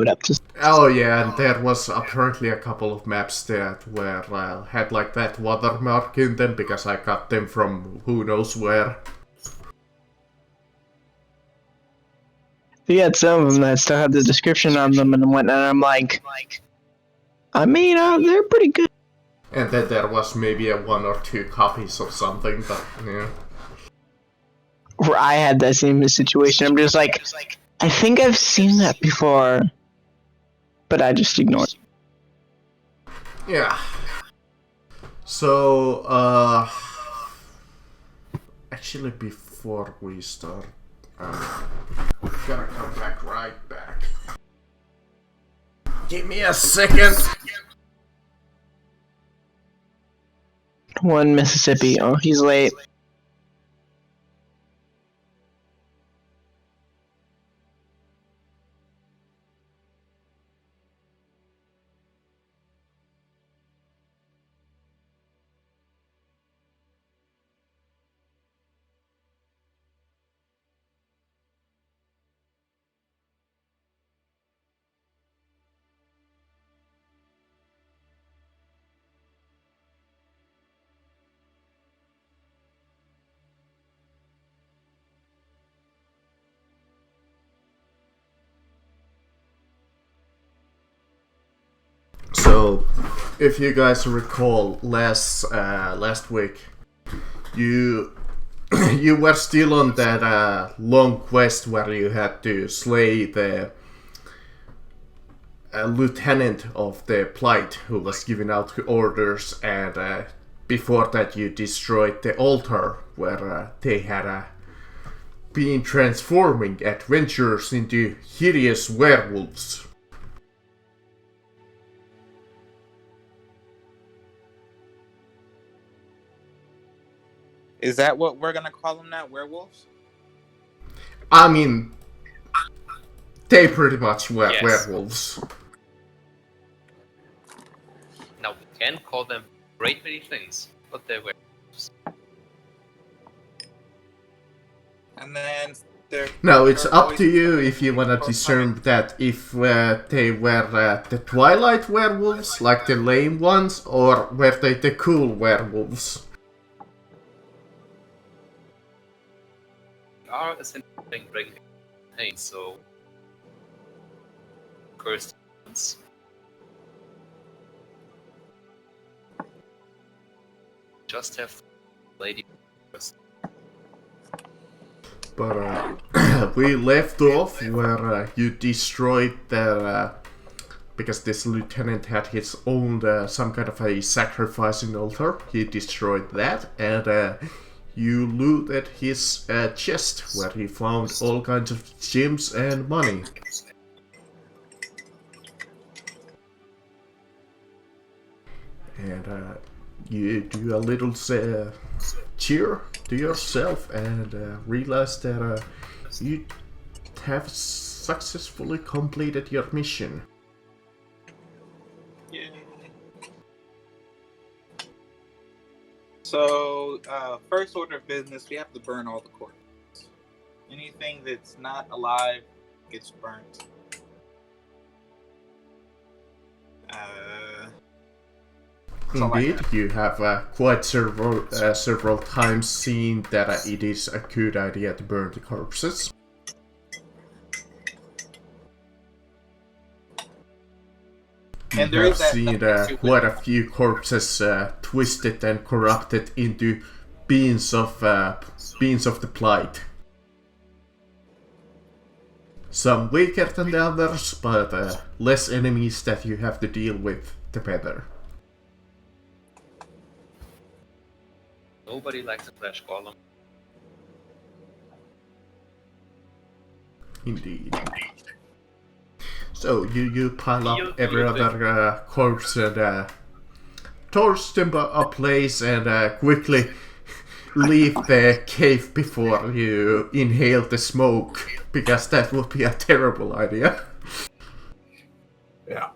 showed up to. Oh yeah, and there was apparently a couple of maps that were had like that watermark in them because I got them from who knows where. You had some of them that still had the description on them and whatnot. I'm like, I mean, they're pretty good. And then there was maybe a 1 or 2 copies of something, but yeah. Where I had that same situation. I'm just like, I think I've seen that before, but I just ignored it. Yeah. So, actually, before we start, we gotta come right back. Give me a second. One Mississippi. Oh, he's late. So, if you guys recall, last week, you you were still on that long quest where you had to slay the lieutenant of the Plight who was giving out orders, and before that you destroyed the altar where they had been transforming adventurers into hideous werewolves. Is that what we're gonna call them now? Werewolves? I mean, they pretty much were Yes. werewolves. Now, we can call them great many things, but they were. And then there. No, it's there are up always- to you if you wanna discern that if they were the Twilight werewolves, like the lame ones, or were they the cool werewolves. Are essentially bringing pain, so. Cursed ones. Just have lady first. But we left off where you destroyed their... because this lieutenant had his own some kind of a sacrificing altar. He destroyed that, and you looted his chest where he found all kinds of gems and money. And you do a little cheer to yourself and realize that you have successfully completed your mission. Yeah. So, first order of business, we have to burn all the corpses. Anything that's not alive gets burnt. Indeed, you have quite several times seen that it is a good idea to burn the corpses. And You there have is that seen quite a few corpses twisted and corrupted into beings of the Plight. Some weaker than the others, but less enemies that you have to deal with, the better. Nobody likes a flesh golem. Indeed. So you pile up every other corpse and torch them a place and quickly leave the cave before you inhale the smoke, because that would be a terrible idea. Yeah.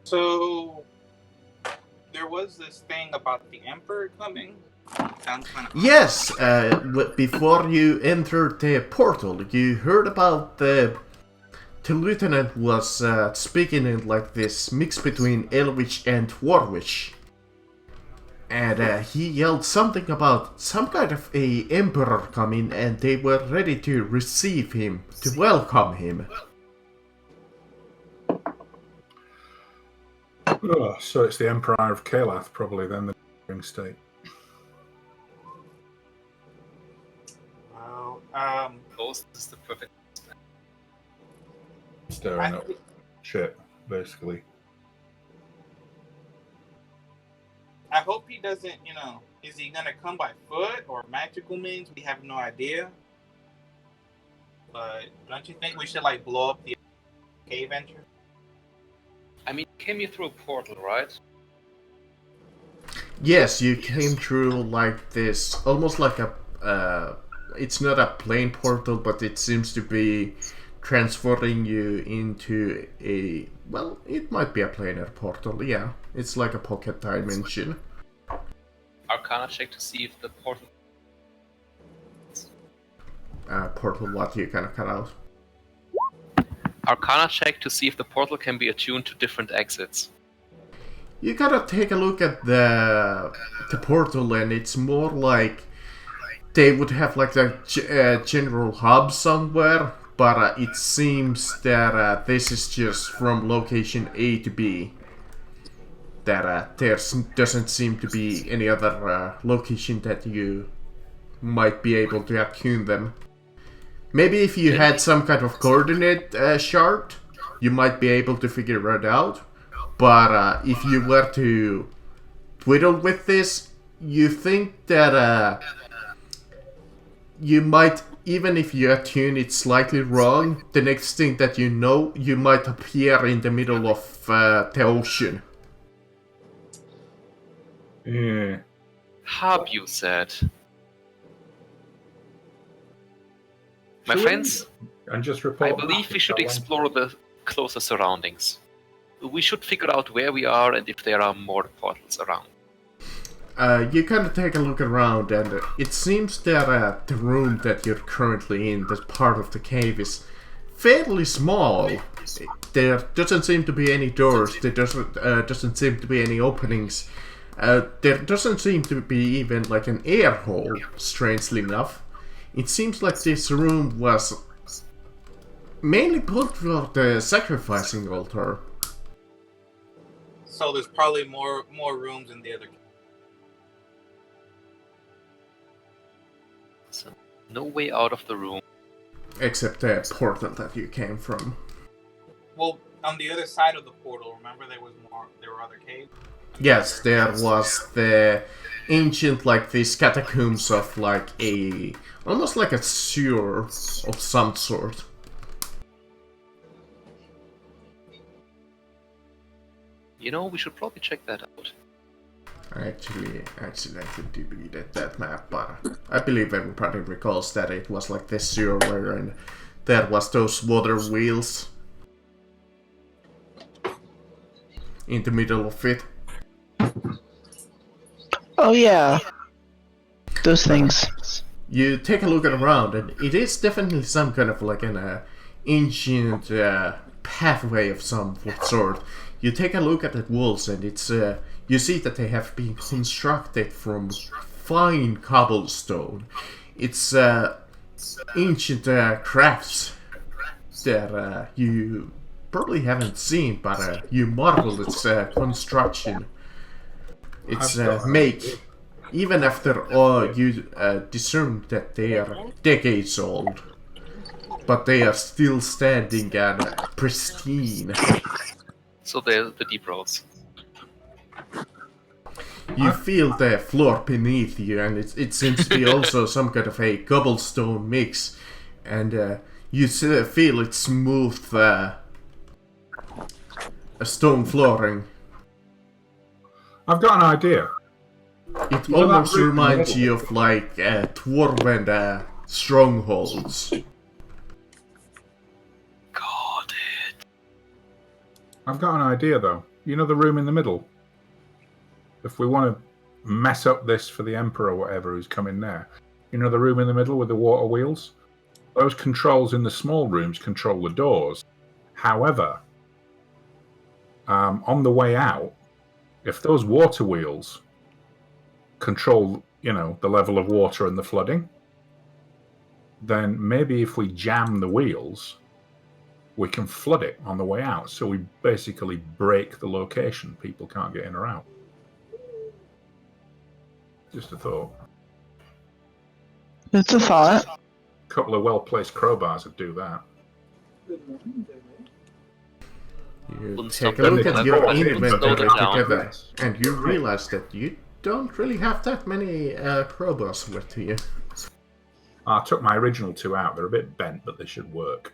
So there was this thing about the Emperor coming. Sounds kind of Yes, before you entered the portal, you heard about the lieutenant was speaking in like this mix between Elvish and Dwarvish. And he yelled something about some kind of a emperor coming, and they were ready to receive him, to welcome him. Oh, so it's the Emperor of Kalath, probably, then, the neighboring state. Wow. Ghost is the perfect. Stirring up shit, basically. I hope he doesn't, is he going to come by foot or magical means? We have no idea. But don't you think we should, blow up the cave entrance? I mean, came you through a portal, right? Yes, you came through like this, almost like a, it's not a plain portal, but it seems to be transferring you into a, well, it might be a planar portal, yeah. It's like a pocket dimension. Arcana check to see if the portal. Portal what you kind of cut out? Arcana check to see if the portal can be attuned to different exits. You gotta take a look at the portal, and it's more like they would have like a general hub somewhere, but it seems that this is just from location A to B. That there doesn't seem to be any other location that you might be able to attune them. Maybe if you had some kind of coordinate chart, you might be able to figure it out. But if you were to twiddle with this, you think that you might, even if you attune it slightly wrong, the next thing that you know, you might appear in the middle of the ocean. Yeah. Hub, you said. My Should we- friends, And just report I believe back we should if that explore the closer surroundings. We should figure out where we are and if there are more portals around. You kind of take a look around, and it seems that the room that you're currently in, this part of the cave, is fairly small. There doesn't seem to be any doors. There doesn't seem to be any openings. There doesn't seem to be even like an air hole, strangely enough. It seems like this room was mainly built for the sacrificing altar. So there's probably more rooms in the other. So, no way out of the room. Except the portal that you came from. Well, on the other side of the portal, remember there were other caves? Yes, there was the ancient, like, these catacombs of, like, almost like a sewer of some sort. We should probably check that out. I actually accidentally deleted that map, but I believe everybody recalls that it was like this sewer and there was those water wheels in the middle of it. Oh yeah, those things. You take a look around, and it is definitely some kind of like an ancient pathway of some sort. You take a look at the walls, and it's you see that they have been constructed from fine cobblestone. It's ancient crafts that you probably haven't seen, but you marvel its construction. It's make. Even after all, you discern that they are decades old, but they are still standing and pristine. So there's the deep roads. You feel the floor beneath you, and it seems to be also some kind of a cobblestone mix, and you feel it's smooth stone flooring. I've got an idea. It You know that almost room in the reminds middle? you of like Dwarven strongholds. Got it. I've got an idea, though. You know the room in the middle? If we want to mess up this for the Emperor or whatever who's coming there. You know the room in the middle with the water wheels? Those controls in the small rooms control the doors. However, on the way out, if those water wheels control, the level of water and the flooding, then maybe if we jam the wheels, we can flood it on the way out. So we basically break the location. People can't get in or out. Just a thought. It's a thought. A couple of well-placed crowbars would do that. You take a look at your inventory together, and you realize that you don't really have that many crowbars with you. I took my original 2 out. They're a bit bent, but they should work.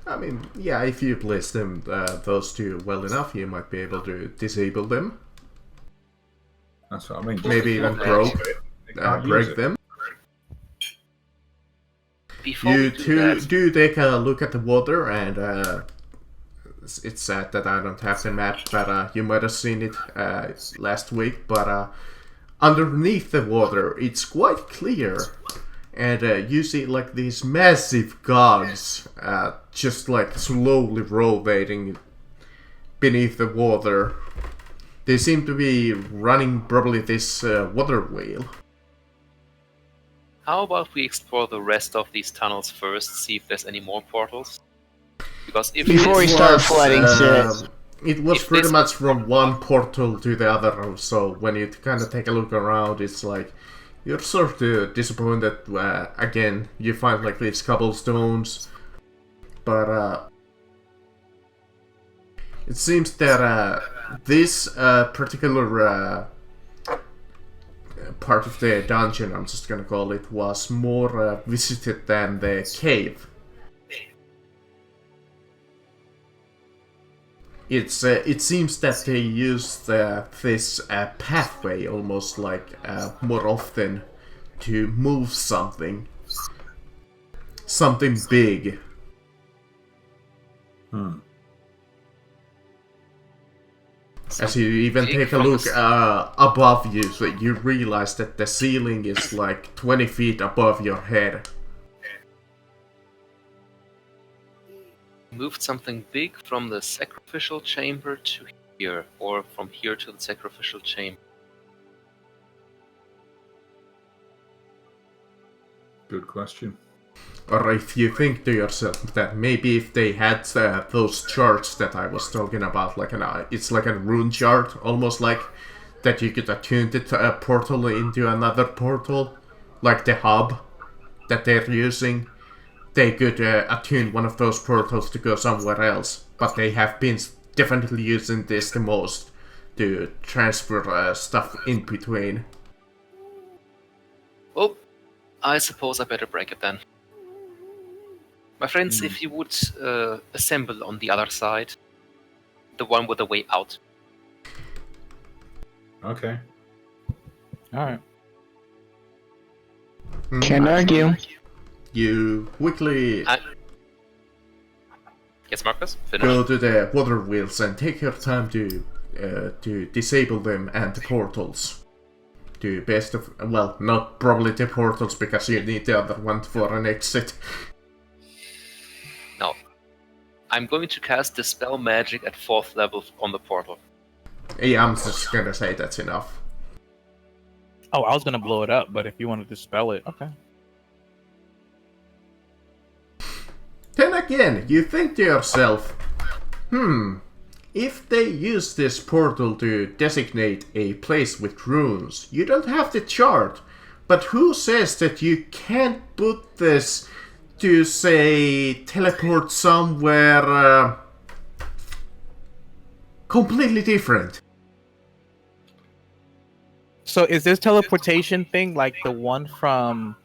I mean, yeah, if you place them, those 2 well enough, you might be able to disable them. That's what I mean. Maybe even break them. Before You we do that, do take a look at the water, and it's sad that I don't have the map, but you might have seen it last week. But underneath the water, it's quite clear, and you see like these massive gods just like slowly rotating beneath the water. They seem to be running probably this water wheel. how about we explore the rest of these tunnels first, see if there's any more portals? Because if Before we this- start flooding shit. It was If pretty this- much from one portal to the other, so when you kind of take a look around, it's like you're sort of disappointed. Again, you find like these cobblestones, but it seems that this particular part of the dungeon, I'm just gonna call it, was more visited than the cave. It seems that they use this pathway almost like more often to move something big. As you even take a look above you, so you realize that the ceiling is like 20 feet above your head. moved something big from the sacrificial chamber to here, or from here to the sacrificial chamber. Good question. Or if you think to yourself that maybe if they had those charts that I was talking about, like it's like a rune chart, almost like that you could attune the portal into another portal, like the hub that they're using. They could attune one of those portals to go somewhere else, but they have been definitely using this the most to transfer stuff in between. Well, I suppose I better break it then. My friends, if you would assemble on the other side, the one with the way out. Okay. Alright. Can't argue. You quickly Yes, Marcus? Finish. go to the water wheels and take your time to disable them and the portals. To best of, well, not probably the portals because you need the other one for an exit. Now, I'm going to cast Dispel Magic at 4th level on the portal. Yeah, I'm just gonna say that's enough. Oh, I was gonna blow it up, but if you want to dispel it, okay. Then again, you think to yourself, if they use this portal to designate a place with runes, you don't have the chart. But who says that you can't put this to, say, teleport somewhere completely different? So is this teleportation thing like the one from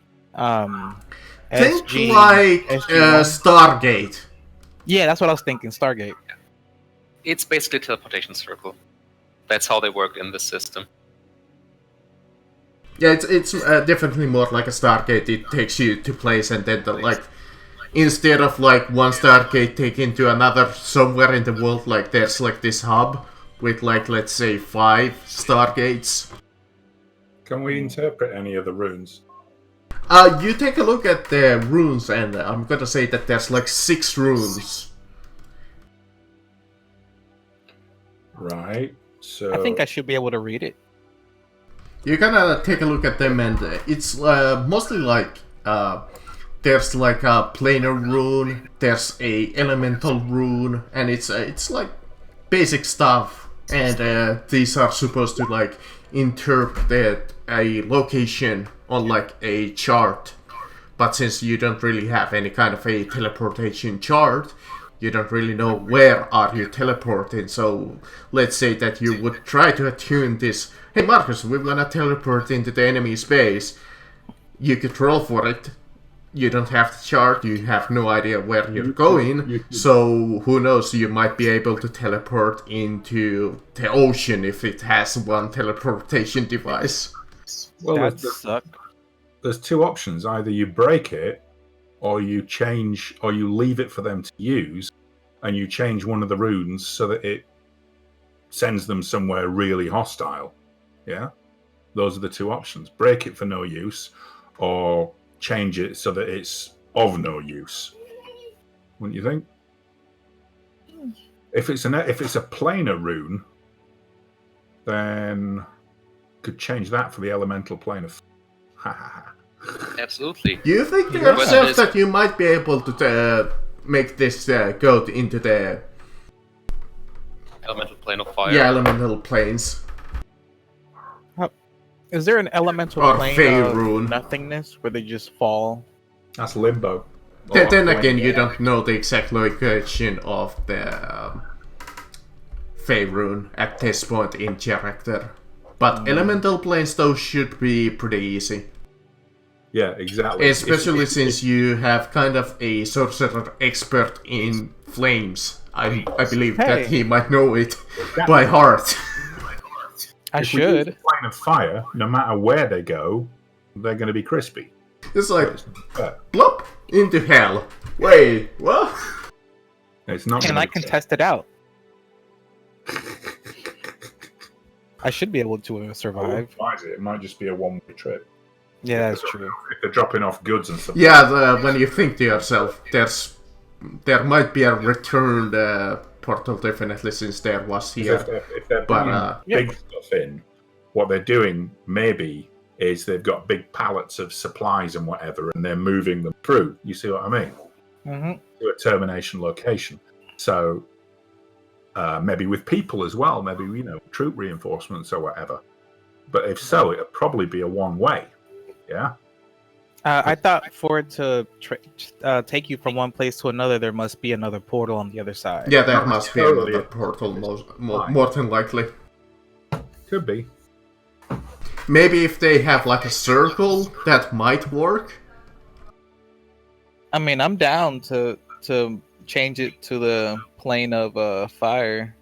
Think SG, like SG1? Stargate. Yeah, that's what I was thinking. Stargate. It's basically a teleportation circle. That's how they work in this system. Yeah, it's definitely more like a Stargate. It takes you to place and then like instead of like one Stargate taking to another somewhere in the world, like there's like this hub with like, let's say, 5 stargates. Can we interpret any of the runes? You take a look at the runes, and I'm gonna say that there's like 6 runes. Right. So I think I should be able to read it. You gotta take a look at them, and it's mostly like there's like a planar rune, there's a elemental rune, and it's like basic stuff, and these are supposed to like interpret a location on like a chart. But since you don't really have any kind of a teleportation chart, you don't really know where are you teleporting. So let's say that you would try to attune this. Hey Marcus, we wanna teleport into the enemy space. You could roll for it. You don't have the chart, you have no idea where you're going. So who knows, you might be able to teleport into the ocean if it has one teleportation device. well, That suck. there's 2 options. Either you break it, or you change, or you leave it for them to use, and you change one of the runes so that it sends them somewhere really hostile. Yeah? Those are the 2 options. Break it for no use, or change it so that it's of no use. Wouldn't you think? If it's a planar rune, then could change that for the elemental plane of. Absolutely. Do you think to Yeah. yourself that you might be able to make this go into the Elemental plane of fire. elemental planes? Is there an elemental Or plane Fey of rune. nothingness where they just fall? That's limbo. Then Or again, you plane. don't know the exact location of the Fey rune at this point in character. But elemental planes, though, should be pretty easy. Yeah, exactly. Especially It's- since you have kind of a sorcerer expert in flames. I believe that Hey. he might know it by heart. I if we use should. a plane of fire, no matter where they go, they're going to be crispy. It's like, But plop, into hell. Wait, what? it's not. And gonna I be can fair. test it out. I should be able to I survive. wouldn't advise it. It might just be a one-way trip. Yeah, that's true. If they're dropping off goods and stuff. Yeah, when you think to yourself, there might be a return portal definitely, since there was here. If they're But, bringing big stuff in, what they're doing maybe is they've got big pallets of supplies and whatever, and they're moving them through. You see what I mean? Hmm. To a termination location. So maybe with people as well, maybe troop reinforcements or whatever. But if so, it'd probably be a one-way. Yeah. I thought for it to take you from one place to another, there must be another portal on the other side. Yeah, there must be totally another a- portal, Fine. more than likely. Could be. Maybe if they have like a circle, that might work. I mean, I'm down to change it to the plane of fire.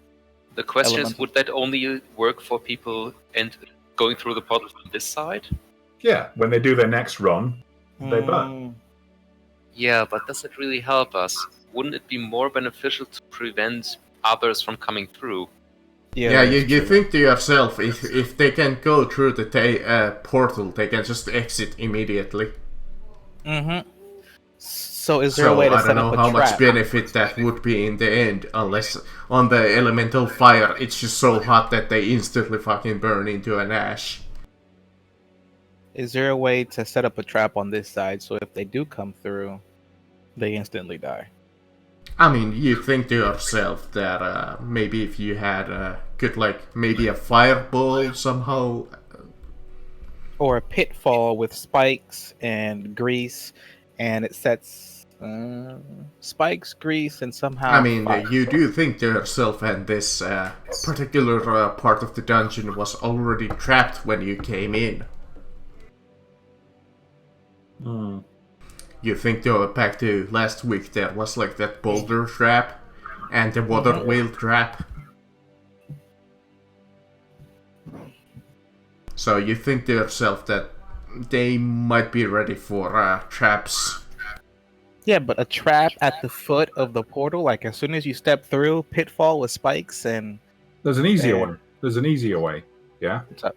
The question is, Elemental. would that only work for people and going through the portal from this side? Yeah. When they do their next run, they burn. Mm, Yeah, but does it really help us? Wouldn't it be more beneficial to prevent others from coming through? Yeah, you that's true. think to yourself, if they can go through the portal, they can just exit immediately. Mm-hmm. So is there a So way to I don't set know up how a much trap? benefit that would be in the end, unless on the elemental fire it's just so hot that they instantly fucking burn into an ash. Is there a way to set up a trap on this side so if they do come through, they instantly die? I mean, you think to yourself that maybe if you had could like maybe a fireball somehow. Or a pitfall with spikes and grease, and it sets spikes, grease, and somehow. I mean, fire. you do think to yourself, and this particular part of the dungeon was already trapped when you came in. Hmm. You think to back to last week, there was like that boulder trap and the water wheel trap. So you think to yourself that they might be ready for traps. Yeah, but a trap at the foot of the portal, like as soon as you step through, pitfall with spikes and There's an easier And- one. There's an easier way. Yeah. What's up?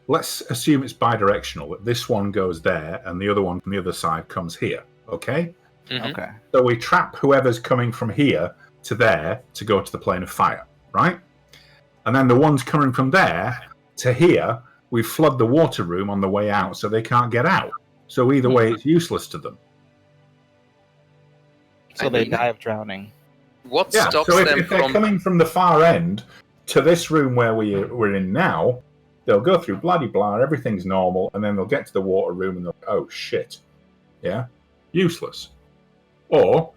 Let's assume it's bidirectional. That this one goes there, and the other one from the other side comes here. Okay. Mhm. Okay. So we trap whoever's coming from here to there to go to the plane of fire, right? And then the ones coming from there to here, we flood the water room on the way out so they can't get out. So either way, it's useless to them. So I they mean- die of drowning. What Yeah, stops so them if they're from? coming from the far end to this room where we're in now, they'll go through bloody blah, everything's normal, and then they'll get to the water room and they'll oh shit. Yeah? Useless. Or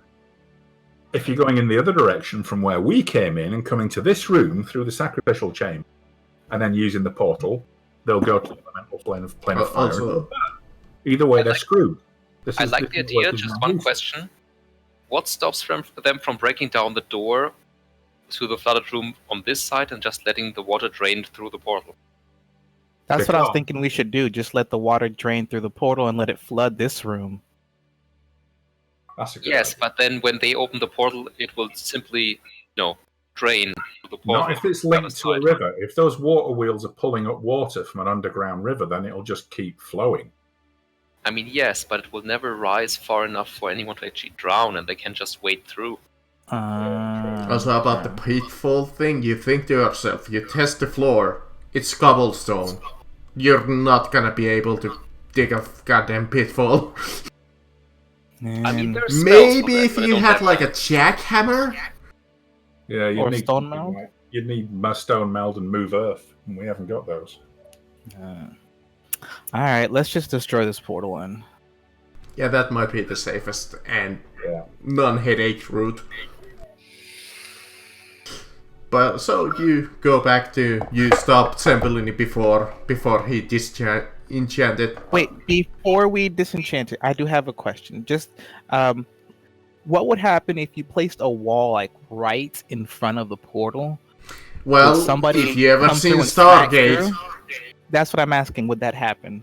if you're going in the other direction from where we came in and coming to this room through the sacrificial chamber and then using the portal, they'll go to the elemental plane of fire. Also, Either way, I they're like- screwed. I like the idea. Just one question: what stops them from breaking down the door to the flooded room on this side and just letting the water drain through the portal? That's what I was Because- thinking we should do. Just let the water drain through the portal and let it flood this room. That's a good Yes, idea. but then when they open the portal, it will simply, drain through the portal. Not if it's on the other linked to a side. river. If those water wheels are pulling up water from an underground river, then it'll just keep flowing. I mean, yes, but it will never rise far enough for anyone to actually drown, and they can just wade through. also about the pitfall thing, you think to yourself, you test the floor, it's cobblestone. You're not gonna be able to dig a goddamn pitfall. I mean, And- there's spells Maybe for that, if but I you don't had have like them. a jackhammer? Yeah, you'd Or need stone something meld? like- You'd need stone meld and move earth, and we haven't got those. all right, let's just destroy this portal then. Yeah, that might be the safest and Yeah. non-headache route. But so you go back to you stop Zembellini before he disenchanted. Wait, before we disenchant it, I do have a question. Just, what would happen if you placed a wall like right in front of the portal? Well, Would somebody if you ever come seen through and smack Stargate, through? That's what I'm asking. Would that happen?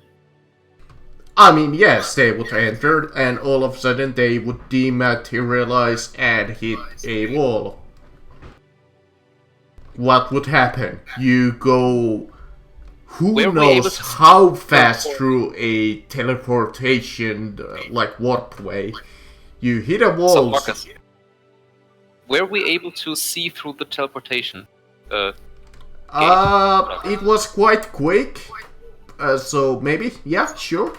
I mean, yes, they would enter, and all of a sudden they would dematerialize and hit a wall. What would happen? You go... Who Were we able knows to how fast through a teleportation, like warp way. You hit a So, wall. Marcus, were we able to see through the teleportation? It was quite quick. So maybe, yeah, sure.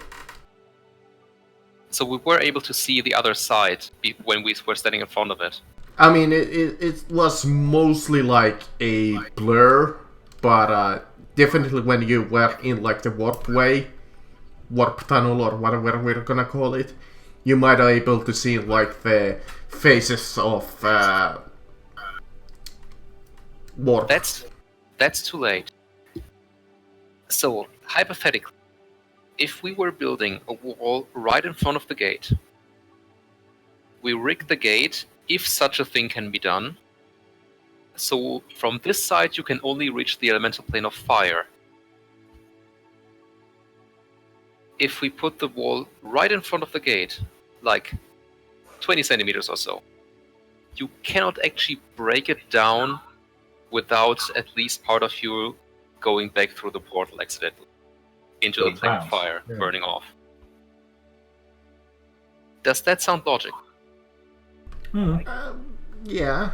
So we were able to see the other side when we were standing in front of it. I mean, it was mostly like a blur, but definitely when you were in like the warp tunnel or whatever we're gonna call it, you might be able to see like the faces of warp. That's too late. So, hypothetically, if we were building a wall right in front of the gate, we rig the gate, if such a thing can be done, so from this side you can only reach the elemental plane of fire. If we put the wall right in front of the gate, like 20 centimeters or so, you cannot actually break it down without at least part of you going back through the portal accidentally into the Go plane of bounce, fire, yeah. burning off. Does that sound logical? Yeah.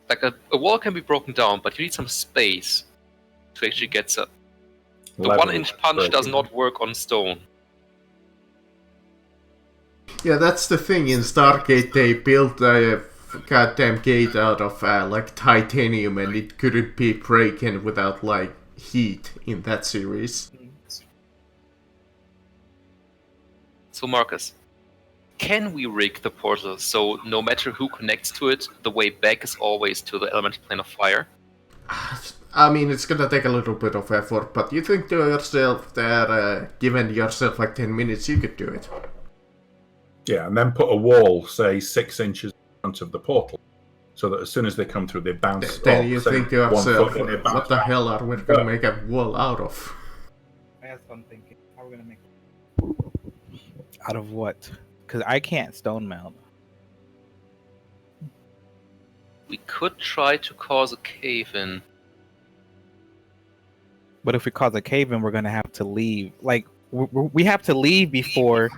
Like a wall can be broken down, but you need some space to actually get some. The Level 1-inch punch breaking. does not work on stone. Yeah, that's the thing. In Stargate, they built a goddamn gate out of like titanium, and it couldn't be broken without like heat in that series. So, Marcus, can we rig the portal so no matter who connects to it, the way back is always to the elemental plane of fire? I mean, it's gonna take a little bit of effort, but you think to yourself that given yourself like 10 minutes, you could do it. Yeah, and then put a wall, say 6 inches in front of the portal, so that as soon as they come through, they bounce. Then off, you say, think to 1 yourself, foot, and they bounce what the back. hell are we gonna make a wall out of? That's what I'm thinking. How are we gonna make out of what? Because I can't stone meld. We could try to cause a cave-in. But if we cause a cave in, we're gonna have to leave. Like we have to leave before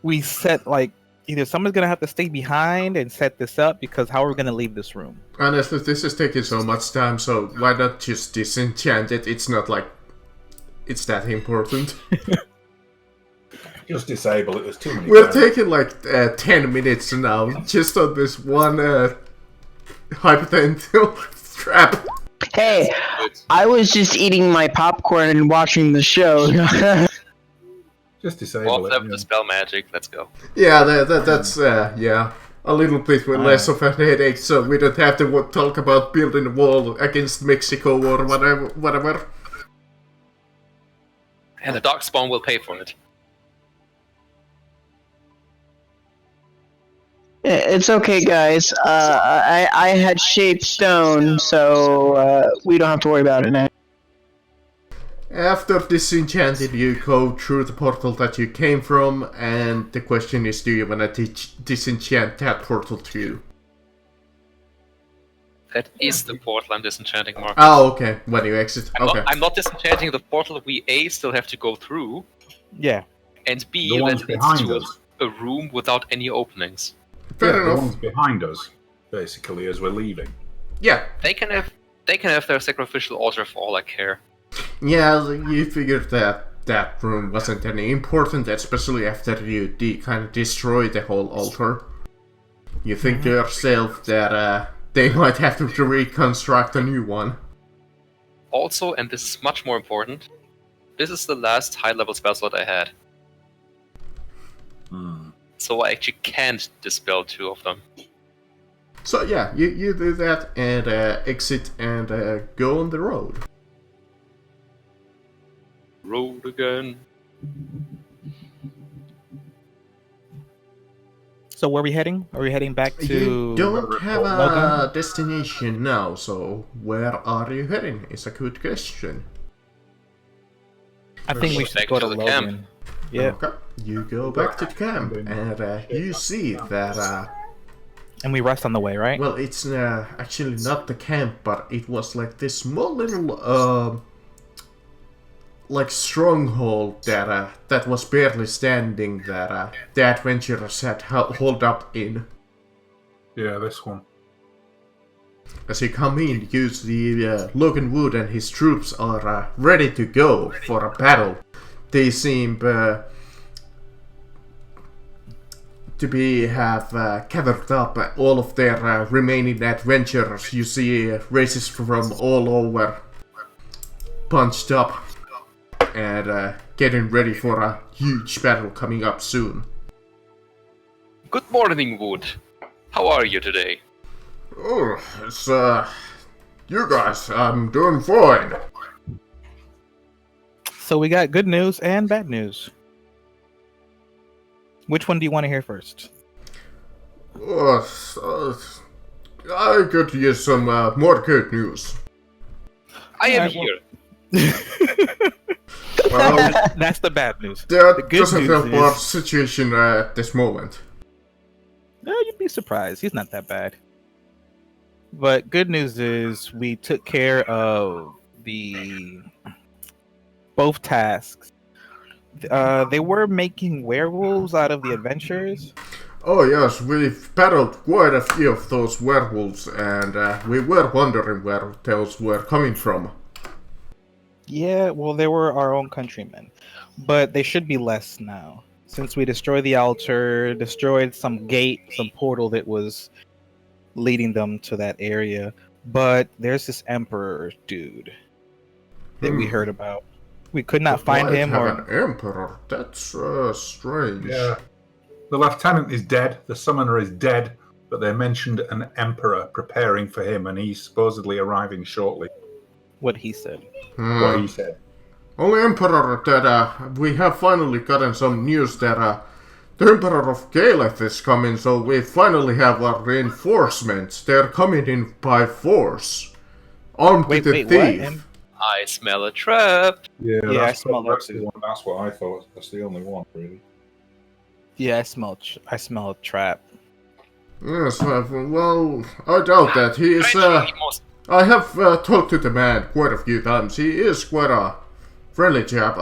we set. Like either someone's gonna have to stay behind and set this up, because how are we gonna leave this room? Honestly, this is taking so much time, so why not just disenchant it? It's not like it's that important. Just disable it. There's too many. We're taking like 10 minutes now, just on this one hypothetical trap. Hey, I was just eating my popcorn and watching the show. Just disable Well, it. the spell magic. Let's go. Yeah, that's yeah, a little bit with less of a headache, so we don't have to talk about building a wall against Mexico or whatever. And the Darkspawn will pay for it. It's okay, guys. I had shaped stone, so we don't have to worry about it now. After disenchanted, you go through the portal that you came from, and the question is, do you want to disenchant that portal too? That is the portal I'm disenchanting, Marcus. Oh, okay. When you exit, okay. I'm not disenchanting the portal we A still have to go through, Yeah. and B The ones that it's behind to us. a room without any openings. Fair The enough. ones behind us, basically, as we're leaving. Yeah, They can have their sacrificial altar for all I care. yeah. You figured that room wasn't any important, especially after you kind of destroyed the whole altar. You think to yourself that they might have to reconstruct a new one. Also, and this is much more important, this is the last high-level spell slot I had. So I actually can't dispel 2 of them. So yeah, you do that and exit and go on the road. Road again. So where are we heading? Are we heading back to? You don't have a Logan? destination now, so where are you heading? Is a good question. I think we should Back go to to the camp. Logan. Yeah, Okay, you go back to the camp and you see that. and we rest on the way, right? Well, it's actually not the camp, but it was like this small little like stronghold that was barely standing that the adventurers had holed up in. Yeah, this one. As you come in, you see Logan Wood and his troops are ready to go for a battle. They seem to have gathered up all of their remaining adventurers. You see races from all over, punched up, and getting ready for a huge battle coming up soon. Good morning, Wood. How are you today? Oh, it's you guys, I'm doing fine. So we got good news and bad news. Which one do you want to hear first? I could use some more good news. I am Alright, well- here. Well, That's the bad news. that The good doesn't news help our is- situation at this moment. No, you'd be surprised. He's not that bad. But good news is we took care of the both tasks. They were making werewolves out of the adventurers. Oh yes, we've battled quite a few of those werewolves, and we were wondering where those were coming from. Yeah, well, they were our own countrymen, but they should be less now since we destroyed the altar, destroyed some gate, some portal that was leading them to that area. But there's this emperor dude that we heard about. We could not find Might him, have or an emperor. That's strange. Yeah. The lieutenant is dead, the summoner is dead, but they mentioned an emperor preparing for him, and he's supposedly arriving shortly. what he said. What he said. Only emperor that we have finally gotten some news that the emperor of Caliph is coming, so we finally have our reinforcements. They're coming in by force, armed Wait, with a what? thief. I smell a trap. Yeah, Yeah, I that's, smell that that's the too. one. That's what I thought. That's the only one, really. Yeah, I smell a trap. Yes, well, I doubt that. He is, Frankly, most I have talked to the man quite a few times. He is quite a friendly chap.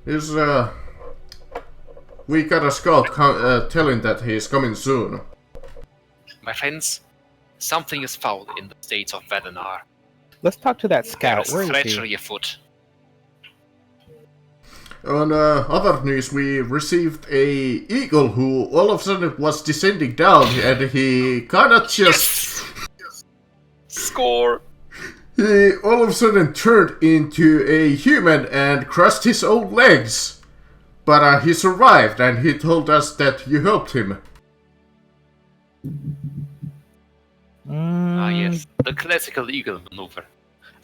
He's, we got a scout telling that he's coming soon. my friends, something is foul in the states of Vedenar. Let's talk to that There scout. is Where is he? treachery afoot. On other news, we received a eagle who all of a sudden was descending down, and he kinda just... Score! He all of a sudden turned into a human and crushed his own legs. But he survived, and he told us that you helped him. Ah, yes, the classical eagle maneuver.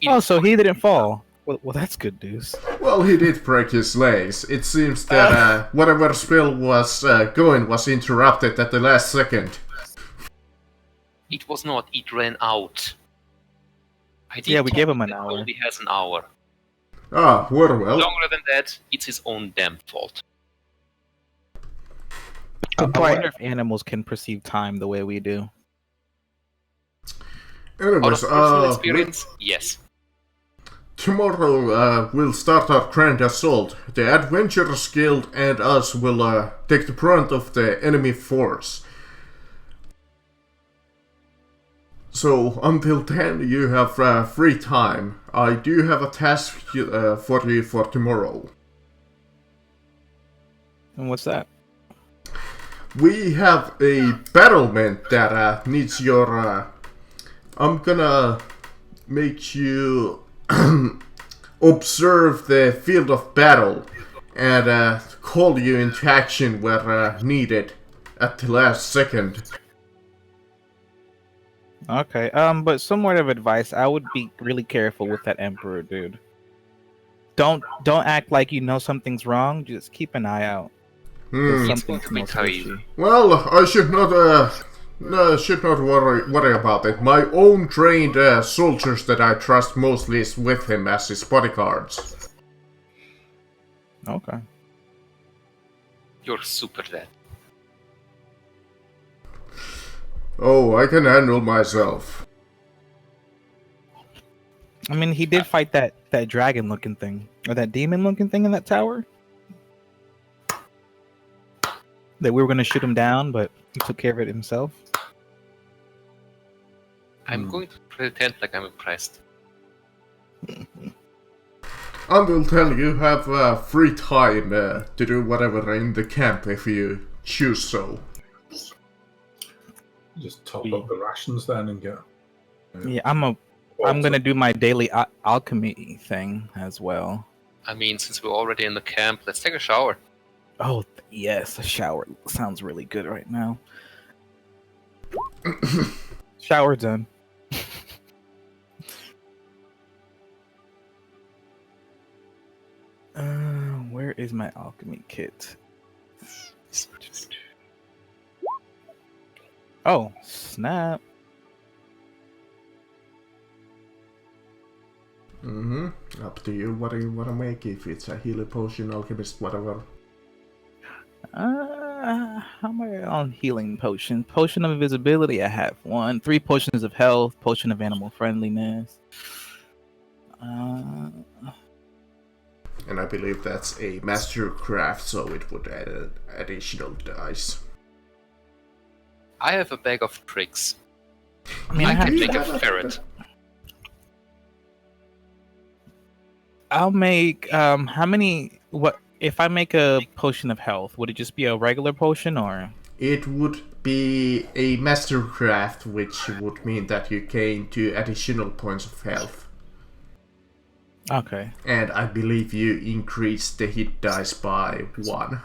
Oh, so he didn't fall. Well, that's good news. Well, he did break his legs. It seems that whatever spell was going was interrupted at the last second. It was not, it ran out. I did Yeah, we tell gave him an that hour. Only has an hour. Ah, well. Longer than that, it's his own damn fault. I wonder if animals can perceive time the way we do. Out Anyways, of personal experience, yes. tomorrow we'll start our grand assault. The Adventurers Guild and us will take the brunt of the enemy force. So until then, you have free time. I do have a task for you for tomorrow. And what's that? We have a battlement that needs your... I'm gonna make you observe the field of battle and call you into action where needed at the last second. Okay, but some word of advice, I would be really careful with that Emperor dude. Don't act like you know something's wrong, just keep an eye out. It's Something going to be smells crazy. fishy. Well, I should not worry about it. My own trained soldiers that I trust mostly is with him as his bodyguards. Okay. You're super dead. Oh, I can handle myself. I mean, he did fight that dragon-looking thing, or that demon-looking thing in that tower. That we were going to shoot him down, but he took care of it himself. I'm going to pretend like I'm impressed. Until then, you have free time to do whatever in the camp if you choose so. Just top up the rations then and get. Yeah, I'm gonna do my daily alchemy thing as well. I mean, since we're already in the camp, let's take a shower. Oh yes, a shower sounds really good right now. Shower done. Where is my alchemy kit? Oh, snap. Up to you. What do you want to make? If it's a healing potion, alchemist, whatever. How am I on healing potion? Potion of invisibility, I have one. 3 potions of health, potion of animal friendliness. And I believe that's a master craft, so it would add an additional dice. I have a bag of tricks. I mean, I I can have, make a ferret. I'll make how many? What if I make a potion of health? Would it just be a regular potion or? It would be a master craft, which would mean that you gain 2 additional points of health. Okay. And I believe you increase the hit dice by 1.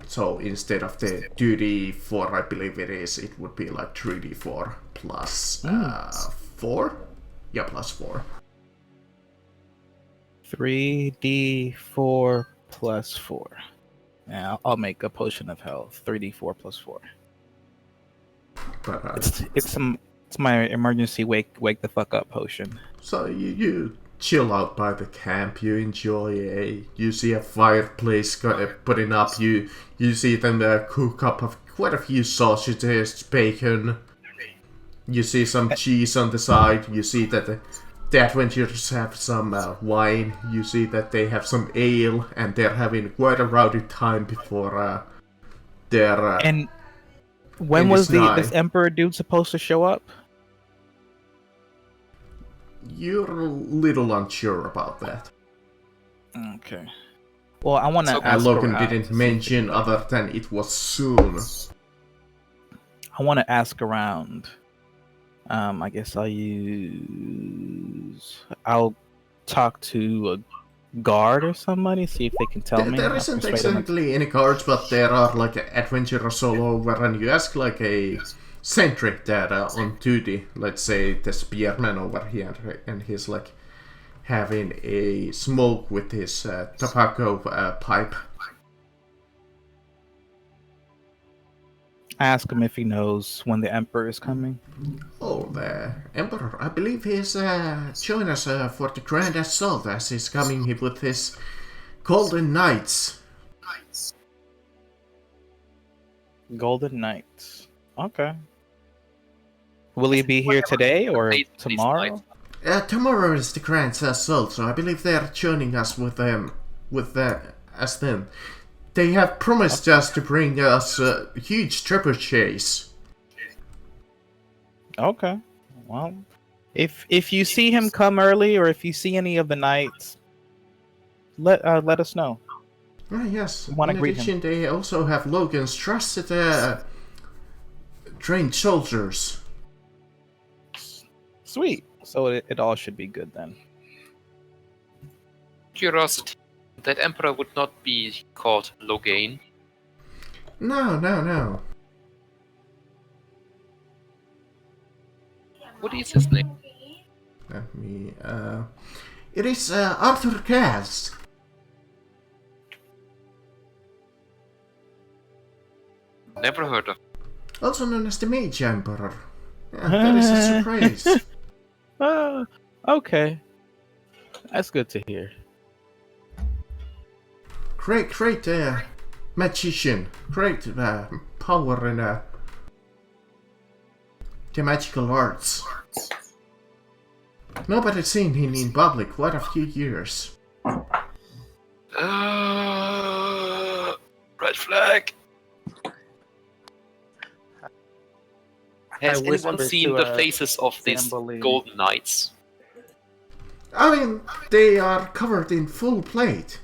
So instead of the 2d4, I believe it would be like 3d4 plus 4? Yeah, plus 4. 3d4 plus 4. Yeah, I'll make a potion of health. 3d4 plus 4. But It's my emergency wake the fuck up potion. so you chill out by the camp. You enjoy you see a fireplace putting up. You see them cook up quite a few sausages, bacon. You see some cheese on the side. You see that the adventurers have some wine. You see that they have some ale, and they're having quite a rowdy time before their. And when was this emperor dude supposed to show up? You're a little unsure about that. Okay. Well, I want to So, ask Logan around didn't to see mention other than it was soon. I want to ask around. I guess I'll talk to a guard or somebody, see if they can tell me. There isn't exactly any guards, but there are like adventurers all over, and you ask like a sentry that on duty, let's say the spearman over here, and he's like having a smoke with his tobacco pipe. I ask him if he knows when the emperor is coming. Oh, the Emperor. I believe he's joining us for the Grand Assault as he's coming here with his Golden Knights. Golden Knights. Okay. Will he be here today or tomorrow? Tomorrow is the Grand Assault, so I believe they are joining us with them. They have promised us to bring us a huge trebuchets. Okay. Well, if you see him come early, or if you see any of the knights, let us know. Yes. In addition, they also have Logan's trusted trained soldiers. Sweet. So it all should be good then. Curiosity. That emperor would not be called Logain. No. What is his name? Let me, it is Arthur Cass. Never heard of. Also known as the Mage Emperor. Yeah, that is a surprise. Okay. That's good to hear. Great magician. Great power in the magical arts. Nobody's seen him in public quite a few years. Red flag. Has anyone seen the faces of these golden knights? I mean, they are covered in full plate.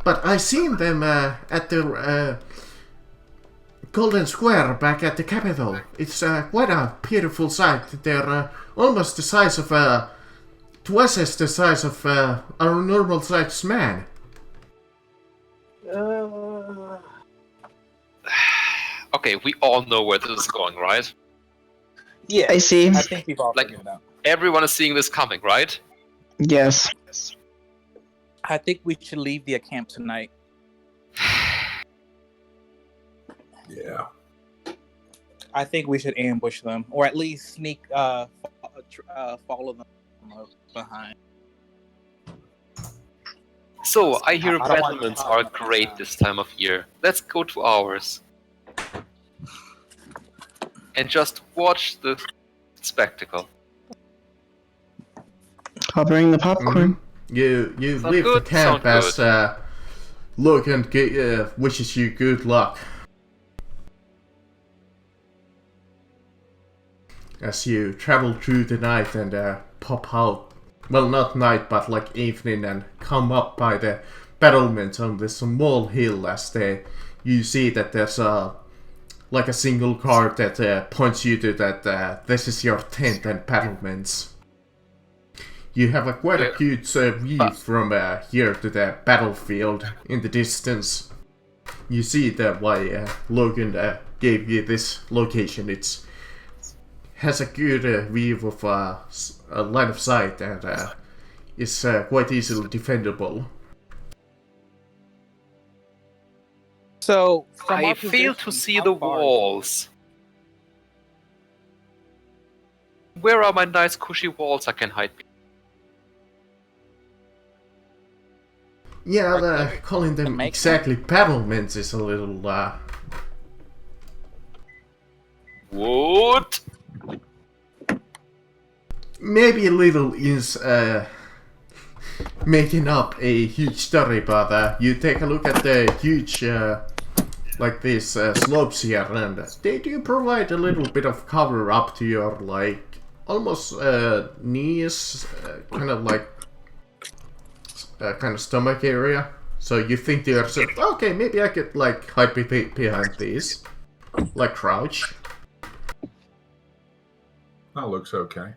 But I seen them at the Golden Square back at the capital. It's quite a beautiful sight. They're almost the size of twice as the size of our normal sized man. Okay, we all know where this is going, right? Yeah, I see. I think we've all figured it out. Everyone is seeing this coming, right? Yes. I think we should leave the camp tonight. Yeah. I think we should ambush them, or at least sneak, follow them behind. So, I hear I don't want battlements to are talk about great that. this time of year. Let's go to ours. And just watch the spectacle. I'll bring the popcorn. You Sound leave the good? camp Sound as Logan wishes you good luck. As you travel through the night and pop out, well, not night, but like evening, and come up by the battlements on this small hill, as you see that there's like a single card that points you to that this is your tent and battlements. You have quite a cute view from here to the battlefield in the distance. You see that why Logan gave you this location. It's has a good view of a line of sight and is quite easily defendable. So, from I our fail to position, see how the far- walls. Where are my nice cushy walls I can hide? Yeah, calling them Make exactly battlements is a little, What? maybe a little is, making up a huge story, but you take a look at the huge, like these slopes here, and they do provide a little bit of cover up to your, like, almost knees, kind of like, kind of stomach area. So you think to yourself, okay, maybe I could, like, hide behind these, like crouch. That looks okay.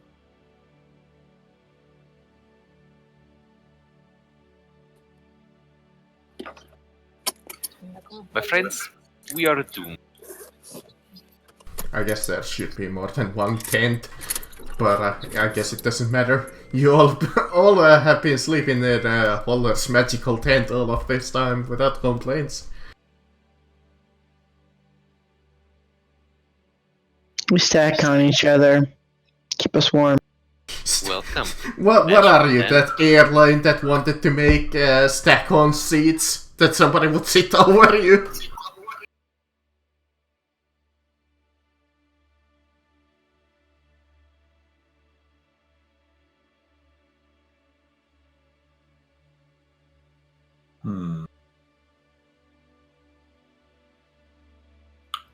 My friends, we are doomed. I guess there should be more than one tent, but I guess it doesn't matter. You all have been sleeping in Waller's magical tent all of this time without complaints. We stack on each other. Keep us warm. Welcome. What are you, Magic that airline that wanted to make stack-on seats that somebody would sit over you?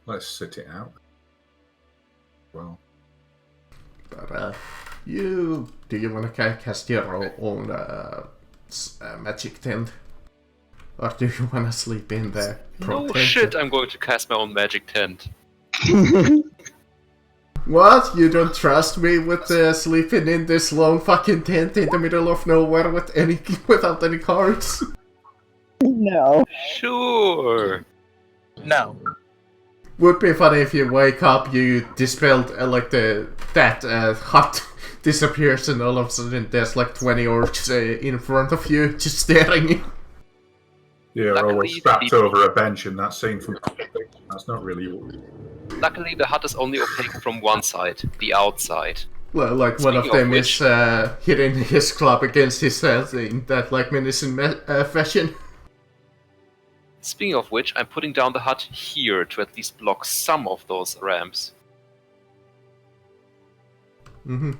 Let's sit it out. Well, But do you want to cast your own magic tent? Or do you want to sleep in the No shit, I'm going to cast my own magic tent. What? You don't trust me with sleeping in this lone fucking tent in the middle of nowhere without any cards? No. Sure. No. Would be funny if you wake up, you dispelled like that hut disappears, and all of a sudden there's like 20 orcs in front of you, just staring you. yeah, Luckily, always strapped over a bench in that scene from. That's not really. Luckily, the hut is only opaque from one side, the outside. Well, like one of Speaking them of is hitting his club against his head in that like menacing fashion. Speaking of which, I'm putting down the hut here to at least block some of those ramps. Mm-hmm.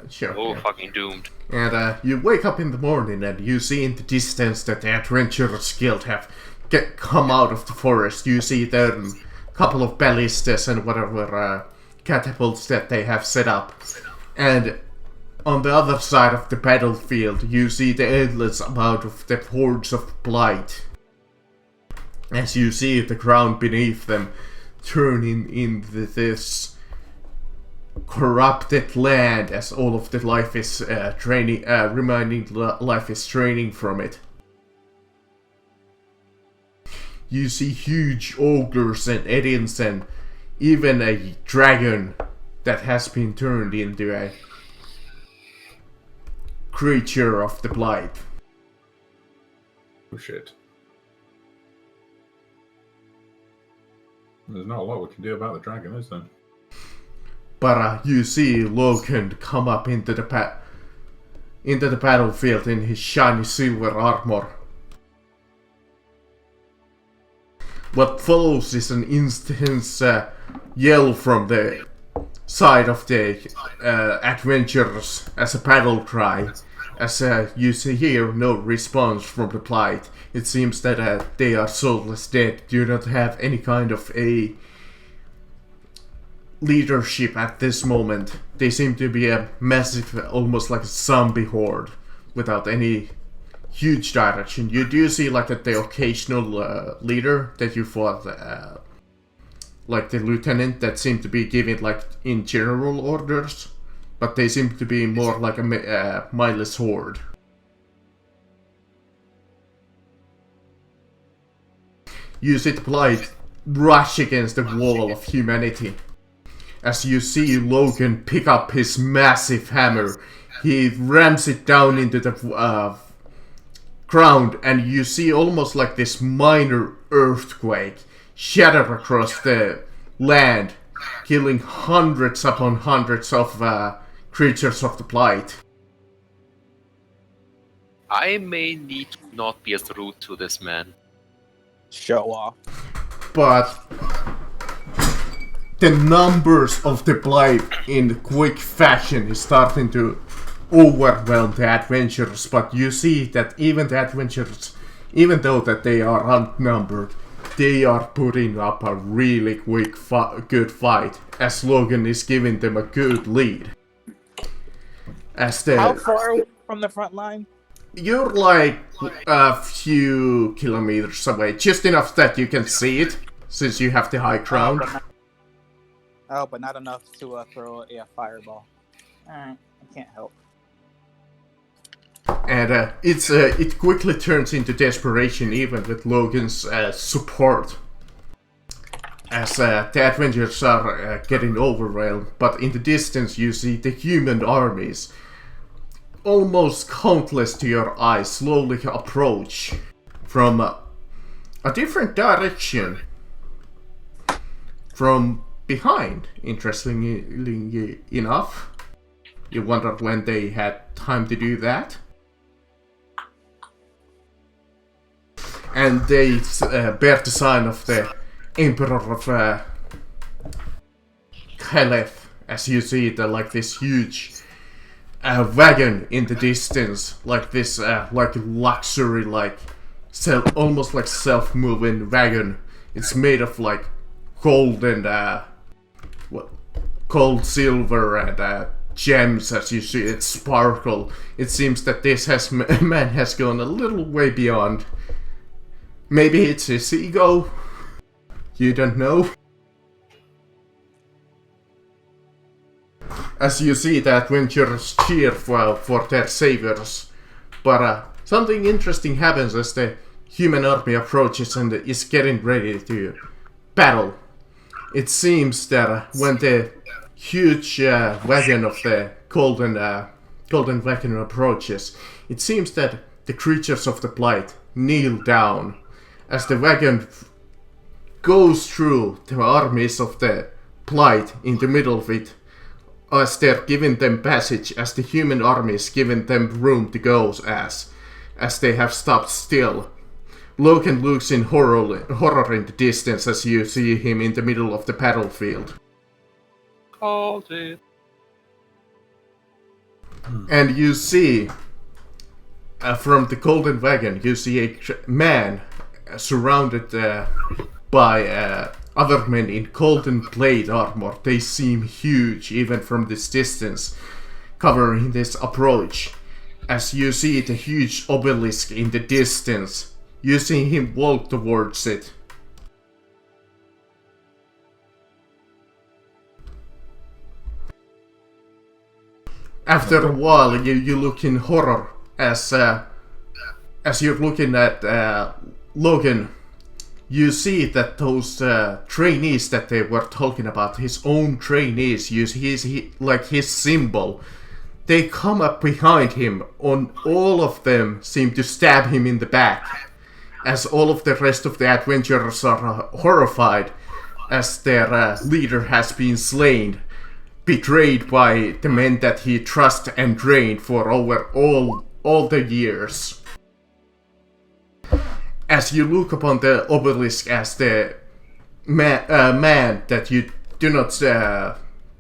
Sure. Oh, yeah. fucking doomed. And you wake up in the morning and you see in the distance that the Adventurers Guild have come out of the forest. You see there a couple of ballistas and whatever catapults that they have set up. And on the other side of the battlefield, you see the endless amount of the hordes of blight. As you see the ground beneath them turning into this corrupted land, as all of the life is life is draining from it. You see huge ogres and Edians and even a dragon that has been turned into a creature of the blight. Oh shit. There's not a lot we can do about the dragon, is there? But you see Logan come up into the battlefield in his shiny silver armor. What follows is an intense yell from the side of the adventurers as a battle cry. As you see here, no response from the blight. It seems that they are soulless dead, do not have any kind of a leadership at this moment. They seem to be a massive, almost like a zombie horde, without any huge direction. You do see like the occasional leader that you fought, like the lieutenant that seemed to be giving like in general orders, but they seem to be more like a mindless horde. You see the blight rush against the wall of humanity. As you see Logan pick up his massive hammer, he rams it down into the ground, and you see almost like this minor earthquake shatter across the land killing hundreds upon hundreds of creatures of the Blight. I may need to not be as rude to this man. Show off. But the numbers of the Blight in quick fashion is starting to overwhelm the adventurers, but you see that even the adventurers, even though that they are outnumbered, they are putting up a really quick good fight, as Logan is giving them a good lead. How far away from the front line? You're like a few kilometers away, just enough that you can see it, since you have the high ground. But not enough to throw a fireball. Alright, I can't help. And it quickly turns into desperation, even with Logan's support, as the adventurers are getting overwhelmed. But in the distance, you see the human armies, almost countless to your eyes, slowly approach from a different direction, from behind. Interestingly enough, you wonder when they had time to do that. And they bear the sign of the Emperor of Caliph, as you see like this huge wagon in the distance, like this like luxury, like almost like self-moving wagon. It's made of like gold and gold, silver, and gems, as you see it sparkle. It seems that this man has gone a little way beyond. Maybe it's his ego. You don't know. As you see, the adventurers cheer for their saviors. But something interesting happens as the human army approaches and is getting ready to battle. It seems that when the huge wagon of the golden wagon approaches, it seems that the creatures of the Blight kneel down as the wagon goes through the armies of the Blight in the middle of it, as they're giving them passage, as the human army is giving them room to go, as they have stopped still. Logan looks in horror in the distance as you see him in the middle of the battlefield. Called it. And you see, from the golden wagon, you see a man surrounded by other men in golden plate armor. They seem huge even from this distance, covering this approach. As you see the huge obelisk in the distance, you see him walk towards it. After a while, you look in horror as you're looking at Logan. You see that those trainees that they were talking about, his own trainees, use his symbol. They come up behind him, and all of them seem to stab him in the back, as all of the rest of the adventurers are horrified, as their leader has been slain, betrayed by the men that he trusted and trained for over all the years. As you look upon the obelisk as the man that you do not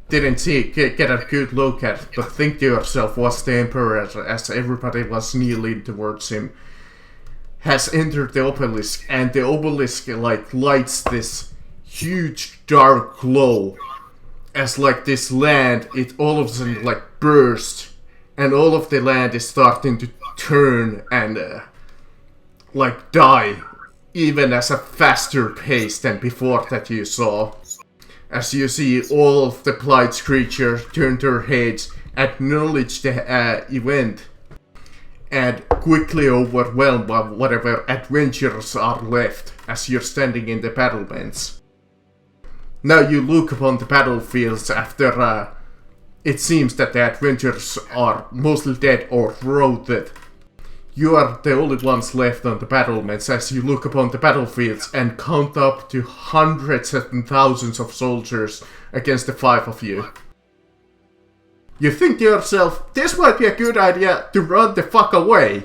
didn't see get a good look at, but think to yourself was the Emperor, as everybody was kneeling towards him, has entered the obelisk, and the obelisk like lights this huge dark glow, as like this land, it all of a sudden like burst, and all of the land is starting to turn and like die, even as a faster pace than before that you saw. As you see all of the Blight's creatures turn their heads, acknowledge the event, and quickly overwhelmed by whatever adventurers are left as you're standing in the battlements. Now you look upon the battlefields after it seems that the adventurers are mostly dead or routed. You are the only ones left on the battlements as you look upon the battlefields and count up to hundreds and thousands of soldiers against the 5 of you. You think to yourself, this might be a good idea to run the fuck away.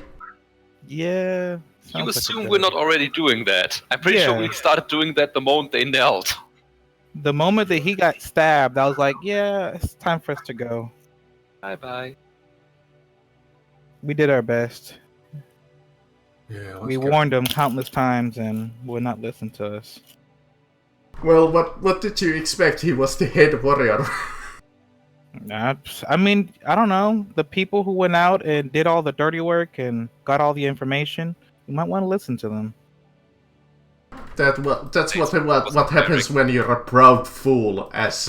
Yeah. You sounds assume like a we're good not already doing that. I'm pretty sure Yeah. we started doing that the moment they knelt. The moment that he got stabbed, I was like, yeah, it's time for us to go. Bye-bye. We did our best. Yeah, let's We go. warned him countless times and would not listen to us. Well, what did you expect? He was the head warrior. I mean, I don't know. The people who went out and did all the dirty work and got all the information, you might want to listen to them. That's what happens when you're a proud fool, as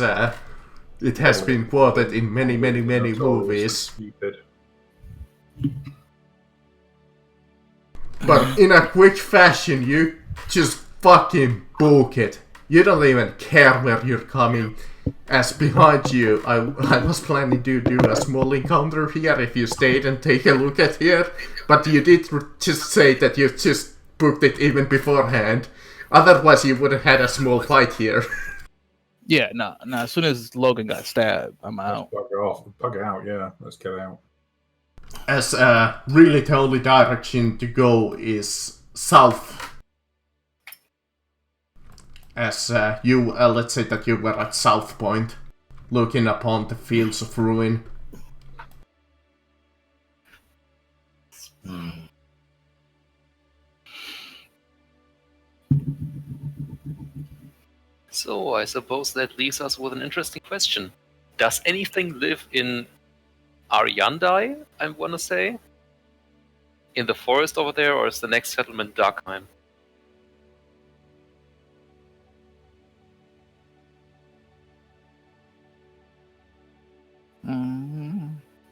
it has been quoted in many Notoriously movies. stupid. But in a quick fashion, you just fucking book it. You don't even care where you're coming. As behind you, I was planning to do a small encounter here if you stayed and take a look at here. But you did just say that you just booked it even beforehand. Otherwise you would have had a small fight here. Yeah, no. As soon as Logan got stabbed, I'm out. Let's bugger off. Bugger out, yeah. Let's get out. As really the only direction to go is south. As you, let's say that you were at South Point, looking upon the fields of ruin. So I suppose that leaves us with an interesting question. Does anything live in Aryandai, I want to say? In the forest over there, or is the next settlement Darkheim?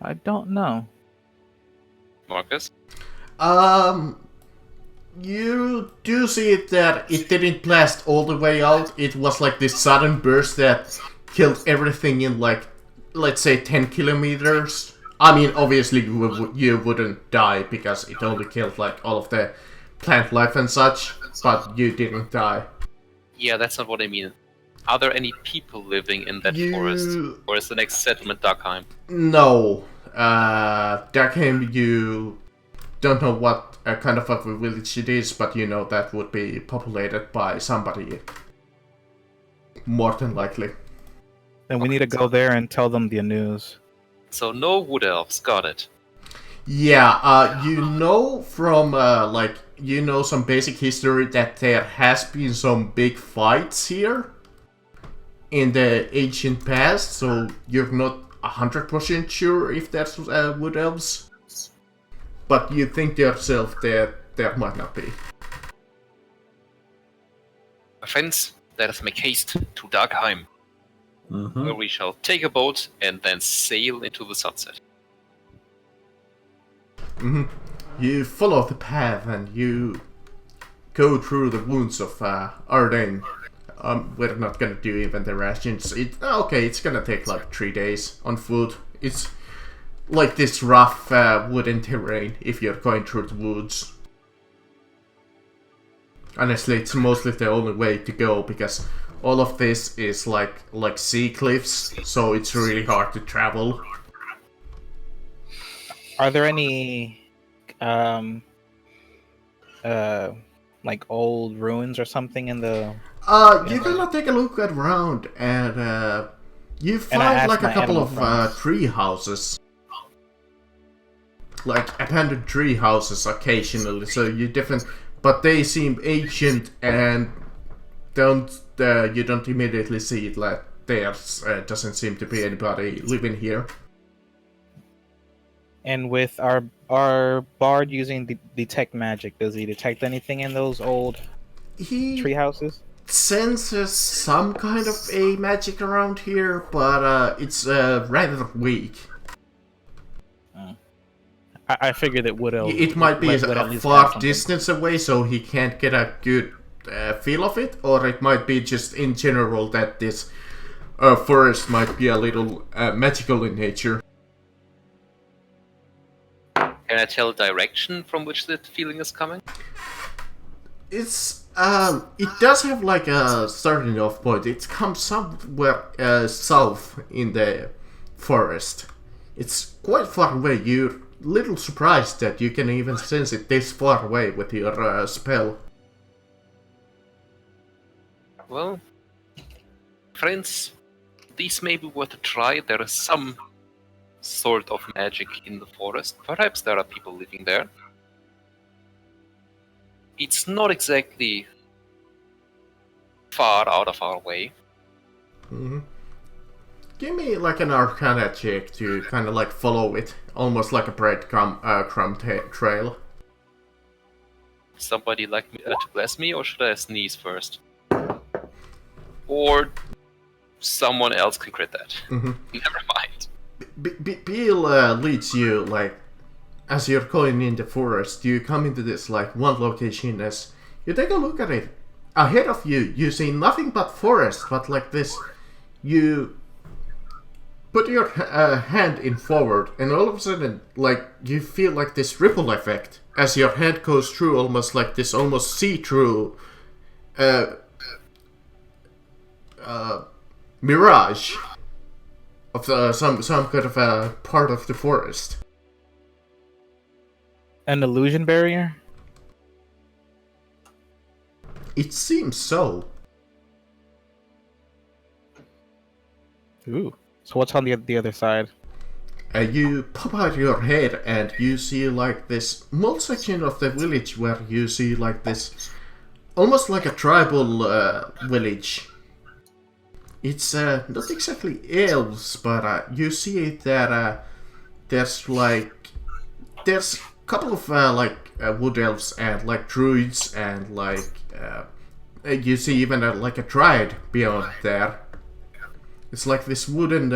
I don't know. Marcus? You do see that it didn't blast all the way out. It was like this sudden burst that killed everything in like, let's say 10 kilometers. I mean, obviously you wouldn't die because it only killed like all of the plant life and such, but you didn't die. Yeah, that's not what I mean. Are there any people living in that forest? Or is the next settlement Darkheim? No. Darkheim, you don't know what kind of a village it is, but you know that would be populated by somebody. More than likely. Then we need to go there and tell them the news. So no wood elves, got it. Yeah, you know from, you know some basic history that there has been some big fights here in the ancient past, so you're not 100% sure if that's wood elves. But you think to yourself that there might not be. My friends, let us make haste to Darkheim, Mm-hmm. where we shall take a boat and then sail into the sunset. You follow the path and you go through the wounds of Arden. We're not gonna do even the rations. It's gonna take like 3 days on foot. It's like this rough wooden terrain if you're going through the woods. Honestly, it's mostly the only way to go because all of this is like sea cliffs, so it's really hard to travel. Are there any like old ruins or something in the You're gonna take a look around and you I find asked like a my couple animal of friends. tree houses. Like abandoned tree houses occasionally, so but they seem ancient and you don't immediately see it like there doesn't seem to be anybody living here. And with our bard using detect magic, does he detect anything in those old He tree houses? senses some kind of a magic around here, but it's rather weak. I figured that wood elves. It might be would a at least have far something. distance away, so he can't get a good feel of it, or it might be just in general that this forest might be a little magical in nature. Can I tell direction from which the feeling is coming? It's it does have like a starting off point. It comes somewhere south in the forest. It's quite far away. You're little surprised that you can even sense it this far away with your spell. Well, friends, these may be worth a try. There is some sort of magic in the forest. Perhaps there are people living there. It's not exactly far out of our way. Mm-hmm. Give me like an Arcana check to kind of like follow it, almost like a breadcrumb trail. Somebody like me to bless me, or should I sneeze first? Or someone else can crit that. Mm-hmm. Never mind. Bill leads you like as you're going in the forest. You come into this like one location. As you take a look at it, ahead of you, you see nothing but forest. But like this, you put your hand in forward, and all of a sudden, like you feel like this ripple effect as your hand goes through, almost like this, almost see-through mirage of some kind of a part of the forest. An illusion barrier? It seems so. Ooh. So what's on the other side? You pop out your head and you see like this small section of the village where you see like this, almost like a tribal village. It's not exactly elves, but you see that there's a couple of wood elves and like druids and like you see even like a dryad beyond there. It's like this wooden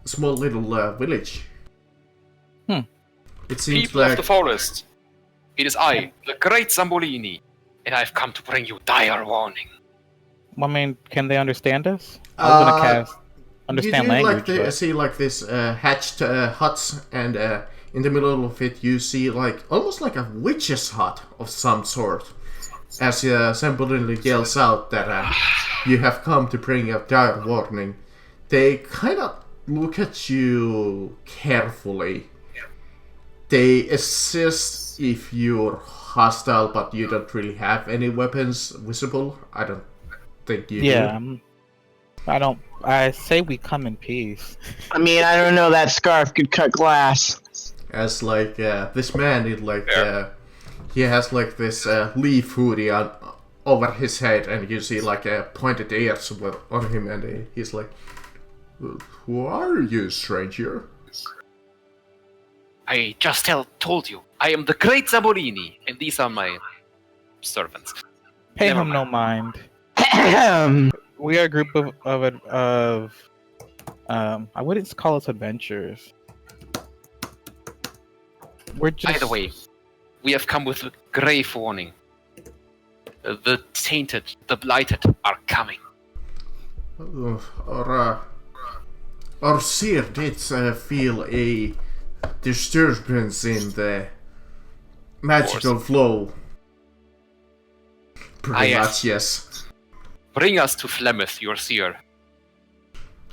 small little village. It seems People like of the forest, it is I, the great Zambolini, and I've come to bring you dire warning. I mean, can they understand us? I was gonna cast understand you do language. like but- see like this hatched huts, and in the middle of it you see like almost like a witch's hut of some sort. As Zambolini yells out that you have come to bring a dire warning, they kind of look at you carefully. They assess if you're hostile, but you don't really have any weapons visible. I don't think you Yeah, do. I say we come in peace. I mean, I don't know. That scarf could cut glass. As like this man is like he has like this leaf hoodie on over his head, and you see like pointed ears on him, and he's like, "Who are you, stranger?" I just told you, I am the great Zambolini, and these are my servants. Pay Never him no mind. Ahem. We are a group of I wouldn't call us adventurers. We're just. By the way, we have come with a grave warning. The tainted, the blighted are coming. Our seer did feel a disturbance in the magical flow. Pretty yes. much, yes. Bring us to Flemeth, your seer.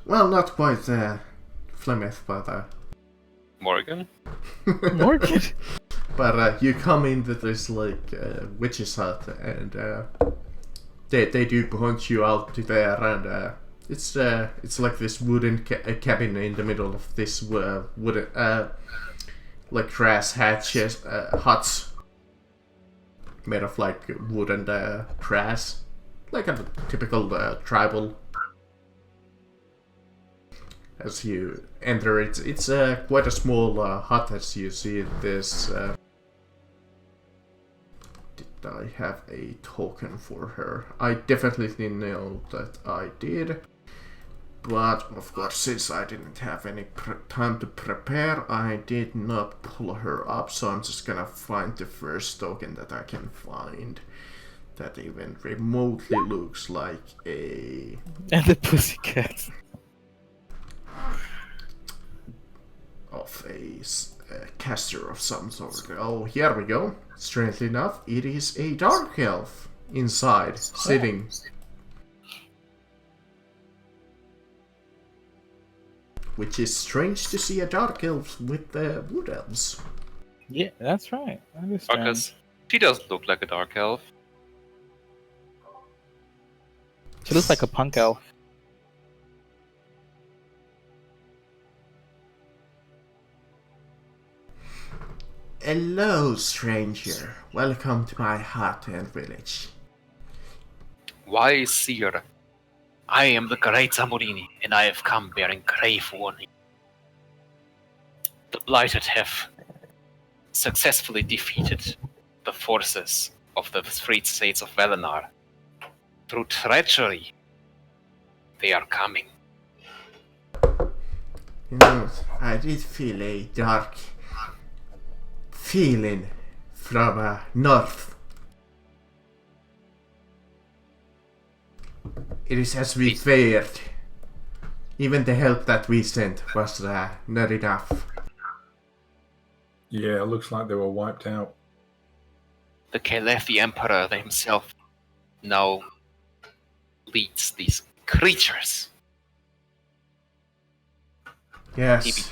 Well, not quite Flemeth, but Morgan? Morgan. but you come into this like witch's hut, and they do point you out to there, and it's like this wooden cabin in the middle of this wooden like grass hatches huts made of like wood and grass, like a typical tribal. As you enter, it's quite a small hut. As you see this. Did I have a token for her? I definitely know that I did. But of course, since I didn't have any time to prepare, I did not pull her up. So I'm just gonna find the first token that I can find that even remotely looks like a. And the pussycats. of a caster of some sort. Oh, here we go. Strangely enough, it is a dark elf inside, sitting. Which is strange to see a dark elf with the wood elves. Yeah, that's right. I understand. Because she doesn't look like a dark elf. She looks like a punk elf. Hello, stranger. Welcome to my hut and village. Why, Seer? I am the great Zamorini, and I have come bearing grave warning. The Blighted have successfully defeated the forces of the freed states of Velenar. Through treachery, they are coming. You know, I did feel a dark feeling from north. It is as we feared. Even the help that we sent was not enough. Yeah, it looks like they were wiped out. The Kalethi Emperor himself now leads these creatures. Yes.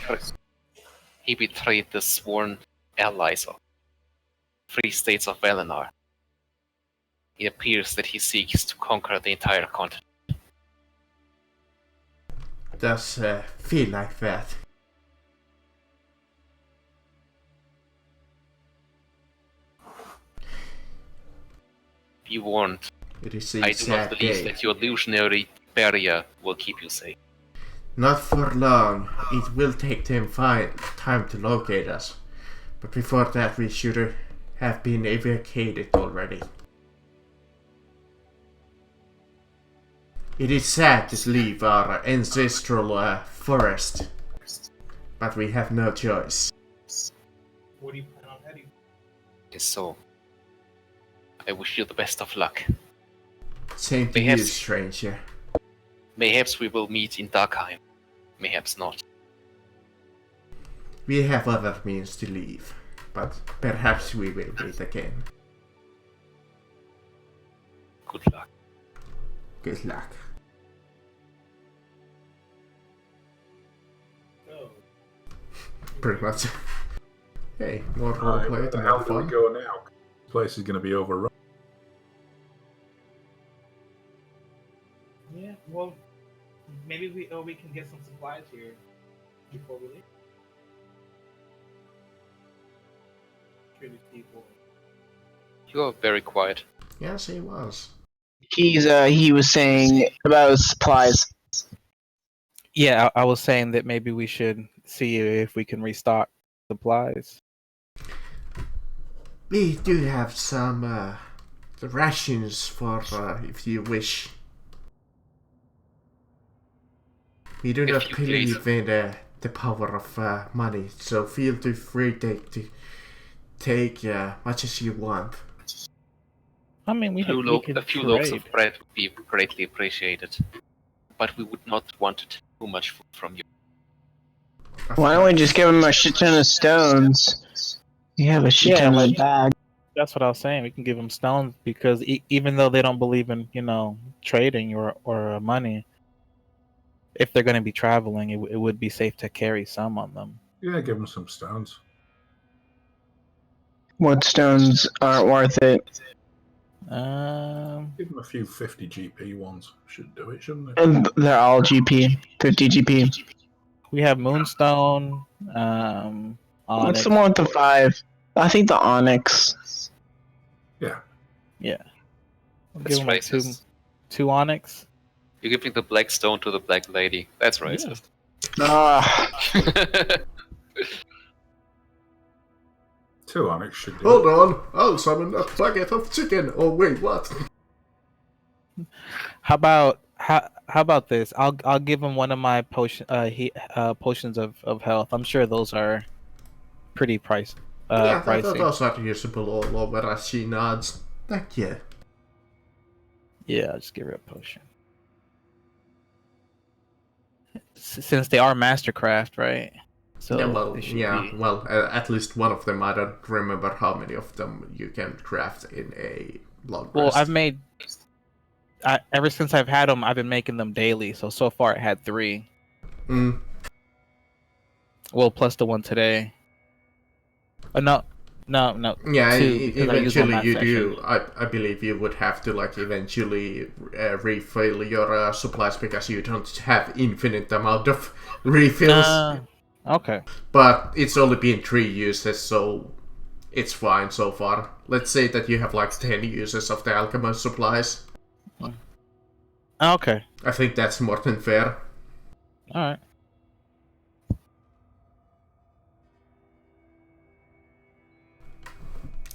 He betrayed the sworn allies of free states of Velenar. It appears that he seeks to conquer the entire continent. Does feel like that. Be warned, It is a I do not sad believe day. that your illusionary barrier will keep you safe. Not for long. It will take them time to locate us. But before that, we should have been evacuated already. It is sad to leave our ancestral forest, but we have no choice. What do you plan on heading? It is so. I wish you the best of luck. Same to you, Perhaps- stranger. Mayhaps we will meet in Darkheim. Mayhaps not. We have other means to leave, but perhaps we will meet again. Good luck. Good luck. Oh. Pretty much. Hey, more Alright, where roleplay the to hell have do we fun. go now? This place is going to be overrun. Yeah, well, maybe we can get some supplies here before we leave. Sure these people. You are very quiet. Yes, he was. He was saying about supplies. Yeah, I was saying that maybe we should see if we can restock supplies. We do have some rations for if you wish. We do If not you believe in the power of money, so feel free to take much as you want. I mean, we could A few loaves trade. of bread would be greatly appreciated. But we would not want to take too much food from you. Of Why don't we course. just give him a shit ton of stones? You have a shit Yeah, ton in like- the bag. That's what I was saying. We can give them stones because even though they don't believe in, trading or money, if they're going to be traveling, it would be safe to carry some on them. Yeah, give them some stones. What stones aren't worth it? Um, Give them a few 50 GP ones. Should do it, shouldn't it? And they're all GP, 50 GP. we have moonstone. What's Onyx. the one with the 5? I think the onyx. Yeah. Yeah, we'll That's give them like racist. two onyx. You're giving the black stone to the black lady. That's racist. Ah, 2 onyx should do Hold it. on, I'll summon a bucket of chicken. Oh wait, what? How about this? I'll give him one of my potions of health. I'm sure those are pretty Yeah, that, pricey. those are usable all over as she nods. Thank you. Yeah, I'll just give her a potion. Since they are mastercraft, right? So they should be. Well, at least one of them. I don't remember how many of them you can craft in a long Well, rest. I've made. Ever since I've had them, I've been making them daily. So far, it had 3. Mm. Well, plus the one today. No. Yeah, 2 because I used one eventually last you session. do. I believe you would have to like eventually refill your supplies because you don't have infinite amount of refills. Okay. But it's only been 3 uses, so it's fine so far. Let's say that you have like 10 uses of the alchemist supplies. Okay. I think that's more than fair. All right.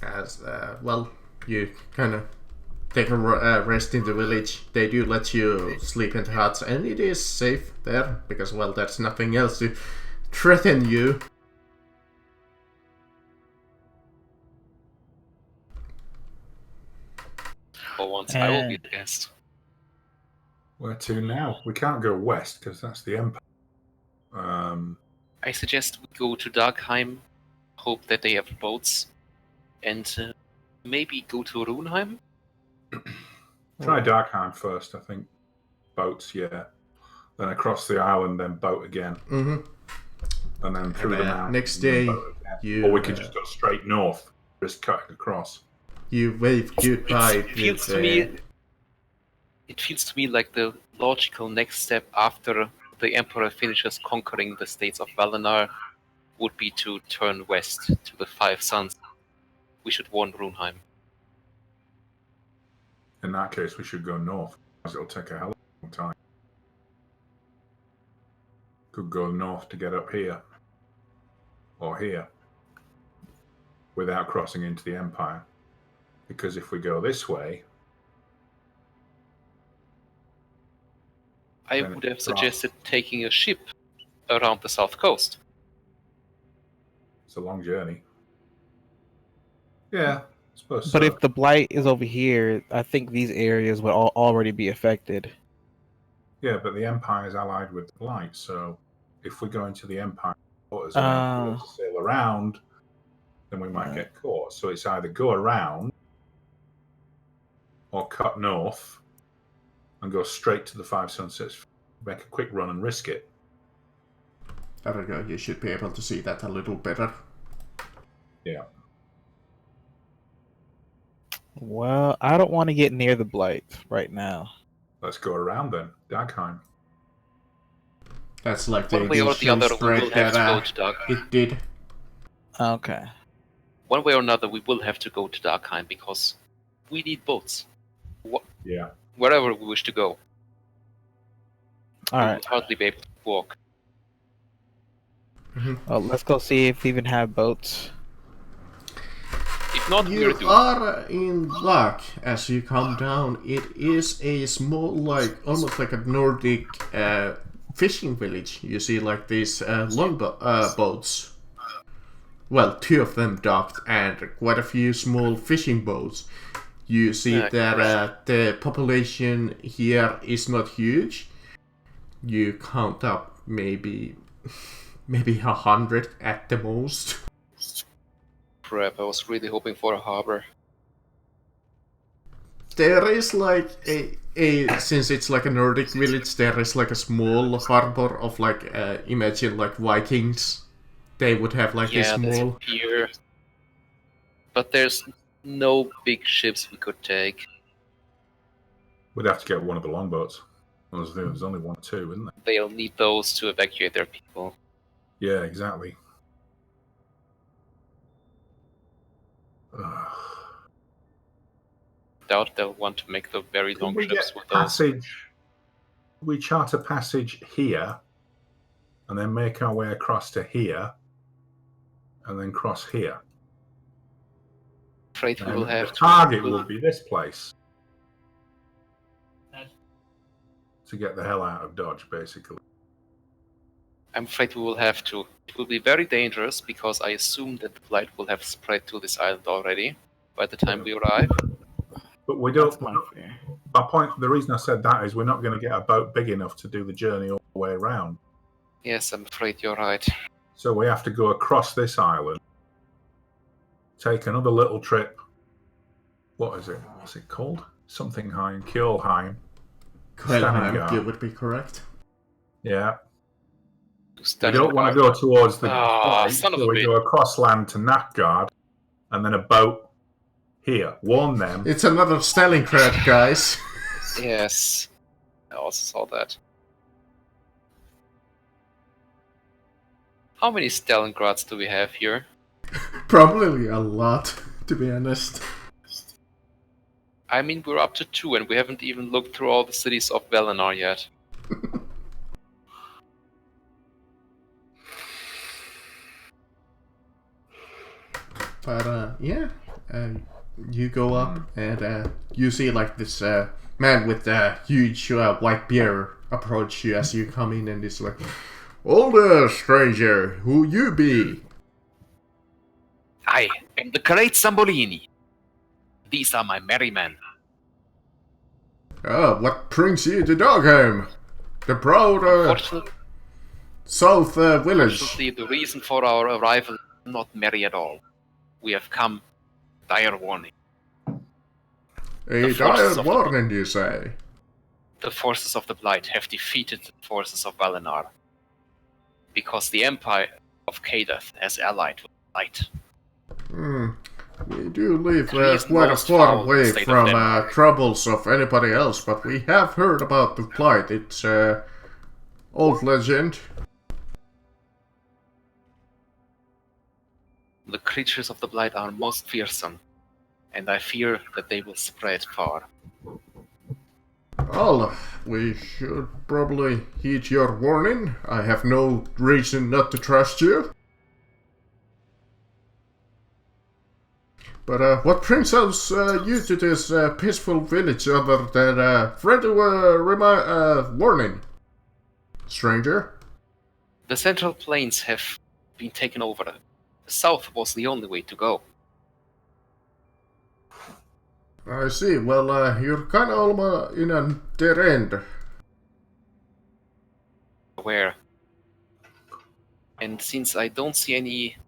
As well, you kind of take a rest in the village. They do let you sleep in the huts, and it is safe there because, well, there's nothing else to threaten you. For once, I will be the guest. Where to now? We can't go west because that's the Empire. I suggest we go to Darkheim, hope that they have boats, and maybe go to Runheim. Try Darkheim first, I think. Boats, yeah. Then across the island, then boat again. Mm-hmm. And then through the mountains. Next day, or we could just go straight north, just cutting across. You wave goodbye. It feels to me like the logical next step after the Emperor finishes conquering the states of Valinor would be to turn west to the Five Suns. We should warn Runheim. In that case, we should go north, because it'll take a hell of a long time. Could go north to get up here. Or here. Without crossing into the Empire. Because if we go this way... I would have suggested taking a ship around the south coast. It's a long journey. Yeah, I suppose But so. if the blight is over here, I think these areas would already be affected. Yeah, but the Empire is allied with the blight, so if we go into the Empire waters and then be able to sail around, then we might get caught. So it's either go around or cut north and go straight to the Five Sunsets, make a quick run and risk it. There we go, you should be able to see that a little better. Yeah. Well, I don't want to get near the blight right now. Let's go around then, Darkheim. That's like the One way or the other, we will have to go to Darkheim. It did. Okay. One way or another, we will have to go to Darkheim because we need boats. Yeah. Wherever we wish to go. All We right. will hardly be able to walk. Well, let's go see if we even have boats. If not, we're You doomed. are in luck as you come down. It is a small, like, almost like a Nordic fishing village. You see, like, these long boats. Well, 2 of them docked and quite a few small fishing boats. You see that the population here is not huge. You count up maybe 100 at the most. Crap, I was really hoping for a harbor. There is like a since it's like a Nordic village, there is like a small harbor of like imagine like Vikings. They would have like this there's small a pier. But there's no big ships we could take. We'd have to get one of the longboats. Well, there's only 1 or 2, isn't there? They'll need those to evacuate their people. Yeah, exactly. Doubt they'll want to make the very long we trips get with those. passage? We charter passage here, and then make our way across to here, and then cross here. Afraid we will have the target will be this place. To get the hell out of Dodge, basically. I'm afraid we will have to. It will be very dangerous because I assume that the blight will have spread to this island already by the time we arrive. But we don't. That's my fear. My point. The reason I said that is we're not going to get a boat big enough to do the journey all the way around. Yes, I'm afraid you're right. So we have to go across this island, take another little trip. What is it? What's it called? Something Heim, Kjolheim. Kjolheim, you would be correct. Yeah. We don't want to go towards the flight, so we go across land to Nacgard, and then a boat here. Warn them. It's another Stalingrad, guys. Yes. I also saw that. How many Stalingrads do we have here? Probably a lot, to be honest. I mean, we're up to 2, and we haven't even looked through all the cities of Valinor yet. But yeah, you go up and you see like this man with a huge white beard approach you as you come in, and it's like, "Older stranger, who you be?" I am the great Sambolini. These are my merry men. What brings you to Dogheim? The proud south village. Unfortunately, the reason for our arrival is not merry at all. We have come dire warning. A dire warning, you say? The forces of the Blight have defeated the forces of Valinor, because the Empire of Kadath has allied with the Blight. We do live quite a far away from troubles of anybody else, but we have heard about the Blight. It's old legend. The creatures of the Blight are most fearsome, and I fear that they will spread far. Well, we should probably heed your warning. I have no reason not to trust you. But what brings us you to this peaceful village other than a friendly warning, stranger? The Central Plains have been taken over. The south was the only way to go. I see. Well, you're kind of almost in a dead end. Where? And since I don't see any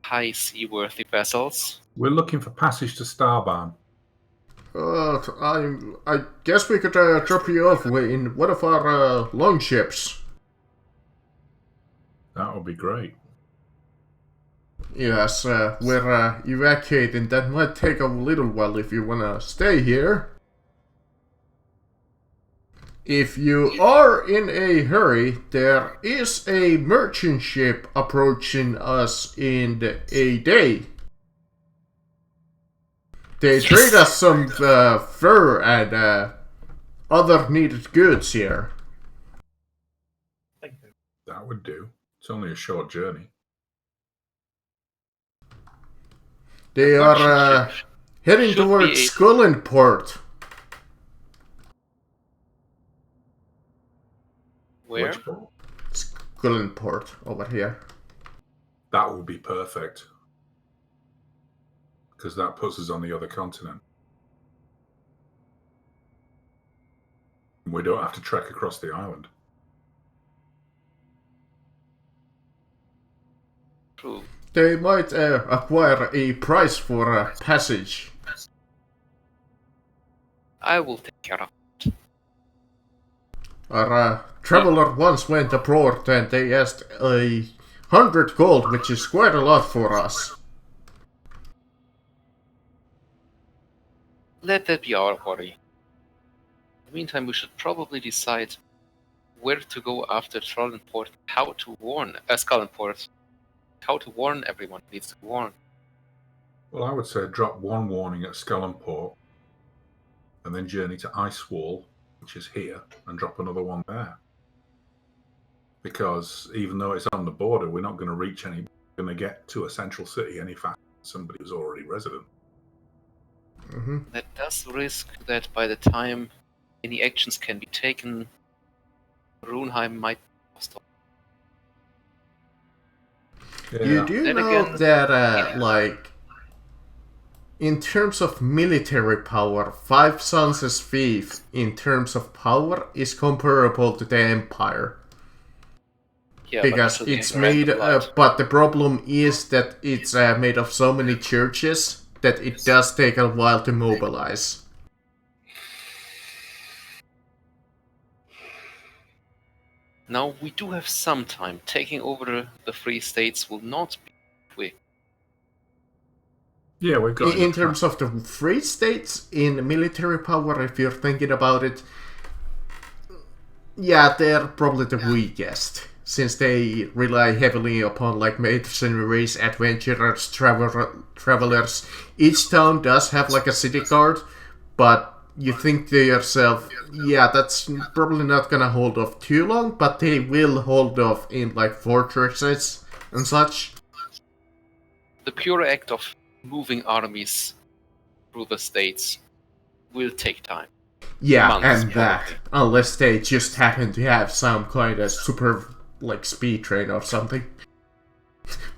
high seaworthy vessels, we're looking for passage to Starbarn. I guess we could drop you off in one of our longships. That would be great. Yes, we're evacuating. That might take a little while if you wanna stay here. If you are in a hurry, there is a merchant ship approaching us in a day. They trade us some fur and other needed goods here. That would do. It's only a short journey. They are heading towards Skullenport. Where? Skullenport, over here. That would be perfect. Because that puts us on the other continent. We don't have to trek across the island. True. They might acquire a price for a passage. I will take care of it. Our traveler once went abroad and they asked 100 gold, which is quite a lot for us. Let that be our worry. In the meantime, we should probably decide where to go after Trollenport, how to warn Skullenport. How to warn everyone needs to warn. Well, I would say drop one warning at Skullenport and then journey to Icewall, which is here, and drop another one there. Because even though it's on the border, we're not going to get to a central city any faster than somebody who's already resident. Mm-hmm. That does risk that by the time any actions can be taken, Runeheim might be lost. Yeah. You do Then know again, that, like, in terms of military power, Five Sons' Fief, in terms of power, is comparable to the Empire. Yeah, because but it's made, but the problem is that it's made of so many churches that it does take a while to mobilize. Now we do have some time. Taking over the Free States will not be quick. Yeah, we've got In terms of the free states in military power, if you're thinking about it, yeah, they're probably the weakest, since they rely heavily upon like mercenaries, adventurers, travelers. Each town does have like a city guard, but you think to yourself, yeah, that's probably not gonna hold off too long, but they will hold off in like fortresses and such. The pure act of moving armies through the states will take time. Yeah, Months, and that, probably. unless they just happen to have some kind of super, like, speed train or something.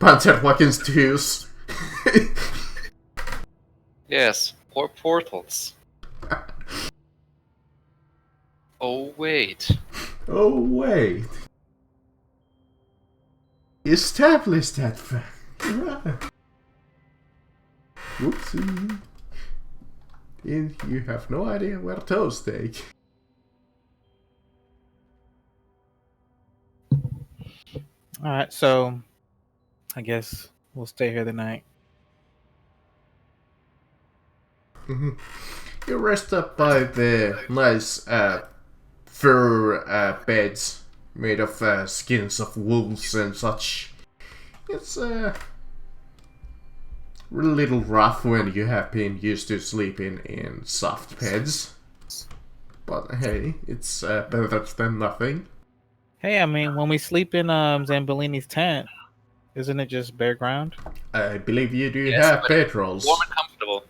Panzerwagens 2s. Yes, or portals. Oh wait. Oh, wait. Establish that fact. Whoopsie. And you have no idea where toes take. Alright, so I guess we'll stay here the night. You rest up by the nice fur beds made of skins of wolves and such. It's a little rough when you have been used to sleeping in soft beds. But hey, it's better than nothing. Hey, I mean, when we sleep in Zambolini's tent, isn't it just bare ground? I believe you do Yes, have but it's bedrolls. warm and comfortable.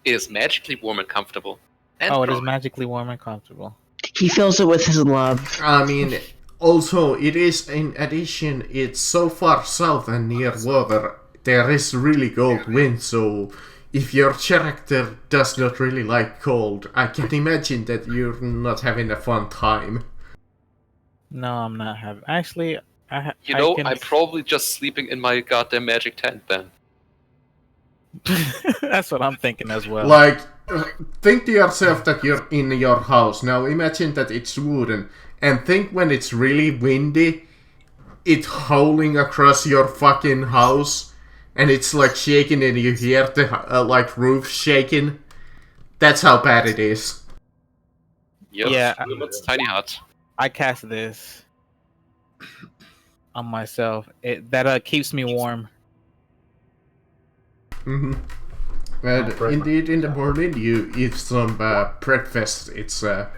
It is magically warm and comfortable. And Oh, it is growing. magically warm and comfortable. He fills it with his love. I mean, also, it is, in addition, it's so far south and near water, there is really cold wind, so if your character does not really like cold, I can imagine that you're not having a fun time. No, I'm not having. Actually, I'm can... probably just sleeping in my goddamn magic tent then. That's what I'm thinking as well. Like, think to yourself that you're in your house. Now imagine that it's wooden, and think when it's really windy, it howling across your fucking house, and it's like shaking and you hear the like roof shaking. That's how bad it is. Yep, Yeah, it's tiny hut. I cast this on myself. That keeps me warm. And indeed, in the morning you eat some breakfast. It's a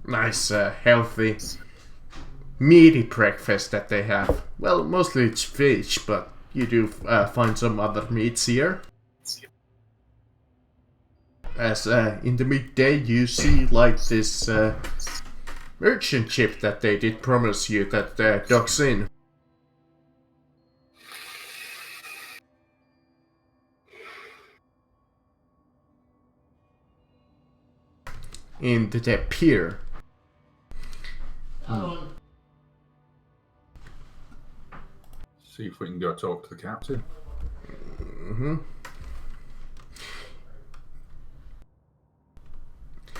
nice, healthy, meaty breakfast that they have. Well, mostly it's fish, but you do find some other meats here. As in the midday you see like this merchant ship that they did promise you that docks into the pier. See if we can go talk to the captain.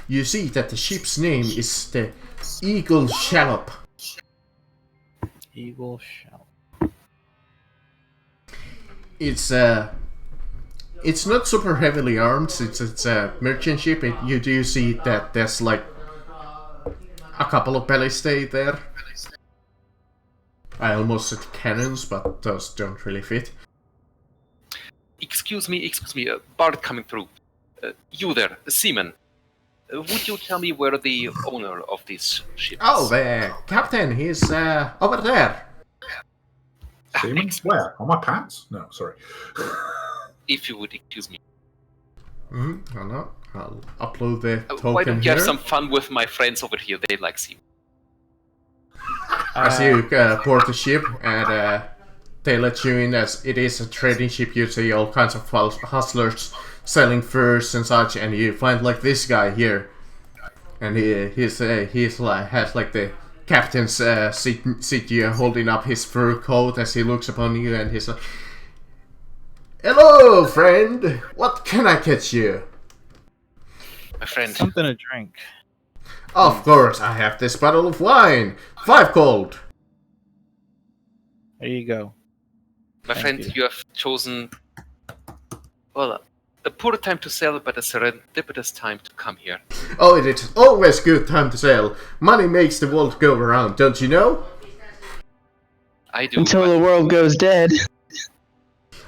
You see that the ship's name is the Eagle Shallop. Eagle shell. It's not super heavily armed since it's a merchant ship. You do see that there's like a couple of ballistae there. I almost said cannons, but those don't really fit. Excuse me, Bard coming through. You there, seaman. Would you tell me where the owner of this ship is? Oh, the captain, he's over there. Seaman? Where? On my pants? No, sorry. If you would excuse me. I'll upload the token Why don't you here. have some fun with my friends over here? They like seamen. As you board the ship, and they let you in as it is a trading ship. You see all kinds of hustlers selling furs and such, and you find like this guy here, and he's like has like the captain sit you holding up his fur coat as he looks upon you, and he's like, "Hello, friend. What can I get you?" My friend, Something to drink. Of course, I have this bottle of wine. 5 gold. There you go. my Thank friend, you. you have chosen, well, a poor time to sell, but a serendipitous time to come here. Oh, it is always good time to sell. Money makes the world go around, don't you know? I do, Until but the world goes dead.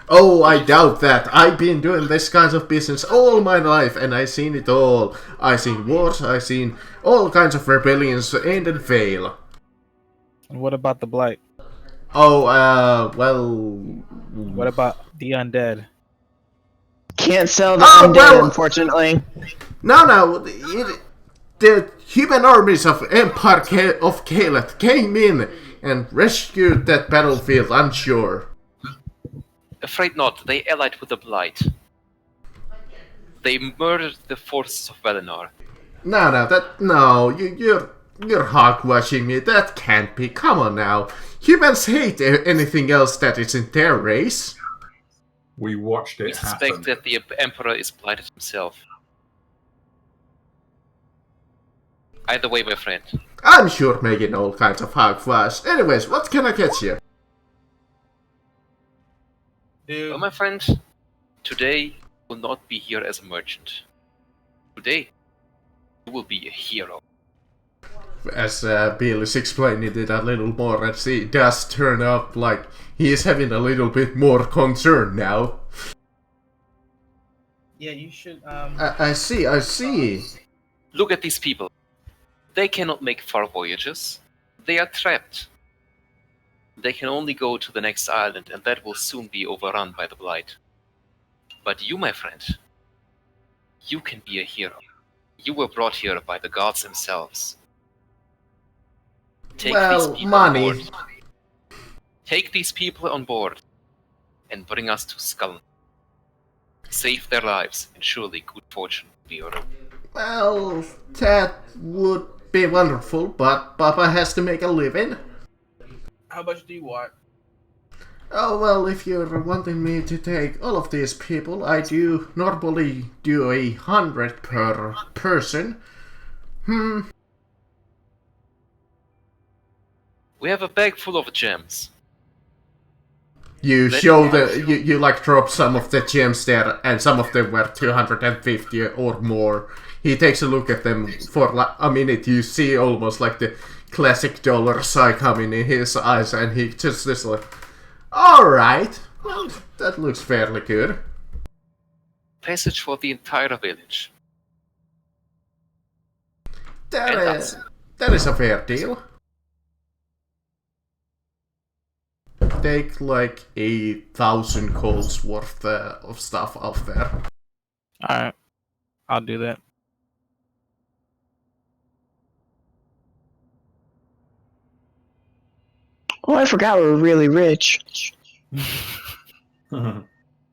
Oh, I doubt that. I've been doing this kind of business all my life, and I've seen it all. I've seen wars, I've seen all kinds of rebellions end and fail. And what about the blight? Oh, well... What about the undead? Can't sell the Oh, undead, well- unfortunately. No, the human armies of Empire of Kalet came in and rescued that battlefield, I'm sure. afraid not. They allied with the Blight. They murdered the forces of Valinor. No, you're hogwashing me. That can't be. Come on now. Humans hate anything else that isn't their race. We watched We it suspect happen. that the Emperor is blighted himself. Either way, my friend. I'm sure making all kinds of hogwash. Anyways, what can I get you? Well, my friend, today you will not be here as a merchant. Today, you will be a hero. As Bill is explaining it a little more, and he does turn up like he is having a little bit more concern now. Yeah, you should. I see. Look at these people. They cannot make far voyages. They are trapped. They can only go to the next island, and that will soon be overrun by the Blight. But you, my friend, you can be a hero. You were brought here by the gods themselves. Take Well, these people money. on board. Take these people on board and bring us to Skull. Save their lives, and surely good fortune will be your own. Well, that would be wonderful, but Papa has to make a living. How much do you want? Oh, well, if you're wanting me to take all of these people, I do normally do 100 per person. We have a bag full of gems. You Let show me- you like drop some of the gems there, and some of them were 250 or more. He takes a look at them for like a minute. You see almost like the classic dollar sign coming in his eyes, and he just is like, "Alright, well, that looks fairly good." Passage for the entire village. That, And us. that is a fair deal. Take like 1,000 golds worth of stuff off there. Alright. I'll do that. Oh, I forgot we were really rich.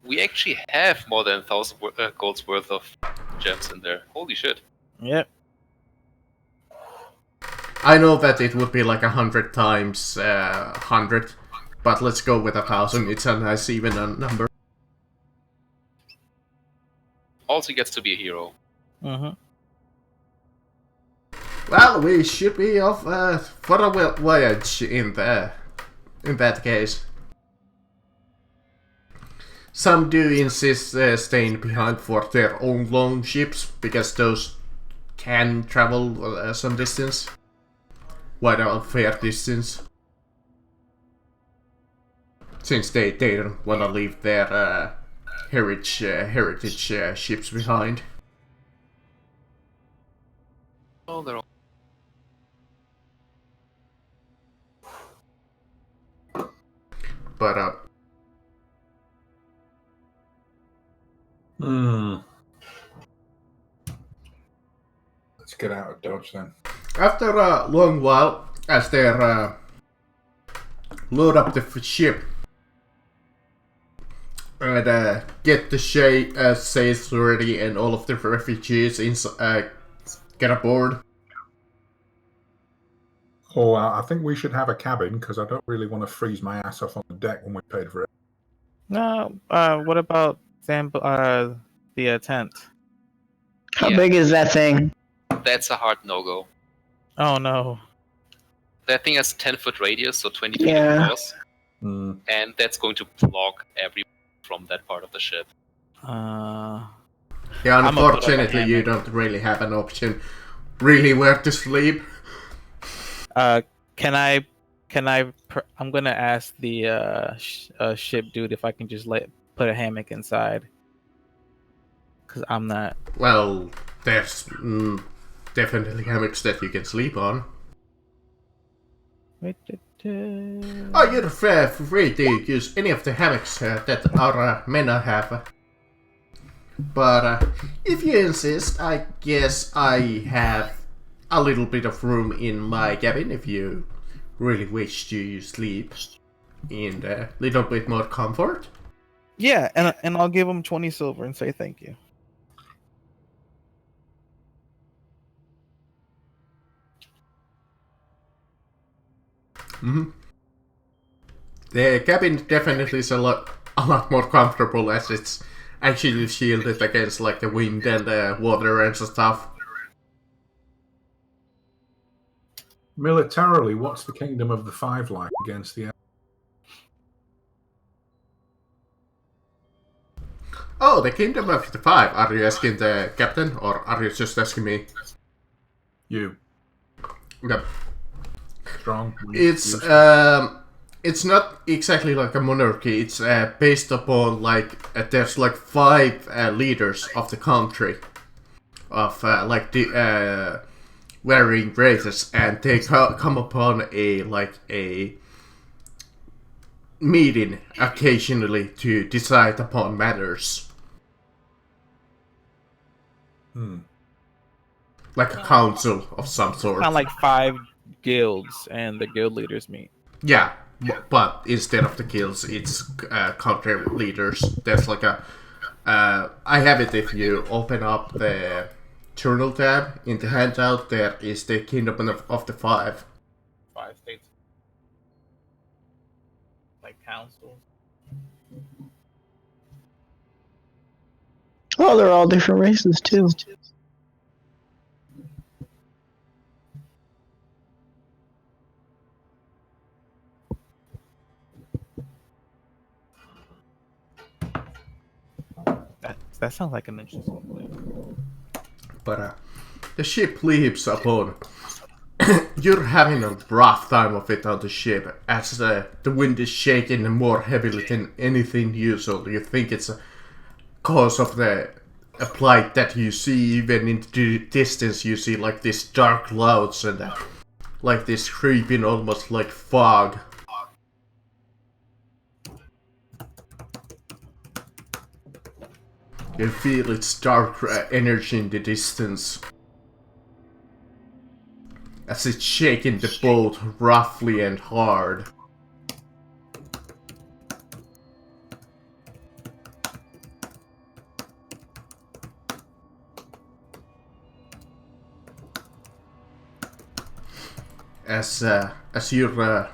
We actually have more than 1,000 gold's worth of gems in there. Holy shit. Yep. I know that it would be like 100 times 100, but let's go with 1,000. It's a nice even number. Also gets to be a hero. Mm-hmm. Well, we should be off for a voyage in that case. Some do insist staying behind for their own long ships, because those can travel some distance. Quite a fair distance. Since they don't want to leave their heritage ships behind. Oh, they're all... But Let's get out of Dodge then. after a long while, as they load up the ship and get the sails ready and all of the refugees get aboard, Or I think we should have a cabin because I don't really want to freeze my ass off on the deck when we paid for it. No. What about the tent? How Yeah. big is that thing? That's a hard no-go. Oh no. That thing has 10-foot radius, so 20 feet Yeah. across, Mm. and that's going to block everyone from that part of the ship. Yeah, I'ma put up a unfortunately, you hammock. don't really have an option really where to sleep. Can I? I'm gonna ask the ship dude if I can just put a hammock inside. Cause I'm not. Well, there's definitely hammocks that you can sleep on. Oh, you're free to use any of the hammocks that our men have. But if you insist, I guess I have a little bit of room in my cabin if you really wish to sleep in a little bit more comfort. Yeah, and I'll give him 20 silver and say thank you. Mm-hmm. The cabin definitely is a lot more comfortable as it's actually shielded against like the wind and the water and stuff. Militarily, what's the Kingdom of the Five like against the... Oh, the Kingdom of the Five. Are you asking the captain or are you just asking me? You. Okay. Strong? It's not exactly like a monarchy. It's based upon like there's like 5 leaders of the country of like the varying races, and they come upon a meeting occasionally to decide upon matters. Like a council of some sort. Kind of like 5 guilds, and the guild leaders meet. Yeah, but instead of the guilds, it's country leaders. There's like a... I have it if you open up the journal tab. In the handout, there is the Kingdom of the Five. 5 states. Like councils. Oh, they're all different races too. That sounds like an interesting plan. But the ship leaps upon. You're having a rough time of it on the ship, as the wind is shaking more heavily than anything usual. You think it's a cause of the plight that you see. Even in the distance you see like these dark clouds and like this creeping almost like fog. You feel its dark energy in the distance as it's shaking the boat roughly and hard. As you're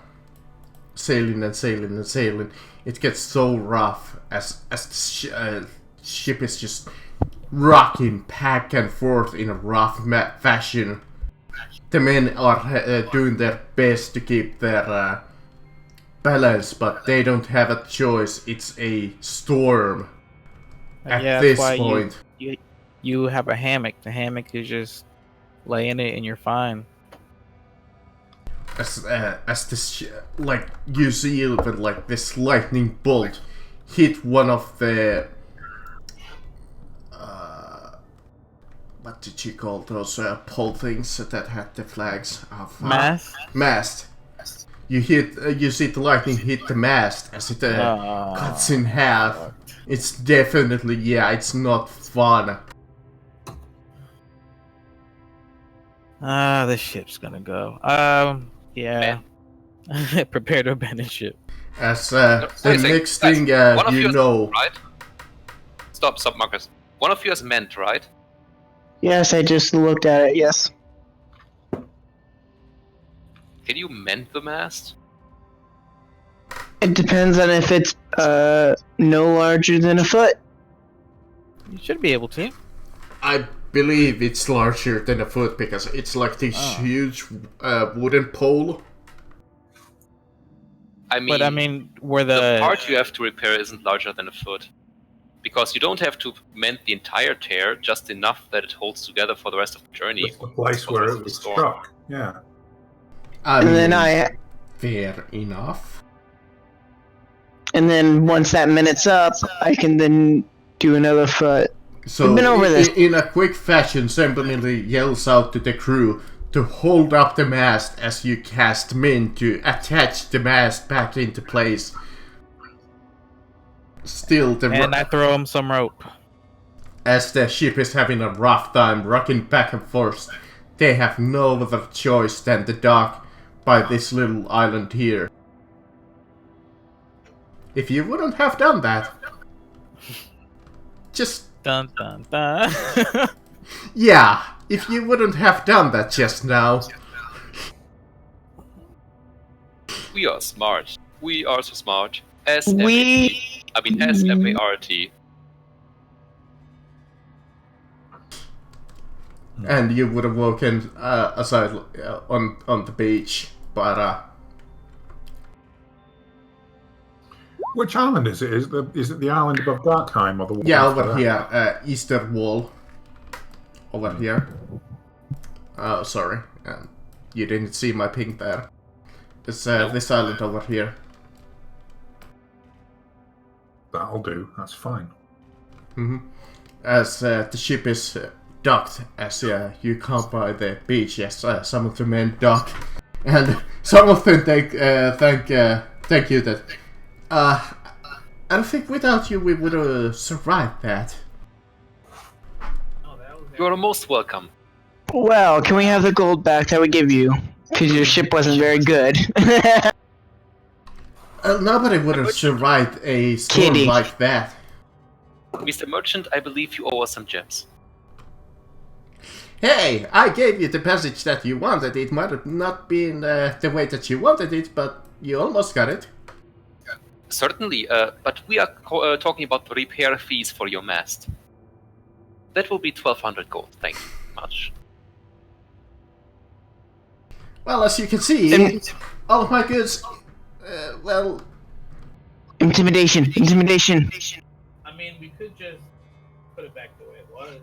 sailing and sailing and sailing, it gets so rough as the ship is just rocking back and forth in a rough fashion. The men are doing their best to keep their balance, but they don't have a choice. It's a storm at this that's why point. you have a hammock. The hammock is just lay in it and you're fine. As this like you see even like this lightning bolt hit one of the what did you call those pole things that had the flags of mast. You see the lightning hit the mast as it cuts in half. It's definitely, yeah, it's not fun. This ship's gonna go. Yeah. Prepare to abandon ship. As Wait a second, next guys, thing one of you you know, right? Stop, Marcus. One of you has meant, right? Yes, I just looked at it. Yes. Can you mend the mast? It depends on if it's no larger than a foot. You should be able to. I believe it's larger than a foot because it's like this huge wooden pole. But I mean, where the part you have to repair isn't larger than a foot. Because you don't have to mend the entire tear, just enough that it holds together for the rest of the journey. It's the place where it was struck. Yeah. I And mean, then fair enough. And then once that minute's up, I can then do another foot. So, We've been over this. In a quick fashion, Semblingly yells out to the crew to hold up the mast as you cast Min to attach the mast back into place. Still, and I throw him some rope. As the ship is having a rough time rocking back and forth, they have no other choice than to dock by this little island here. If you wouldn't have done that, just... Dun dun dun. Yeah, if you wouldn't have done that just now. We are smart. We are so smart. S S-M-A-R-T. And you would have woken aside on the beach, but which island is it? Is it the island above Darkheim or the one? Yeah, over here, Easter Wall. Over here. Oh, sorry, you didn't see my ping there. It's this island over here. That'll do. That's fine. As the ship is docked, as you come by the beach, yes, some of the men dock, and some of them thank you that. I don't think without you we would have survived that. You are most welcome. Well, can we have the gold back that we give you? Because your ship wasn't very good. Nobody would have survived a storm like that. Mr. Merchant, I believe you owe us some gems. Hey, I gave you the passage that you wanted. It might have not been the way that you wanted it, but you almost got it. Certainly, but we are talking about the repair fees for your mast. That will be 1,200 gold, thank you much. Well, as you can see, all of my goods, well... Intimidation. I mean, we could just put it back the way it was.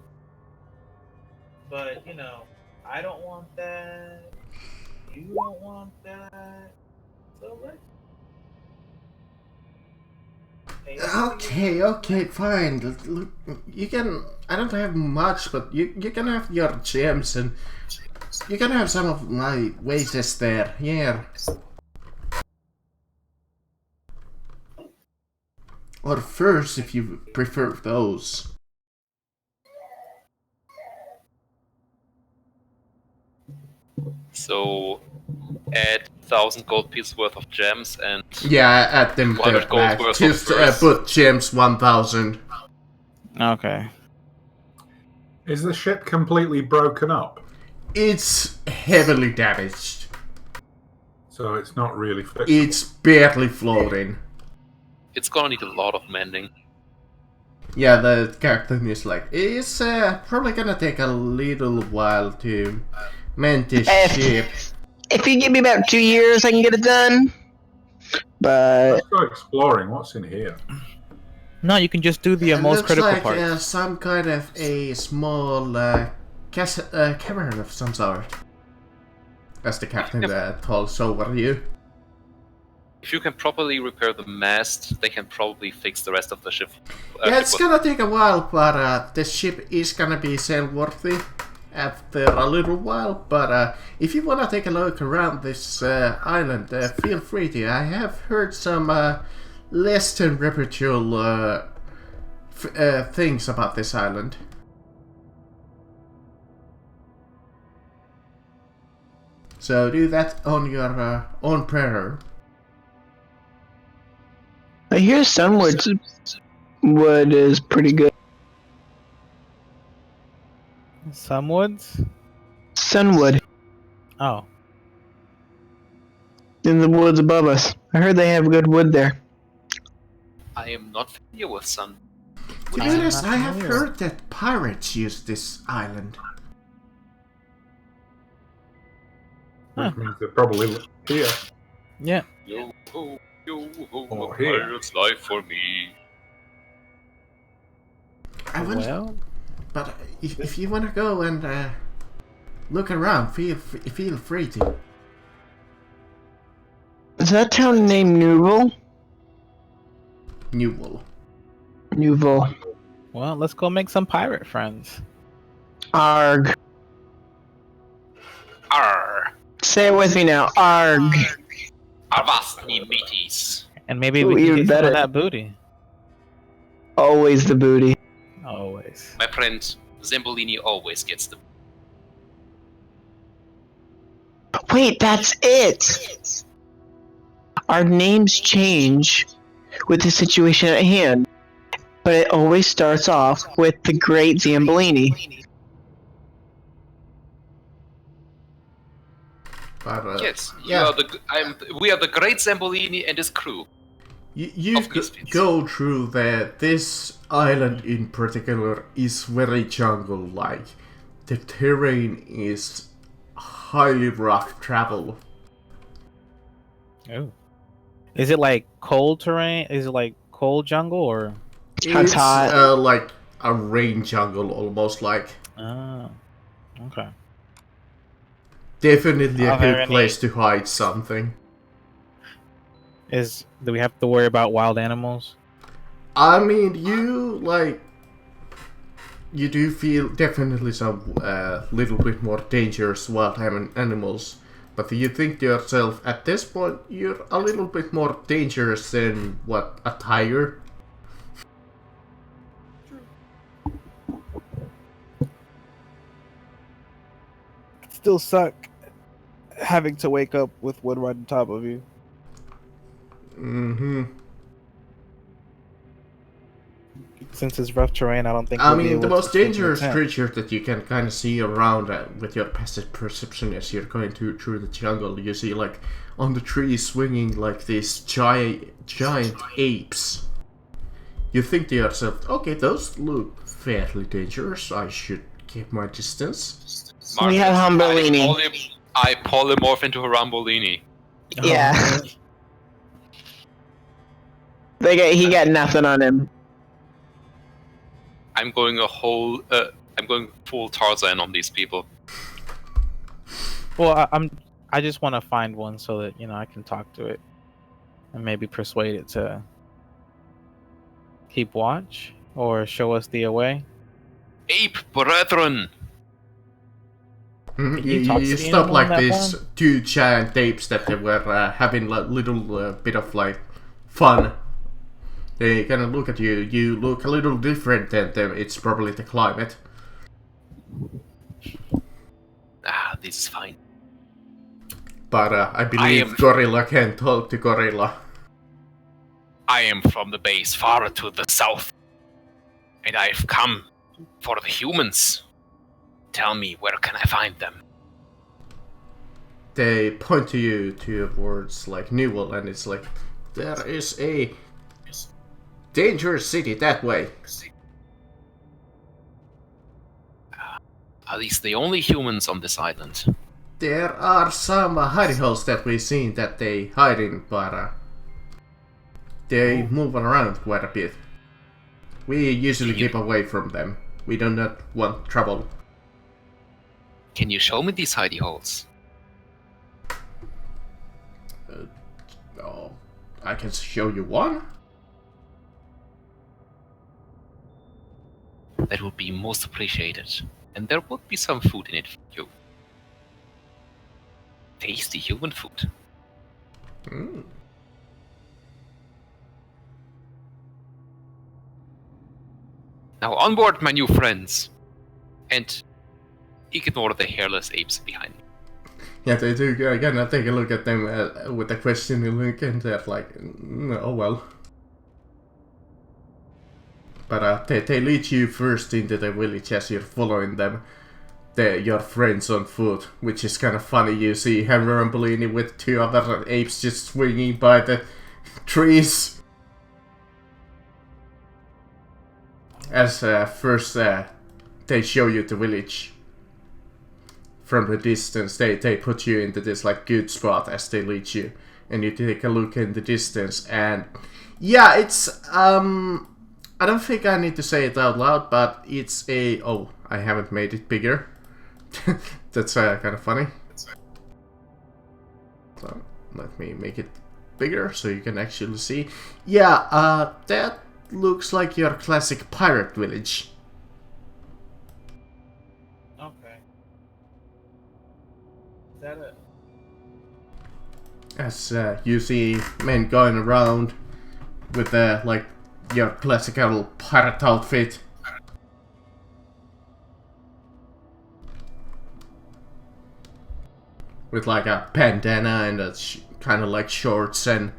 But, you know, I don't want that. You don't want that. So let's... Okay, fine. Look, you can... I don't have much, but you can have your gems, and you can have some of my wages there. Yeah. Or first, if you prefer those. So, add 1,000 gold pieces worth of gems and... Yeah, add them there back. Just put gems 1,000. Okay. Is the ship completely broken up? It's heavily damaged. So it's not really fixable. It's barely floating. It's gonna need a lot of mending. Yeah, the character is like, it's probably gonna take a little while to mend this ship. If you give me about 2 years, I can get it done. But let's go exploring. What's in here? No, you can just do the most critical like, parts. Some kind of a small cavern of some sort. As the captain told over you. If you can properly repair the mast, they can probably fix the rest of the ship. Yeah, it's gonna take a while, but the ship is gonna be sail-worthy after a little while. But if you wanna take a look around this island, feel free to. I have heard some less than reputable things about this island. So do that on your own prayer. I hear Sunwood's wood is pretty good. Some woods? Sunwood. Oh. In the woods above us. I heard they have good wood there. I am not familiar with some. To be I'm honest, not I have familiar. heard that pirates use this island. Huh. Which means they're probably here. Yeah. Yo ho, Or a here. pirate's life for me. I wonder, Well, but if you want to go and look around, feel free to. Is that town named Newville? Newell. Newville. well, let's go make some pirate friends. Arg. Arr. Say it with me now. Arg. Avast me mateys. And maybe Ooh, we can even get some better. of that booty. Always the booty. Always. My friend Zambolini always gets the. Wait, that's it! Our names change with the situation at hand, but it always starts off with the Great Zambolini. But Yes, you yeah. are the. We are the great Zambolini and his crew. You Of misfits. go through that. This island in particular is very jungle-like. The terrain is highly rough travel. Oh. Is it like cold terrain? Is it like cold jungle or? It's hot. Like a rain jungle, almost like. Oh. Okay. Definitely a Are there good any- place to hide something. Do we have to worry about wild animals? I mean, you do feel definitely some little bit more dangerous wild animals, but you think to yourself, at this point, you're a little bit more dangerous than, what, a tiger? Still suck having to wake up with wood right on top of you. Mm-hmm. Since it's rough terrain, I don't think. I we'll be mean, the able most to sleep in a dangerous tent. creature that you can kind of see around with your passive perception as you're going through the jungle, you see, like, on the trees swinging like these giant apes. You think to yourself, okay, those look fairly dangerous, I should keep my distance. We have Humberlini. I polymorph into a Rambolini. Yeah. He got nothing on him. I'm going I'm going full Tarzan on these people. Well, I just want to find one so that I can talk to it and maybe persuade it to keep watch or show us the way. Ape brethren! Mhm, You talk to You the stop animal like in that these form? two giant apes that they were having a little bit of like fun. They kind of look at you. You look a little different than them. It's probably the climate. Ah, this is fine. But I believe am- gorilla can talk to gorilla. I am from the base far to the south, and I've come for the humans. Tell me, where can I find them? They point to you towards like Newell, and it's like there is a dangerous city that way. Are these the only humans on this island? There are some hiding holes that we've seen that they hide in, but they move around quite a bit. We usually keep away from them. We do not want trouble. Can you show me these hidey holes? Oh, I can show you one. That would be most appreciated. And there would be some food in it for you. Tasty human food. Mm. Now onboard, my new friends! And ignore the hairless apes behind me. Yeah, they do kind of take a look at them with a questioning look, and they're like, oh well. But they lead you first into the village as you're following them. your friends on foot, which is kind of funny. You see Hammer and Bellini with 2 other apes just swinging by the trees. As first they show you the village from the distance. They put you into this like good spot as they lead you, and you take a look in the distance. And yeah, it's I don't think I need to say it out loud, but it's a I haven't made it bigger. That's kind of funny. So let me make it bigger so you can actually see. Yeah, that looks like your classic pirate village. Okay. Is that it? As you see men going around with like your classical pirate outfit. With like a bandana and a kind of like shorts and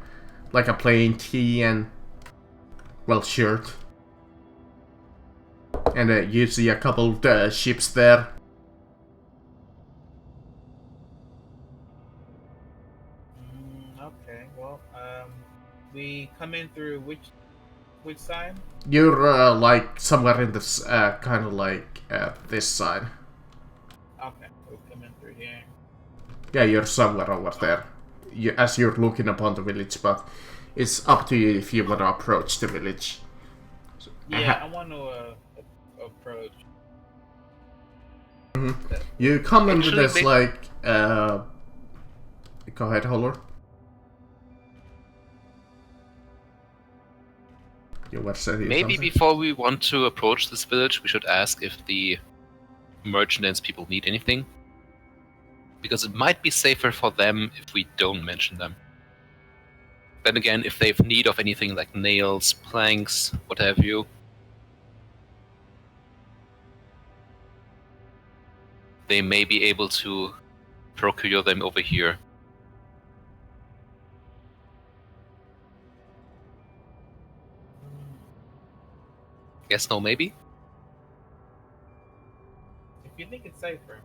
like a plain tee and well shirt. And you see a couple of ships there. Okay. Well, we come in through which side? You're like somewhere in this kind of like this side. Okay, we'll come in through here. Yeah, you're somewhere over there. As you're looking upon the village, but it's up to you if you want to approach the village. So, Yeah, I want to approach. You come into Actually, this like go ahead, Holler. You were saying Maybe something? before we want to approach this village, we should ask if the merchants people need anything. Because it might be safer for them if we don't mention them. Then again, if they have need of anything like nails, planks, what have you, they may be able to procure them over here. Guess no, maybe? If you think it's safer.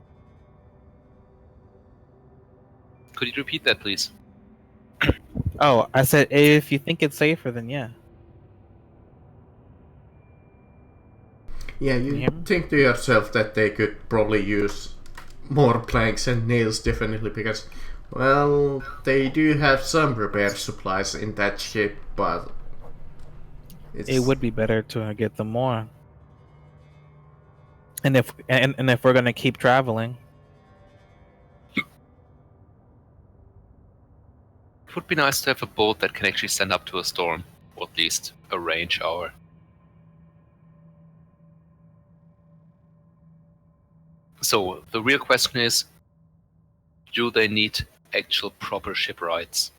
Could you repeat that, please? Oh, I said if you think it's safer, then yeah. Yeah, you hear me? think to yourself that they could probably use more planks and nails, definitely, because, well, they do have some repair supplies in that ship, but It would be better to get them more. And if we're gonna keep traveling, It would be nice to have a boat that can actually stand up to a storm, or at least arrange our. So, the real question is, do they need actual proper ship rights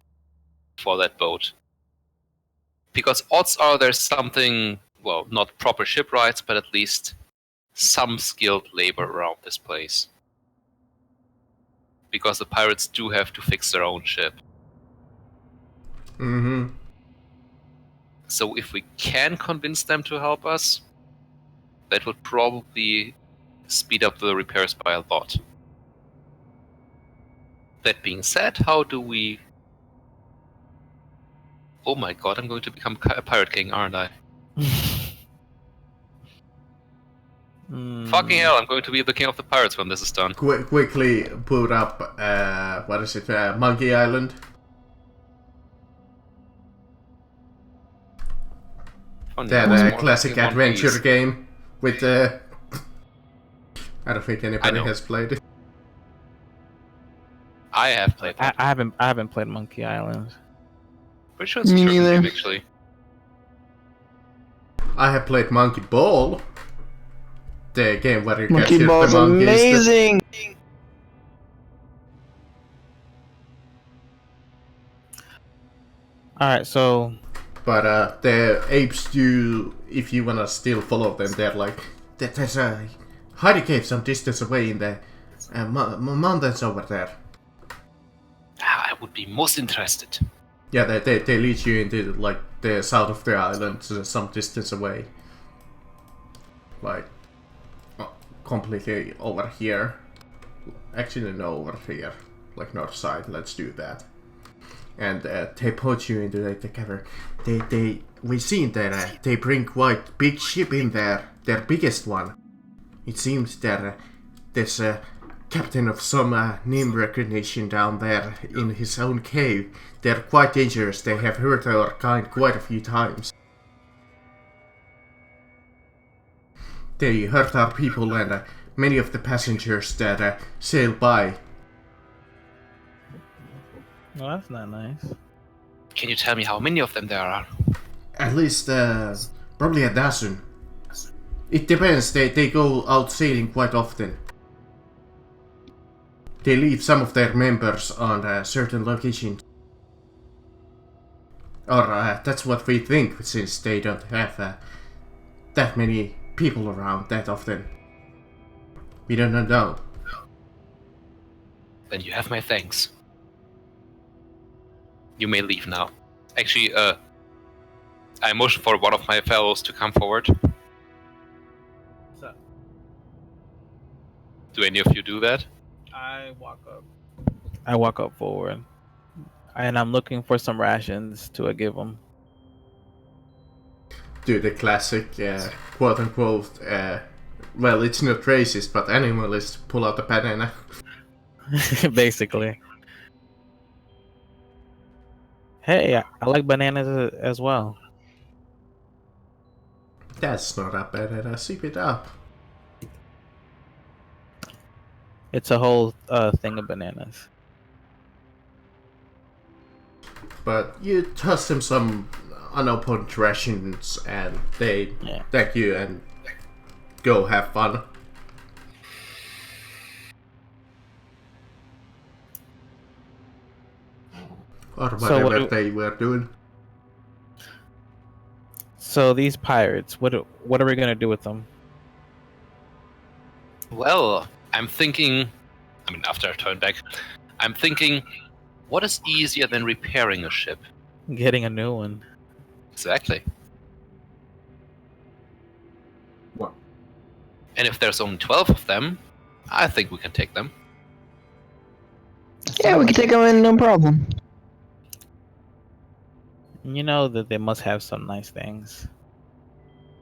for that boat? Because odds are there's something, well, not proper ship rights, but at least some skilled labor around this place. Because the pirates do have to fix their own ship. Mm-hmm. So if we can convince them to help us, that would probably speed up the repairs by a lot. That being said, how do we... Oh my god, I'm going to become a pirate king, aren't I? Fucking hell, I'm going to be the king of the pirates when this is done. Quickly put up, what is it, Monkey Island? Funny, That it's more classic like One adventure Piece. game with I don't think anybody know. has played it. I have played that. I haven't played Monkey Island. Pretty sure it's a Me certain neither. game, actually. I have played Monkey Ball. The game where you Monkey capture Ball's the monkeys. amazing. All right, so But the apes do, if you wanna still follow them, they're like, there's a hiding cave some distance away in the mountains over there. I would be most interested. Yeah, they lead you into like the south of the island, some distance away. Like completely over here. Actually, no, over here. Like north side, let's do that. And they put you into the cavern. We seen that they bring quite big ship in there, their biggest one. It seems that there's a captain of some name recognition down there in his own cave. They're quite dangerous. They have hurt our kind quite a few times. They hurt our people and many of the passengers that sail by. Well, that's not nice. Can you tell me how many of them there are? At least probably a dozen. It depends. They go out sailing quite often. They leave some of their members on certain locations. Or that's what we think, since they don't have that many people around that often. We don't know. Then you have my thanks. You may leave now. Actually, I motion for one of my fellows to come forward. So, Do any of you do that? I walk up. I walk up forward, and I'm looking for some rations to give them. Do the classic, quote unquote, well, it's not racist, but animalist, pull out a banana. Basically. Hey, I like bananas as well. That's not a banana, sip it up. It's a whole thing of bananas. But you toss them some unopened rations and they thank you and go have fun. Or whatever they were doing. So these pirates, what are we gonna do with them? Well, I'm thinking... after I turn back, I'm thinking, what is easier than repairing a ship? Getting a new one. Exactly. What? And if there's only 12 of them, I think we can take them. Yeah, we can take them in, no problem. You know that they must have some nice things.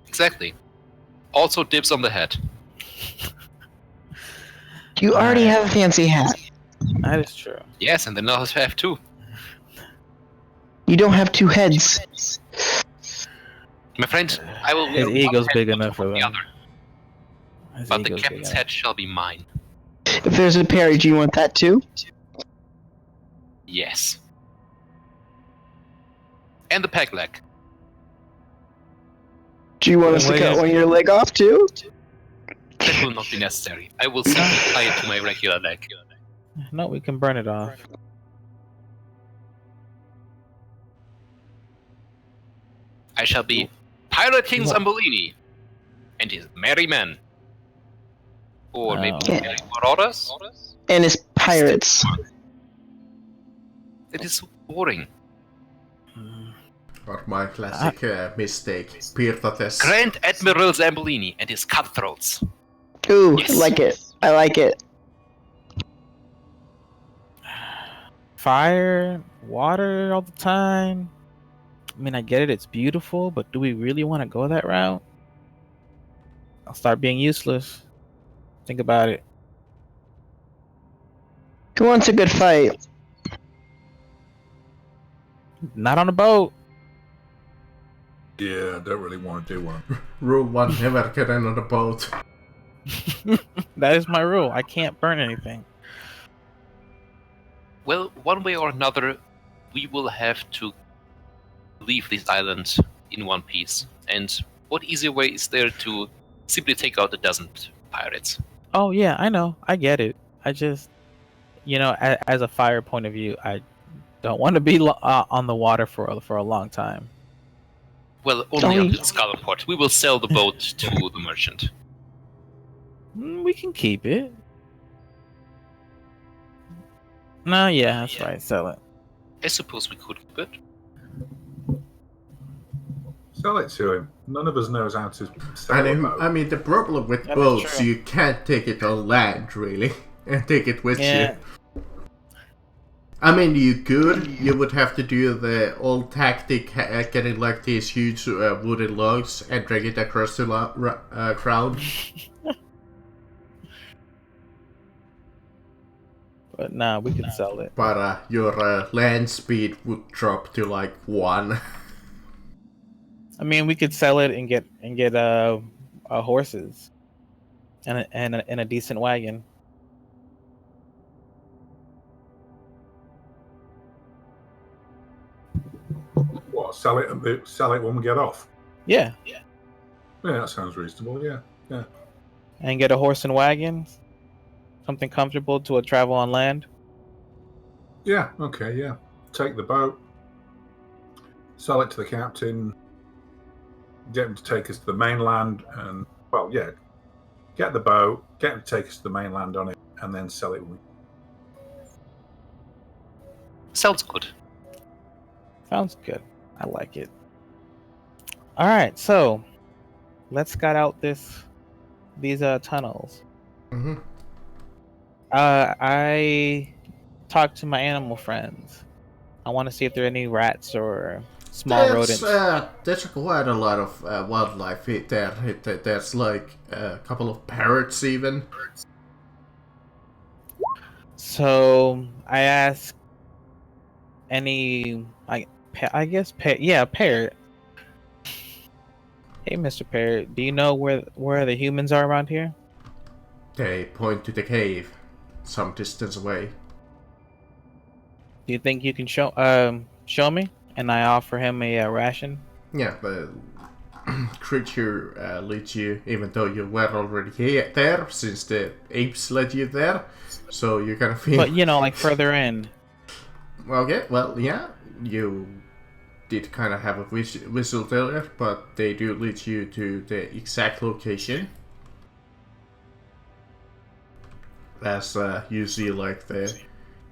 Exactly. Also dibs on the head. You already have a fancy hat. That is true. Yes, and then I'll have two. You don't have two heads. My friend, I will His wear ego's one big head enough for the them. other. His But the ego's big captain's enough. head shall be mine. If there's a pair, do you want that too? Yes. And the peg leg. Do you want us to cut one of your leg off too? That will not be necessary. I will simply tie it to my regular leg. No, we can burn it off. I shall be Pirate King Zambolini and his merry men. Or maybe Oh. merry marauders? And his pirates. It is so boring. Or my classic mistake, Pirtates. Grand Admiral Zambolini and his cutthroats. Ooh, Yes. I like it. I like it. Fire, water all the time. I mean, I get it, it's beautiful, but do we really want to go that route? I'll start being useless. Think about it. Who wants a good fight? Not on a boat. Yeah, I don't really want to do one. Rule 1, never get in on a boat. That is my rule. I can't burn anything. Well, one way or another, we will have to leave this island in one piece. And what easier way is there to simply take out a dozen pirates? Oh yeah, I know. I get it. I just, as a fire point of view, I don't want to be on the water for a long time. Well, only until Skullport. We will sell the boat to the merchant. We can keep it. No, yeah, that's right. Sell it. I suppose we could keep it. Sell it to him. None of us knows how to sail a boat. I mean, the problem with That is boats, true. you can't take it on land, really, and take it with Yeah. you. I mean, you could. You would have to do the old tactic, getting like these huge wooden logs and drag it across the ground. But nah, we can sell it. But your land speed would drop to like 1. I mean, we could sell it and get horses and a decent wagon. What? Sell it when we get off. Yeah, Yeah, that sounds reasonable. Yeah. and get a horse and wagon, something comfortable to travel on land. Yeah. Okay. Yeah. Take the boat. Sell it to the captain. Get him to take us to the mainland, and get the boat. Get him to take us to the mainland on it, and then sell it. Sounds good. Sounds good. I like it. All right, so let's scout out these tunnels. Mm-hmm. I talked to my animal friends. I want to see if there are any rats or small rodents. There's quite a lot of wildlife there. There's like a couple of parrots even. So I asked I guess Parrot. Hey, Mr. Parrot, do you know where the humans are around here? They point to the cave, some distance away. Do you think you can show me? And I offer him a ration. Yeah, the creature leads you, even though you were already there, since the apes led you there. So you kind of feel. But like further in. Okay, well, yeah, you did kind of have a whistle there, but they do lead you to the exact location. As you see, like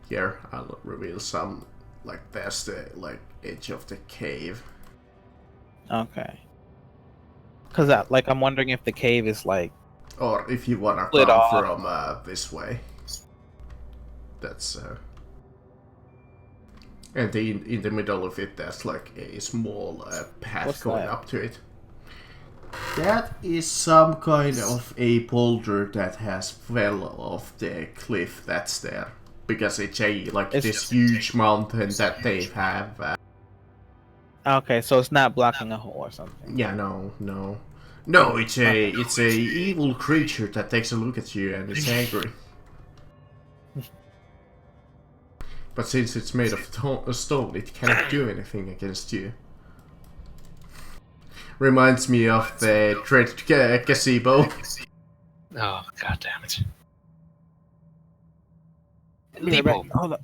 here, I'll reveal some, like that's the edge of the cave. Okay. Because I'm wondering if the cave is like. Or if you wanna Split come off. from this way. That's and in the middle of it, there's like a small path What's going that? up to it. That is some kind of a boulder that has fell off the cliff that's there. Because it's this huge mountain that they have. Okay, so it's not blocking a hole or something. Yeah, no. It's a evil creature that takes a look at you and is angry. But since it's made of stone, it cannot do anything against you. Reminds me of the Dread Gazebo. Oh, god damn it. Be right back. Lipo. Hold up.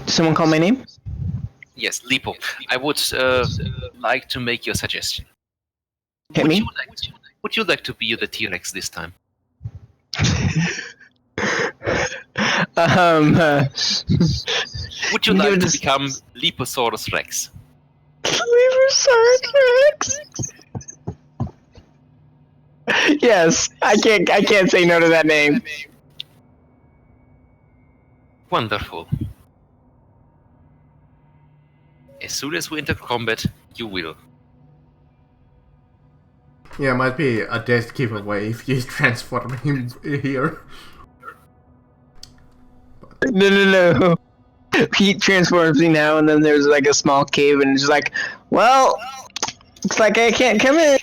Someone call my name? Yes, Lipo. I would like to make your suggestion. Hit me? Would you like to be the T-Rex this time? Would you Give like it to a- become Liposaurus Rex? Yes, I can't say no to that name. Wonderful. As soon as we enter combat, you will. Yeah, might be a death giveaway if you transform him here. No. He transforms me now, and then there's like a small cave, and it's just like, well, looks like I can't come in.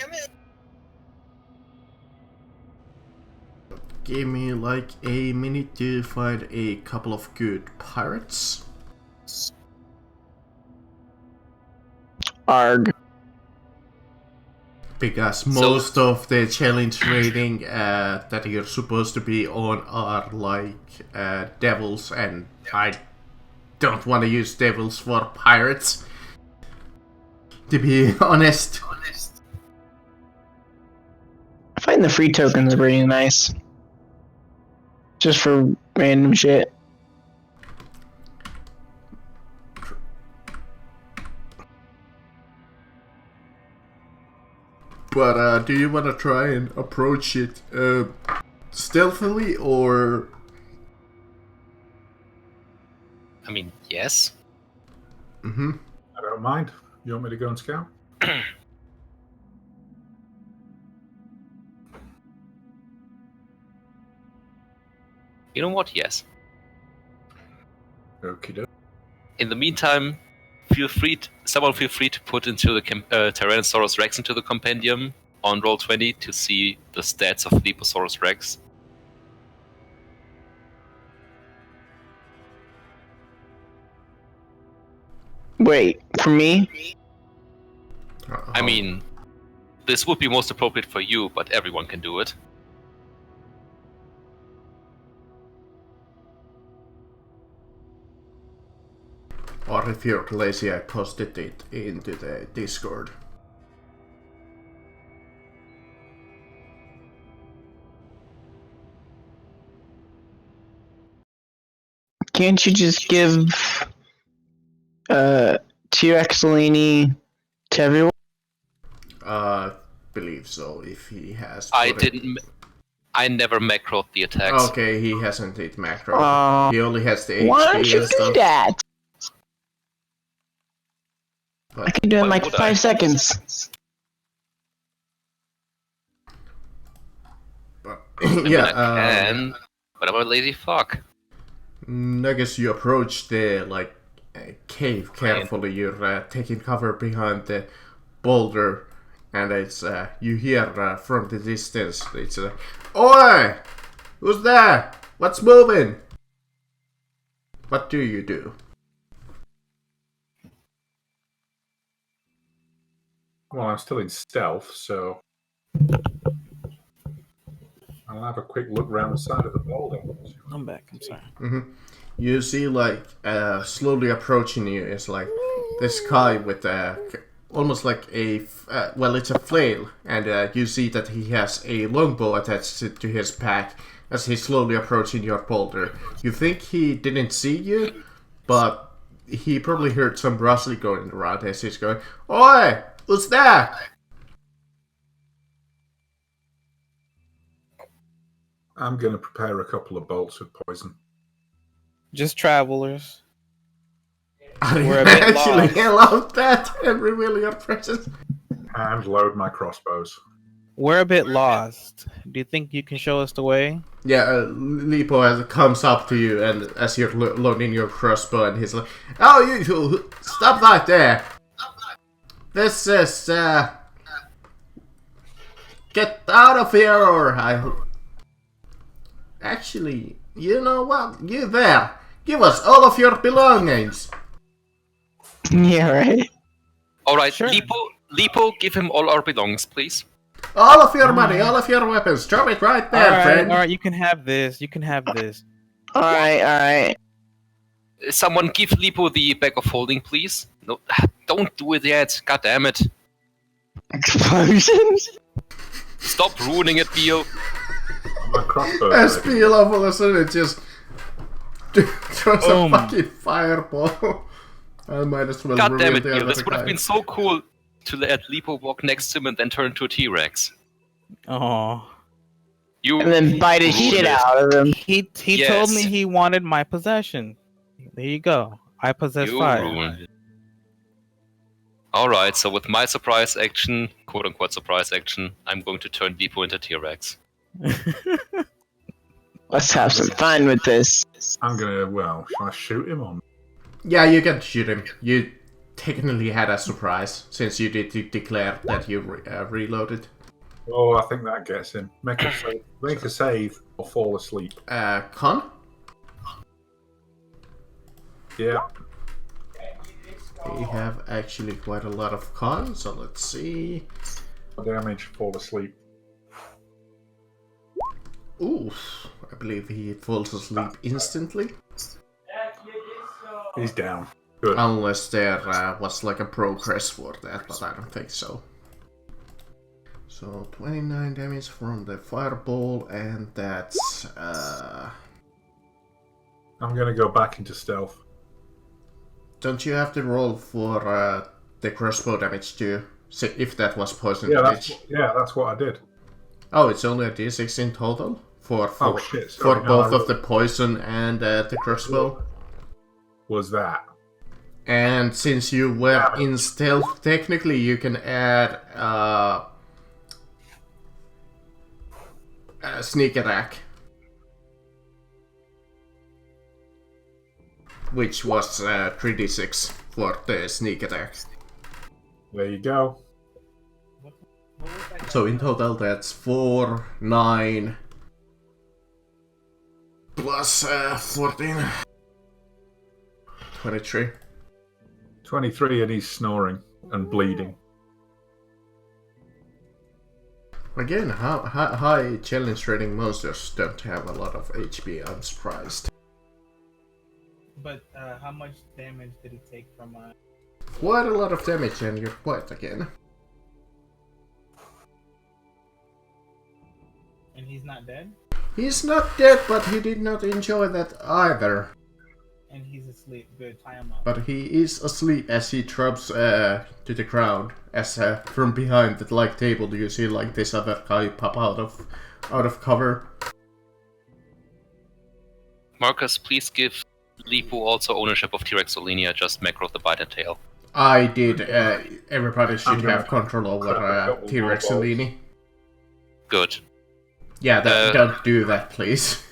Give me like a minute to find a couple of good pirates. Arg. Because most of the challenge rating that you're supposed to be on are like devils, and I don't want to use devils for pirates. To be honest. I find the free tokens are pretty nice. Just for random shit. But do you want to try and approach it stealthily or? I mean, yes. Mm-hmm. I don't mind. You want me to go and scout? You know what? Yes. Okie doke. In the meantime, someone feel free to put into the Tyrannosaurus Rex into the compendium on roll 20 to see the stats of Leposaurus Rex. Wait, for me? I mean, this would be most appropriate for you, but everyone can do it. Or if you're lazy, I posted it into the Discord. Can't you just give T-Rex Salini to everyone? Believe so. If he has. I never macroed the attacks. Okay, he hasn't hit macro. He only has the HP. Why don't you and stuff. do that? But I can do it in Why like would 5 I? seconds. yeah, I can, but I'm a lazy fuck. I guess you approach the cave carefully. You're taking cover behind the boulder, and it's you hear from the distance. It's "Oi! Who's there? What's moving?" What do you do? Well, I'm still in stealth, so I'll have a quick look round the side of the boulder. I'm back. I'm sorry. You see, slowly approaching you is like this guy with almost like it's a flail, and you see that he has a longbow attached to his pack as he's slowly approaching your boulder. You think he didn't see you, but he probably heard some rustling going around as he's going, "Oi! Who's that?" I'm going to prepare a couple of bolts of poison. Just travelers. I We're a bit actually lost. love that and reveal your presence. And load my crossbows. We're a bit lost. Do you think you can show us the way? Yeah, Lipo comes up to you, and as you're loading your crossbow, and he's like, "Oh, you stop right there! This is get out of here, or I actually, you know what? You there? Give us all of your belongings." Yeah, right? Alright, Sure. Lipo, give him all our belongings, please. All of your money, all of your weapons. Drop it right there, friend. All right, you can have this. You can have this. Alright. Someone give Lipo the bag of holding, please. No, don't do it yet. God damn it. Explosions? Stop ruining it, Beal. My crossbow. As Peel all of a sudden just throws a Boom. fucking fireball. I might as well God damn reveal it, the Beal. other This would have guy. been so cool to let Lipo walk next to him and then turn into a T-Rex. Oh, You And then bite his ruined shit it. out of him. he Yes. told me he wanted my possession. There you go. I possess You fire. ruined it. Alright, so with my surprise action, quote-unquote surprise action, I'm going to turn Lipo into T-Rex. Let's have some fun with this. I'm going to, shall I shoot him on? Yeah, you can shoot him. You technically had a surprise, since you did declare that you reloaded. Oh, I think that gets him. Make a save or fall asleep. Con? Yeah. We have actually quite a lot of con, so let's see. Damage, fall asleep. Oof, I believe he falls asleep instantly. He's down. Good. Unless there was like a progress for that, but I don't think so. So 29 damage from the fireball, and that's I'm going to go back into stealth. don't you have to roll for the crossbow damage too? So if that was poison Yeah, damage. that's what I did. Oh, it's only a d6 in total for Oh shit! Sorry, for no, both of the poison and the crossbow. Was that? And since you were in stealth, technically you can add a sneak attack, which was 3d6 for the sneak attack. There you go. What was that? So in total that's 4, 9, plus 14. 23. 23 and he's snoring and bleeding. Again, high challenge rating monsters don't have a lot of HP, I'm surprised. But how much damage did he take from Quite a lot of damage and you're quiet again. and he's not dead? He's not dead, but he did not enjoy that either. And he's asleep. Good, tie him up. But he is asleep as he drops to the ground. As from behind the like table, you see like this other guy pop out of cover. Marcus, please give Lipo also ownership of T-Rex Olinia, just macro the bite and tail. I did. Everybody should gonna have control over T-Rex Elini. Good. Yeah, don't do that, please.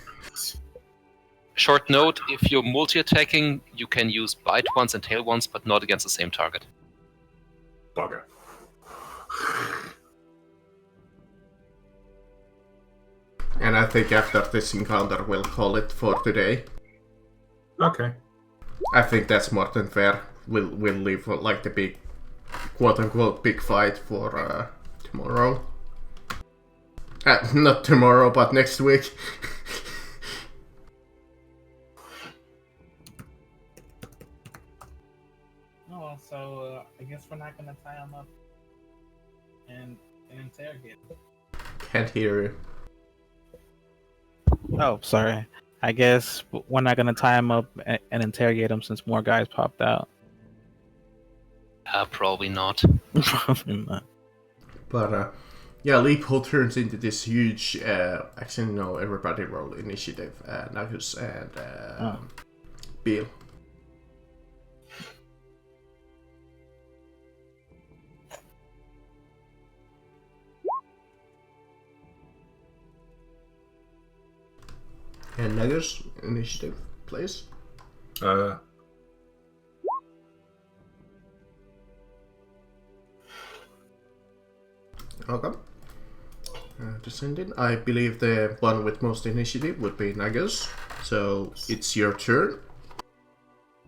Short note, if you're multi-attacking, you can use bite once and tail once, but not against the same target. Bugger. And I think after this encounter, we'll call it for today. Okay. I think that's more than fair. We'll leave like the big, quote-unquote, big fight for tomorrow. Not tomorrow, but next week. Oh, so I guess we're not gonna tie him up and interrogate him. Can't hear you. Oh, sorry. I guess we're not gonna tie him up and interrogate him since more guys popped out. Probably not. Probably not. But yeah, Leaphole turns into this huge. Actually, no. Everybody roll initiative. Nagus and Bill. And Nagus initiative, please. Okay. Descending. I believe the one with most initiative would be Nagus. So it's your turn.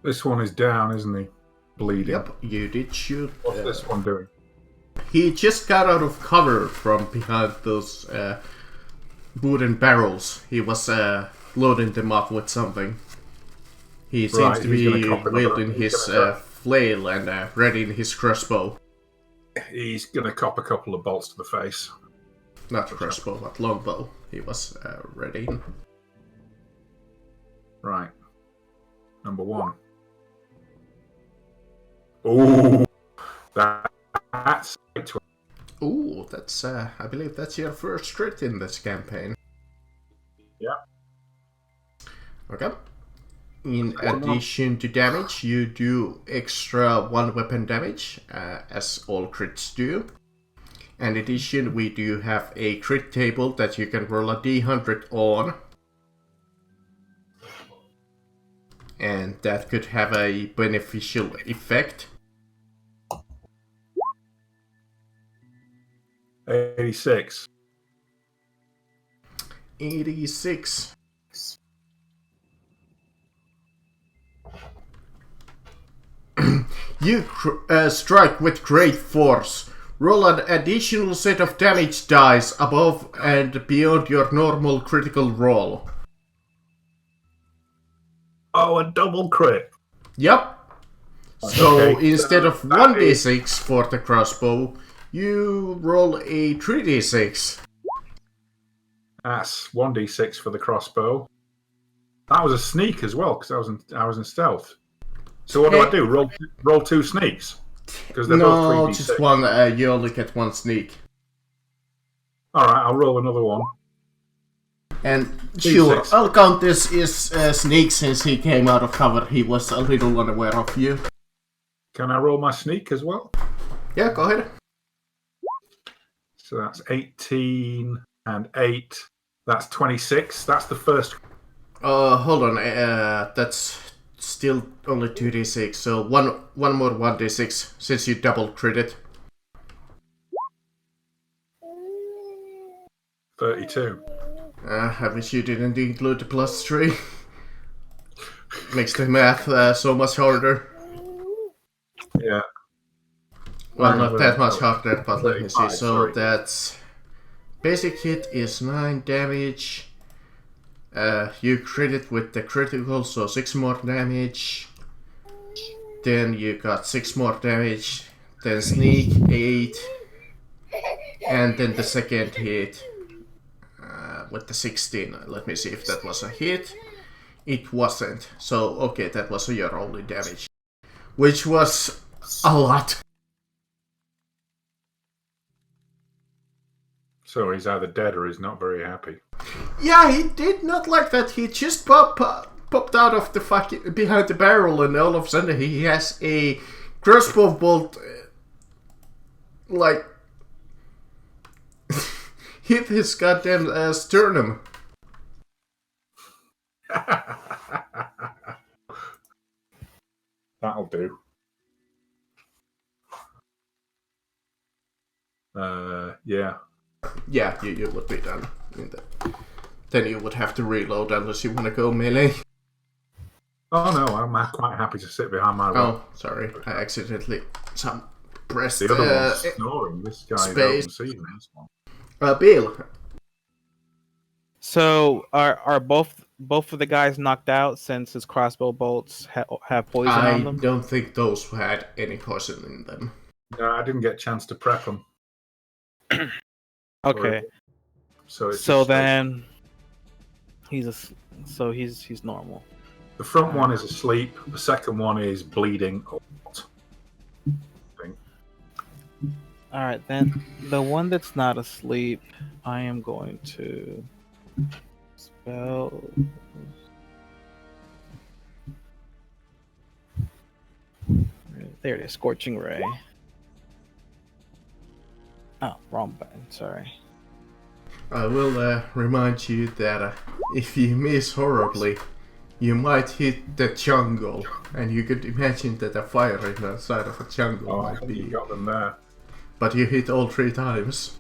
This one is down, isn't he? Bleeding. Yep, you did shoot. What's this one doing? He just got out of cover from behind those wooden barrels. He was loading them up with something. He seems to be wielding his flail and readying his crossbow. He's gonna cop a couple of bolts to the face. Not crossbow, but longbow. He was ready. Right. Number one. Ooh, that's Ooh, that's I believe that's your first crit in this campaign. Yeah. Okay. In addition to damage, you do extra 1 weapon damage, as all crits do. In addition, we do have a crit table that you can roll a d100 on. And that could have a beneficial effect. 86. 86. You strike with great force. Roll an additional set of damage dice above and beyond your normal critical roll. Oh, a double crit. Yep. So Okay, instead so of that 1d6 for the crossbow, you roll a 3d6. That's 1d6 for the crossbow. That was a sneak as well, because I was in stealth. So what do I do? Roll 2 sneaks? Because they're both No, 3d6. just one. You only get one sneak. Alright, I'll roll another one. And D6. sure, I'll count this as sneak since he came out of cover. He was a little unaware of you. Can I roll my sneak as well? Yeah, go ahead. So that's 18 and 8. That's 26. That's the first. Hold on. That's still only 2d6. So one more 1d6 since you double crit it. 32. I wish you didn't include the +3. Makes the math so much harder. Yeah. Well, not that much harder, but let me see. 35, So sorry. that's basic hit is 9 damage. You crit it with the critical, so 6 more damage. Then you got 6 more damage. Then sneak 8, and then the second hit with the 16. Let me see if that was a hit. It wasn't. So okay, that was your only damage, which was a lot. So he's either dead or he's not very happy. Yeah, he did not like that. He just popped out of the fucking behind the barrel, and all of a sudden he has a crossbow bolt, like hit his goddamn sternum. That'll do. Yeah. Yeah, you would be done. Then you would have to reload unless you want to go melee. Oh no, I'm quite happy to sit behind my rock. Oh, sorry, I accidentally pressed The other one's snoring. This guy's space. open season. This one. Bill. So are both of the guys knocked out since his crossbow bolts have poison I on them? don't think those had any poison in them. No, I didn't get a chance to prep them. Okay. So it's So just then he's normal. the front one is asleep. The second one is bleeding. All right, then the one that's not asleep, I am going to spell. There it is, Scorching Ray. Oh, wrong button. Sorry. I will remind you that if you miss horribly, you might hit the jungle, and you could imagine that a fire in the side of a jungle Oh, I might think you be. got them there. But you hit all 3 times.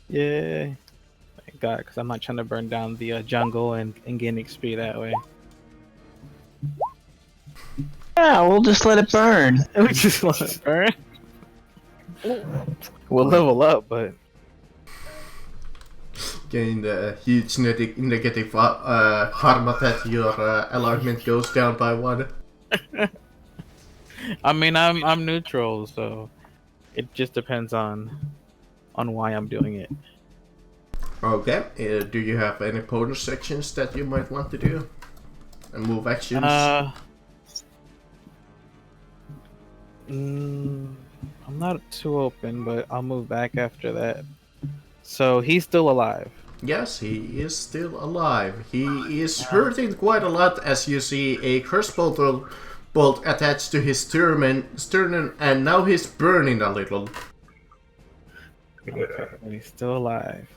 Yay. Thank God, because I'm not trying to burn down the jungle and gain XP that way. Yeah, we'll just let it burn. We just want to burn. We'll level up, but Gain the huge negative karma that your alignment goes down by 1. I mean, I'm neutral, so it just depends on why I'm doing it. Okay. Do you have any bonus sections that you might want to do? And move actions? I'm not too open, but I'll move back after that. So he's still alive. Yes, he is still alive. He is hurting quite a lot as you see a crossbow bolt attached to his sternum, and now he's burning a little. Okay, and he's still alive.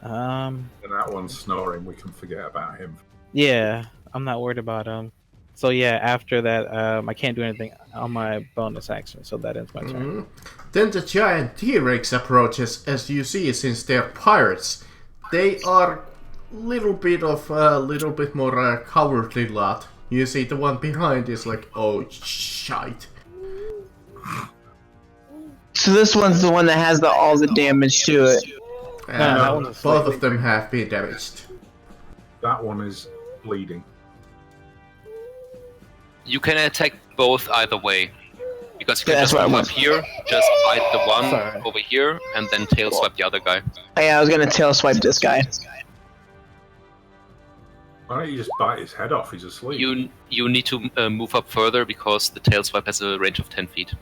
And that one's snoring. We can forget about him. Yeah, I'm not worried about him. So yeah, after that, I can't do anything on my bonus action, so that ends my turn. Then the giant T-Rex approaches, as you see, since they're pirates. They are a little bit more cowardly lot. You see the one behind is like, oh shite. So this one's the one that has all the damage to it. that one's Both of them have been damaged. That one is bleeding. You can attack both either way. Because you can That's just what I move want. up here, just bite the one Sorry. over here, and then tail swipe the other guy. Yeah, I was gonna tail swipe this guy. Why don't you just bite his head off? He's asleep. You need to move up further because the tail swipe has a range of 10 feet.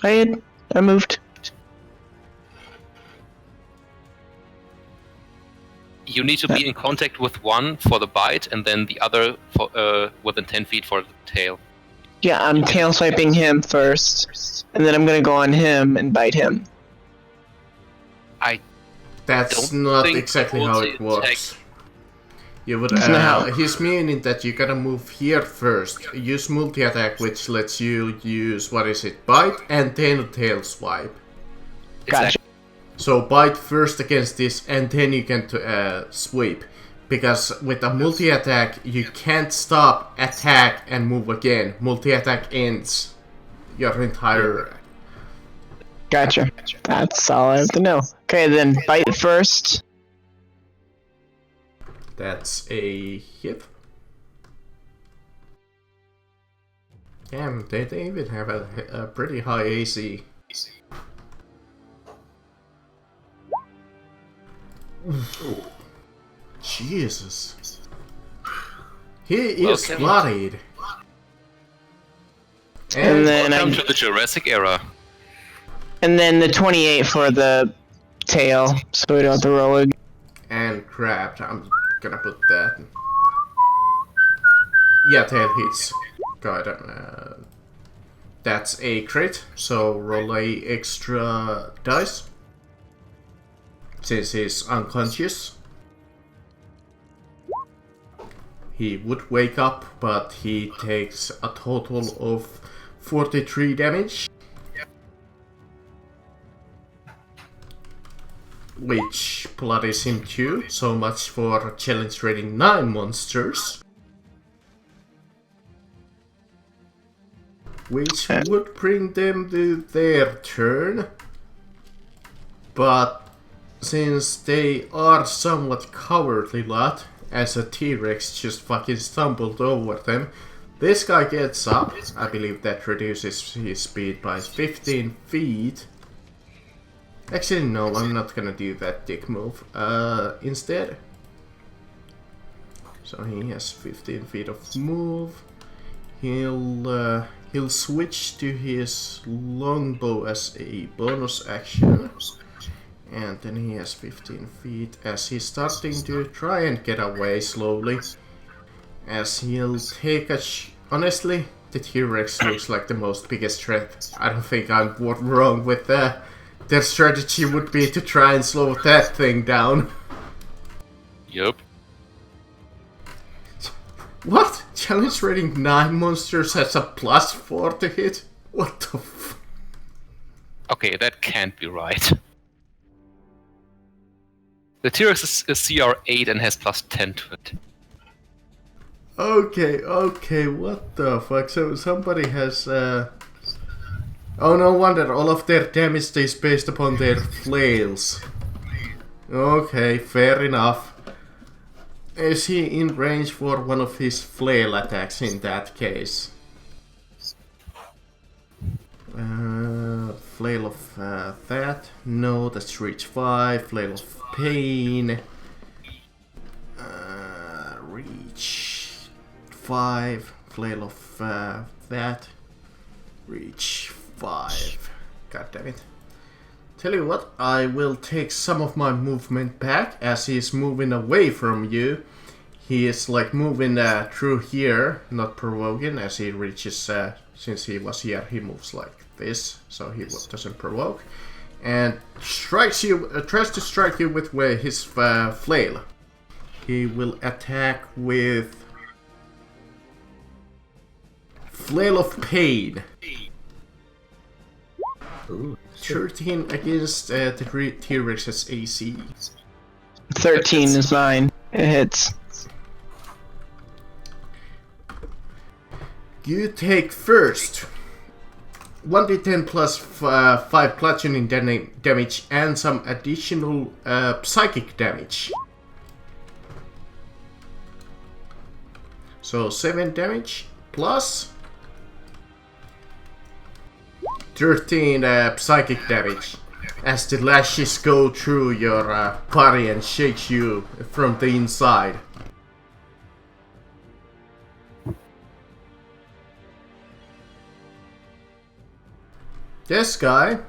I moved. You need to be in contact with one for the bite, and then the other for, within 10 feet for the tail. Yeah, I'm tail swiping him first, and then I'm gonna go on him and bite him. That's Don't not think exactly how it multi-attack- works. You would. It's not how- He's meaning that you gotta move here first. Use multi-attack, which lets you use bite and then tail swipe. Gotcha. So bite first against this, and then you can sweep. Because with a multi-attack, you can't stop, attack, and move again. Multi-attack ends your entire... Gotcha. That's all I have to know. Okay, then bite first. That's a hit. Damn, they even have a pretty high AC. Jesus. He is Welcome. bloodied. And then Welcome to the Jurassic era. And then the 28 for the tail, so we don't have to roll it. And grabbed. I'm gonna put that. Yeah, tail hits. Got it. That's a crit, so roll a extra dice. Since he's unconscious. He would wake up, but he takes a total of 43 damage. Which bloodies him too, so much for challenge rating 9 monsters. Which would bring them to their turn. But since they are somewhat cowardly lot, as a T-Rex just fucking stumbled over them, this guy gets up. I believe that reduces his speed by 15 feet. Actually, no, I'm not gonna do that dick move. Instead. So he has 15 feet of move. He'll switch to his longbow as a bonus action. And then he has 15 feet as he's starting to try and get away slowly. As he'll take a honestly, the T-Rex looks like the most biggest threat. I don't think I'm wrong with that. Their strategy would be to try and slow that thing down. Yup. What? Challenge rating 9 monsters has a +4 to hit? What the f... Okay, that can't be right. The T-Rex is a CR 8 and has +10 to it. Okay, what the fuck? So somebody has, Oh, no wonder all of their damage is based upon their flails. Okay, fair enough. Is he in range for one of his flail attacks in that case? Flail of that. No, that's reach 5. Flail of pain. Reach 5. Flail of that. Reach 5. God damn it. Tell you what, I will take some of my movement back as he's moving away from you. He is like moving through here, not provoking, as he reaches, since he was here, he moves like this, so he doesn't provoke. And strikes you, tries to strike you with his flail. He will attack with Flail of Pain. Ooh. 13 against the T-Rex's AC. 13 is mine. It hits. You take first 1d10 plus 5 bludgeoning damage and some additional psychic damage. So 7 damage plus 13 psychic damage as the lashes go through your body and shake you from the inside. This guy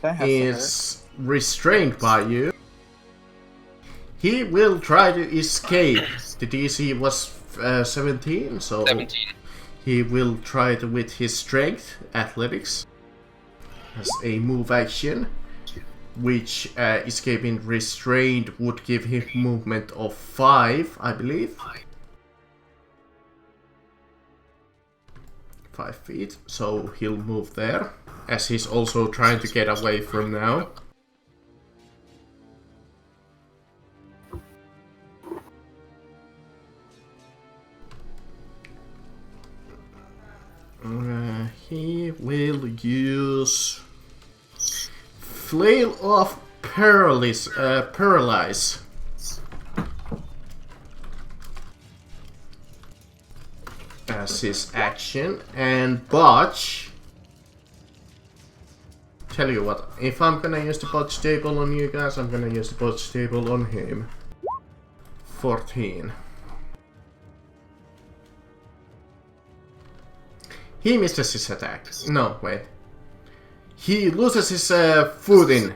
That has is restrained by you. He will try to escape. The DC was 17, so 17. he will try to with his strength, athletics, as a move action, which escaping restrained would give him movement of 5, I believe. 5 feet, so he'll move there, as he's also trying to get away from now. He will use Flail of Paralyze as his action, and Botch. Tell you what, if I'm gonna use the Botch table on you guys, I'm gonna use the Botch table on him. 14. He misses his attack. No, wait. He loses his footing,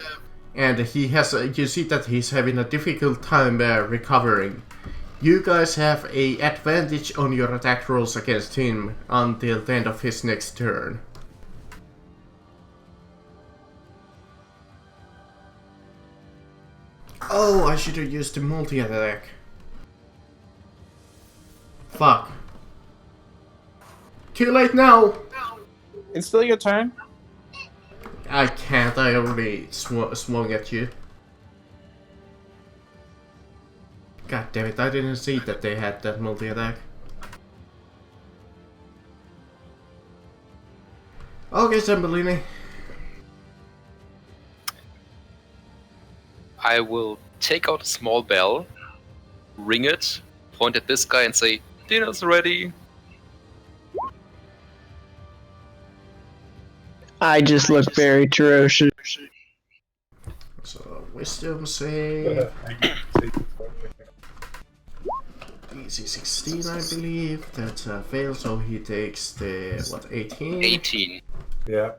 and he has. You see that he's having a difficult time recovering. You guys have a advantage on your attack rolls against him until the end of his next turn. Oh, I should have used the multi-attack. Fuck. Too late now! It's still your turn. I can't, I already swung at you. God damn it, I didn't see that they had that multi-attack. Okay, Zambolini. I will take out a small bell, ring it, point at this guy and say, "Dinner's ready." I just look very ferocious. So, wisdom save. DC 16, I believe. That's a fail, so he takes the, what, 18? 18. Yeah.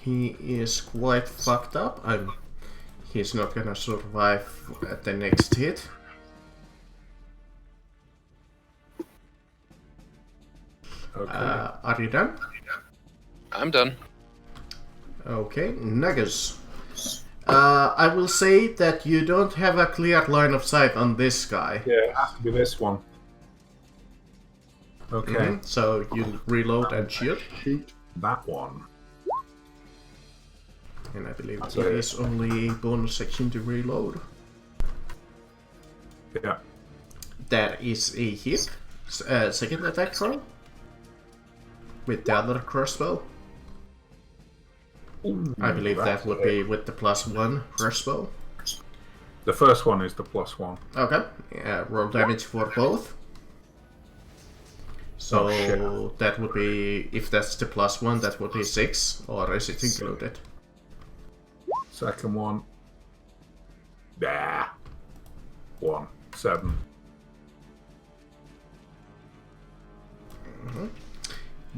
He is quite fucked up. He's not gonna survive at the next hit. Okay. Are you done? I'm done. Okay, Nuggets. I will say that you don't have a clear line of sight on this guy. Yeah, it has to be this one. Okay. So you reload and shoot. Shoot that one. And I believe That's it it. is only a bonus section to reload. Yeah. That is a hit. Second attack roll. With the other crossbow. I believe that would be with the +1 crossbow. The first one is the +1. Okay. Roll damage for both. So Oh, shit. that would be, if that's the +1, that would be 6, or is it included? Second one. 1. 7.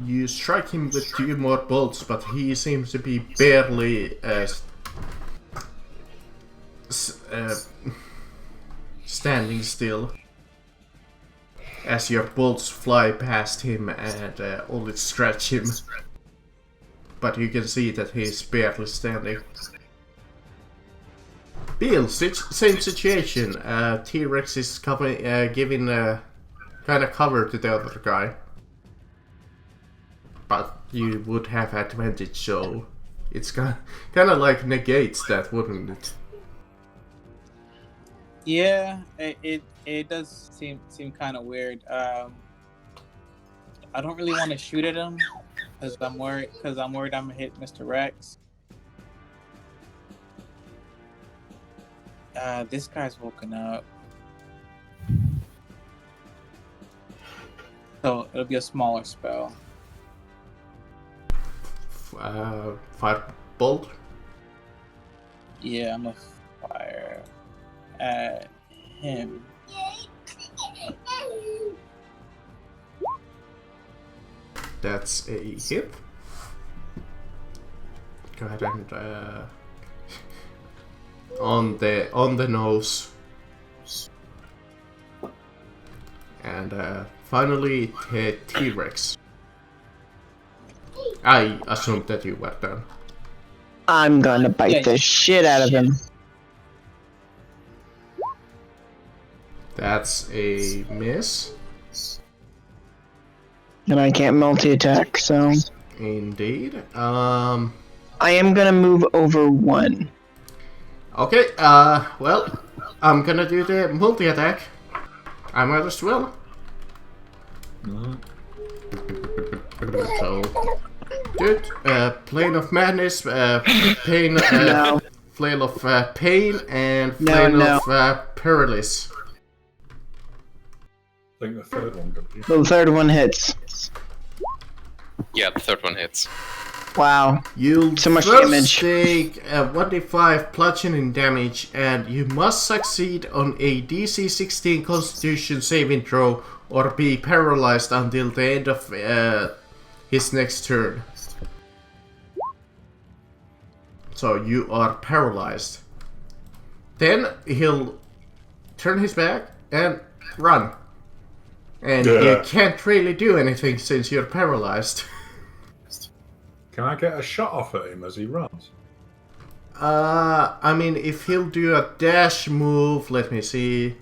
You strike him with 2 more bolts, but he seems to be barely standing still as your bolts fly past him and only scratch him. But you can see that he's barely standing. Bill, same situation. T-Rex is giving kind of cover to the other guy. But you would have advantage, so it's kind of like negates that, wouldn't it? Yeah, it does seem kind of weird. I don't really want to shoot at him because I'm worried I'm gonna hit Mr. Rex. This guy's woken up, so it'll be a smaller spell. Fire bolt. Yeah, I'm gonna fire at him. That's a hit. Go ahead and on the nose. And finally, T-Rex. I assumed that you were done. I'm gonna bite the shit out of him. That's a miss. And I can't multi-attack, so... Indeed. I am gonna move over 1. Okay, well, I'm gonna do the multi-attack. I might as well. So, dude, Plane of Madness, Pain, No. Flail of Pain, and No, Flail no. of Perilous. I think the third one could be. The third one hits. Yeah, the third one hits. Wow. You'll So much first damage. take 1d5 bludgeoning damage, and you must succeed on a DC 16 Constitution saving throw or be paralyzed until the end of his next turn. So you are paralyzed. Then he'll turn his back and run. And you can't really do anything since you're paralyzed. Can I get a shot off at him as he runs? I mean, if he'll do a dash move, let me see.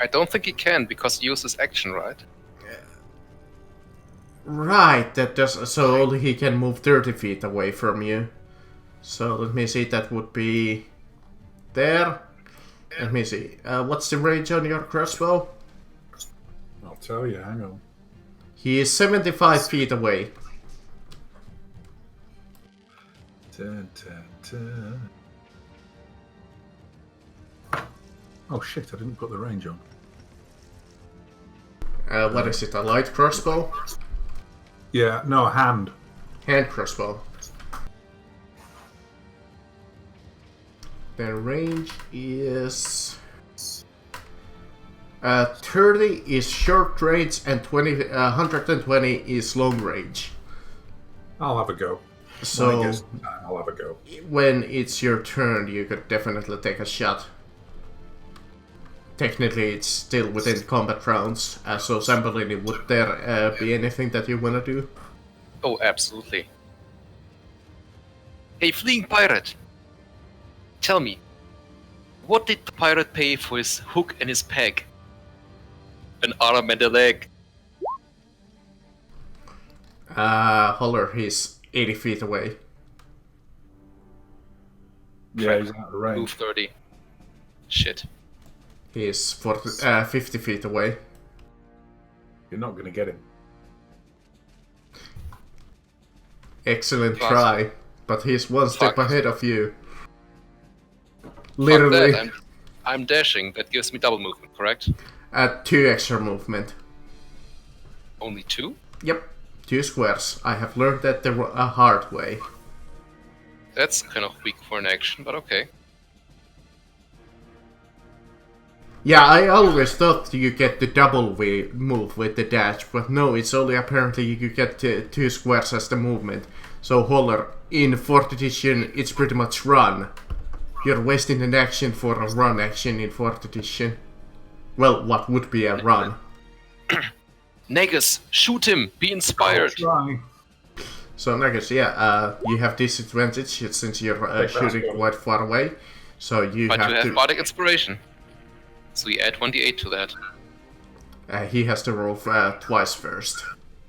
I don't think he can because he uses action, right? Right, that does. So only he can move 30 feet away from you. So let me see, that would be there. Let me see. What's the range on your crossbow? I'll tell you, hang on. He is 75 feet away. Oh shit, I didn't put the range on. What is it, a light crossbow? Yeah, no, hand. Hand crossbow. The range is 30 is short range and 120 is long range. I'll have a go. So When it gets time, I'll have a go. when it's your turn, you could definitely take a shot. Technically, it's still within combat rounds. So Zambolini, would there be anything that you wanna do? Oh, absolutely. Hey, fleeing pirate! Tell me, what did the pirate pay for his hook and his peg? An arm and a leg. Holler, he's 80 feet away. Yeah, he's out of Move range. 30. Shit. He's 50 feet away. You're not going to get him. Excellent Fuck. try, but he's one step Fuck. ahead of you. Fuck Literally, that, I'm dashing. That gives me double movement, correct? 2 extra movement. Only 2? Yep, 2 squares. I have learned that the hard way. That's kind of weak for an action, but okay. Yeah, I always thought you get the double move with the dash, but no, it's only apparently you get 2 squares as the movement. So Holler, in 4th edition, it's pretty much run. You're wasting an action for a run action in 4th edition. Well, what would be a run? Negus, shoot him! Be inspired! Try. So Nagus, yeah, you have disadvantage since you're shooting quite far away. So you But have you have to. bardic inspiration. So you add 1d8 to that. He has to roll twice first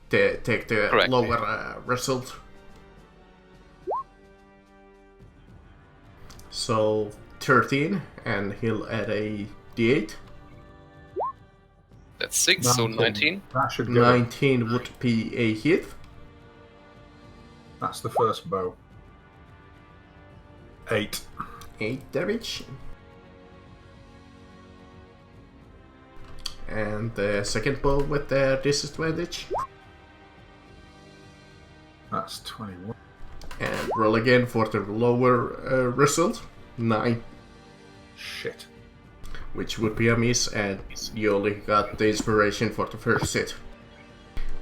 to take the Correct. lower result. So 13, and he'll add a d8. That's 6, so 19. That should get him. 19 would be a hit. That's the first bow. 8. 8 damage. And the second bow with the disadvantage. That's 21. And roll again for the lower result. 9. Shit. Which would be a miss, and you only got the inspiration for the first hit.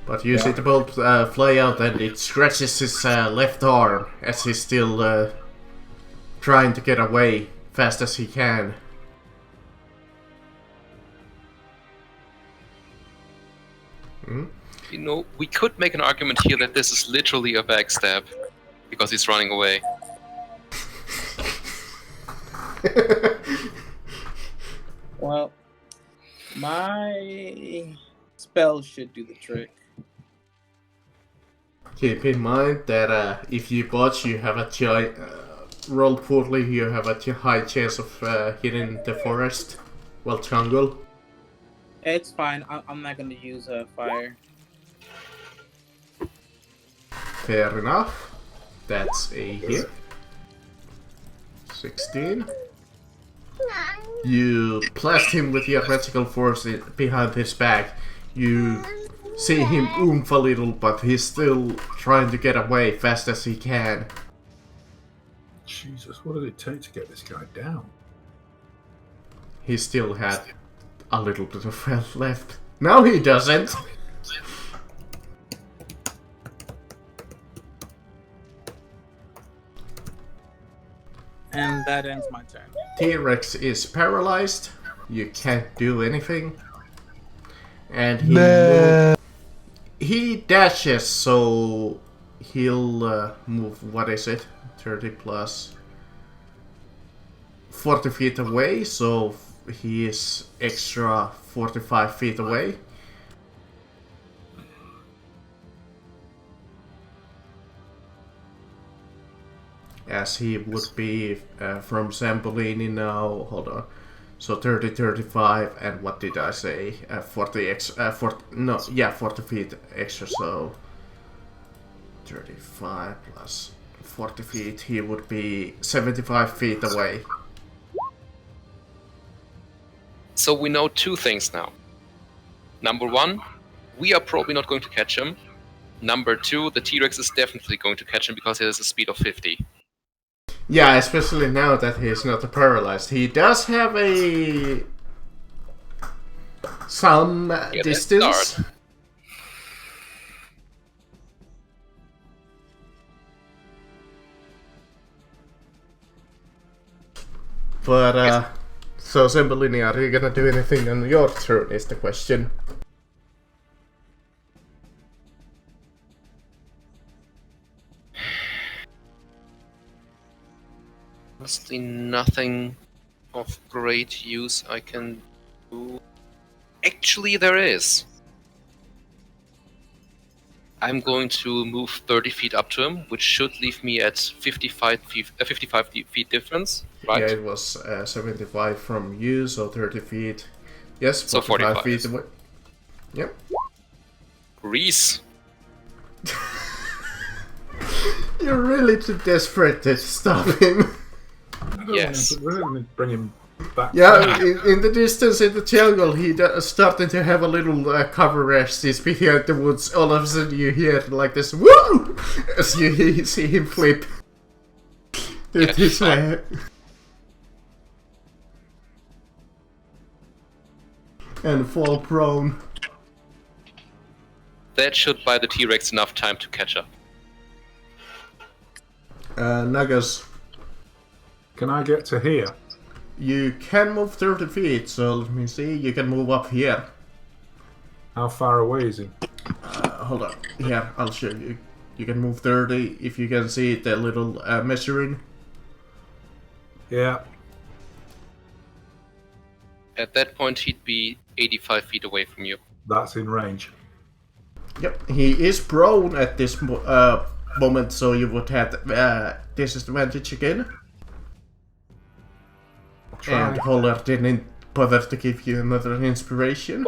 But you see the bolt fly out and it scratches his left arm as he's still trying to get away fast as he can. You know, we could make an argument here that this is literally a backstab because he's running away. Well, my spell should do the trick. Keep in mind that if you botch, you have a roll poorly, you have a high chance of hitting the forest, well, jungle. It's fine. I'm not going to use fire. Fair enough. That's a hit. 16. You blast him with your magical force behind his back. You see him oomph a little, but he's still trying to get away fast as he can. Jesus, what did it take to get this guy down? He still had a little bit of health left. Now he doesn't! And that ends my turn. T-Rex is paralyzed. You can't do anything. And he dashes, so he'll move, what is it? 30 plus 40 feet away, so he is extra 45 feet away. As he would be from Zambolini now, hold on. So 30, 35, and what did I say? 40 feet extra, so 35 plus 40 feet, he would be 75 feet away. So we know two things now. Number one, we are probably not going to catch him. Number two, the T-Rex is definitely going to catch him because he has a speed of 50. Yeah, especially now that he's not paralyzed. He does have some distance. But, so Zambolini, are you gonna do anything on your turn is the question. Honestly, nothing of great use I can do. Actually, there is. I'm going to move 30 feet up to him, which should leave me at 55 feet difference, right? Yeah, it was 75 from you, so 30 feet. Yes, So 45 feet away. Yep. Reese. You're really too desperate to stop him. Yes. We're going to bring him back. Yeah, in the distance in the jungle, he starting to have a little cover rest. He's behind the woods. All of a sudden, you hear like this "woo" as you see him flip. It is and fall prone. That should buy the T-Rex enough time to catch up. Nagas, Can I get to here? you can move 30 feet, so let me see. You can move up here. How far away is he? Hold on. Here, I'll show you. You can move 30 if you can see the little measuring. Yeah. At that point, he'd be 85 feet away from you. That's in range. Yep, he is prone at this moment, so you would have disadvantage again. And Holler didn't bother to give you another inspiration.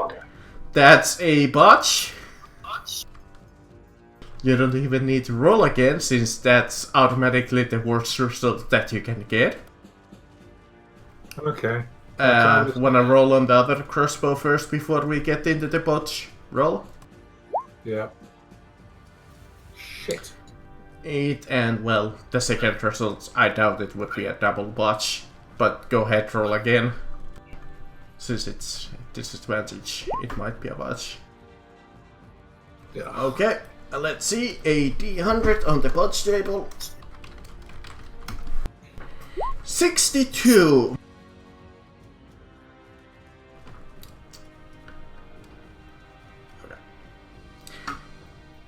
That's a botch. You don't even need to roll again, since that's automatically the worst result that you can get. Okay. Wanna roll on the other crossbow first before we get into the botch roll? Yeah. Shit. 8, and well, the second result, I doubt it would be a double botch. But go ahead, roll again. Since it's disadvantage, it might be a botch. Yeah. Okay, let's see. A D100 on the bodge table. 62.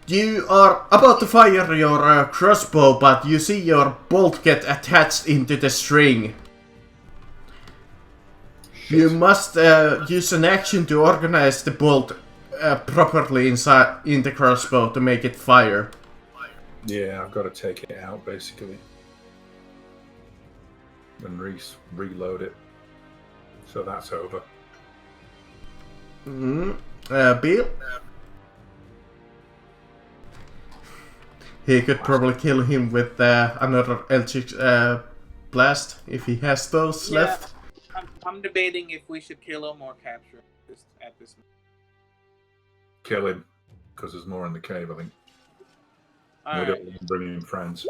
You are about to fire your crossbow, but you see your bolt get attached into the string. You must use an action to organize the bolt properly in the crossbow to make it fire. Yeah, I've got to take it out basically. And reload it. So that's over. Bill? He could probably kill him with another Eldritch blast if he has those left. I'm debating if we should kill him or capture him at this moment. Kill him, because there's more in the cave, I think. All Don't right. want to bring in friends.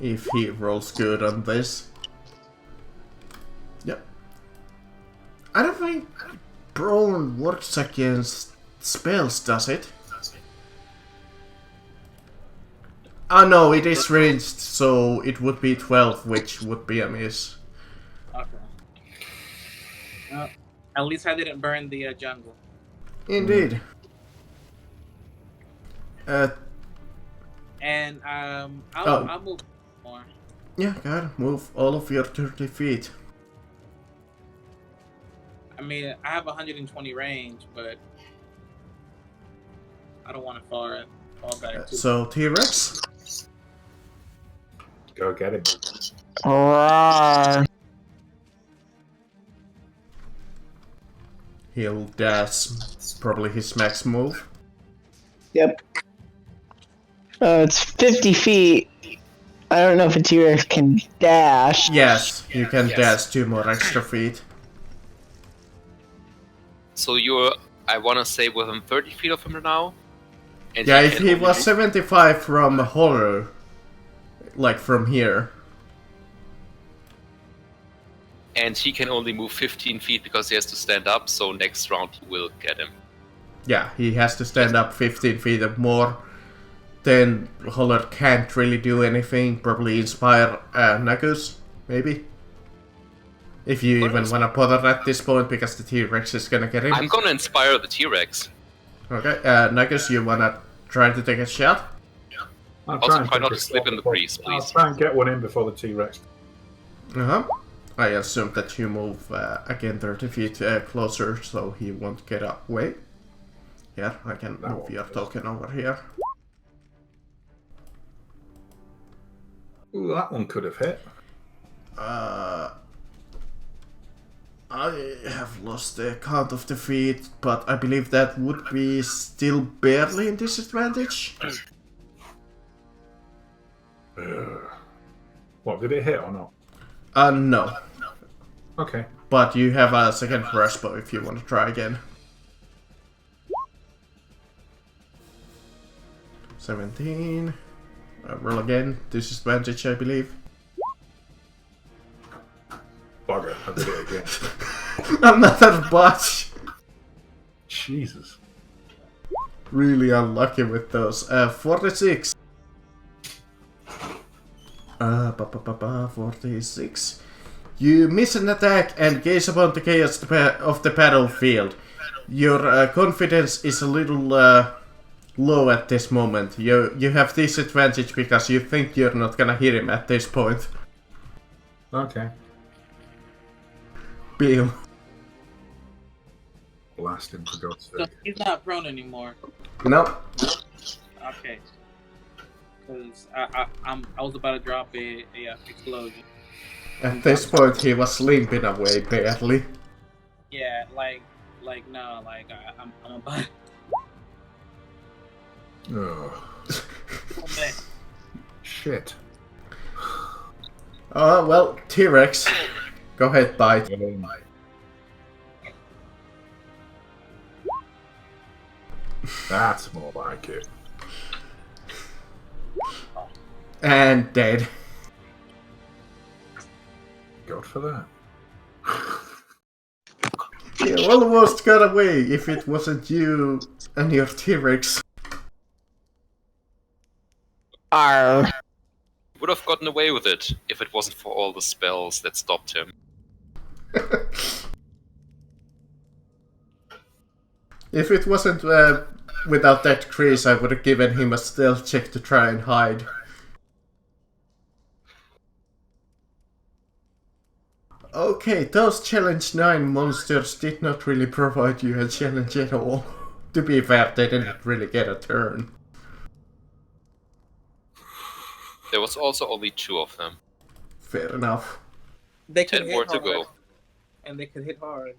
If he rolls good on this. Yep. I don't think Prone works against spells, does it? Oh no, it is ranged, so it would be 12, which would be a miss. Okay. At least I didn't burn the jungle. Indeed. And I'll move more. Yeah, gotta move all of your 30 feet. I mean, I have 120 range, but I don't want to fall back too. So, T-Rex? Go get him. Roar. He'll dash. Probably his max move. Yep. It's 50 feet. I don't know if a T-Rex can dash. Yes, you can Yes. dash 2 more extra feet. So you're, I want to say, within 30 feet of him now. And Yeah, he if can he only was move- 75 from horror, like from here. And he can only move 15 feet because he has to stand up. So next round he will get him. Yeah, he has to stand up 15 feet or more. Then Holler can't really do anything. Probably inspire Nagus, maybe. If you What even is- want to bother at this point, because the T-Rex is gonna get him. I'm gonna inspire the T-Rex. Okay, Nagus, you wanna try to take a shot? I'll Also, and try not take to a slip shot in the before- breeze, please. I'll try and get one in before the T-Rex. Uh-huh. I assume that you move again 30 feet closer, so he won't get away. Here, I can That move one your is. token over here. Ooh, that one could have hit. I have lost the count of the feet, but I believe that would be still barely in disadvantage. What, did it hit or not? No. Okay. But you have a second crossbow if you want to try again. 17. Roll again. Disadvantage, I believe. Bugger, I did it again. Another botch. Jesus. Really unlucky with those. 46. 46. You miss an attack and gaze upon the chaos of the battlefield. Your confidence is a little low at this moment. You have disadvantage because you think you're not gonna hit him at this point. Okay. Bill. Blast him for God's So sake. he's not prone anymore. No. Okay. Because I was about to drop a explosion. At this point he was limping away barely. Yeah, like no, like I'm about. Ugh. Oh, man. Shit. Well, T-Rex. Go ahead, bite. That's more like it. And dead. God for that. You almost got away if it wasn't you and your T-Rex. Would have gotten away with it if it wasn't for all the spells that stopped him. If it wasn't without that crease, I would have given him a stealth check to try and hide. Okay, those challenge 9 monsters did not really provide you a challenge at all. To be fair, they didn't really get a turn. There was also only 2 of them. Fair enough. They could 10 hit more to hard, go. and they could hit hard.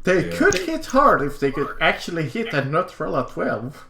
They could hit hard if they could actually hit and not roll a 12.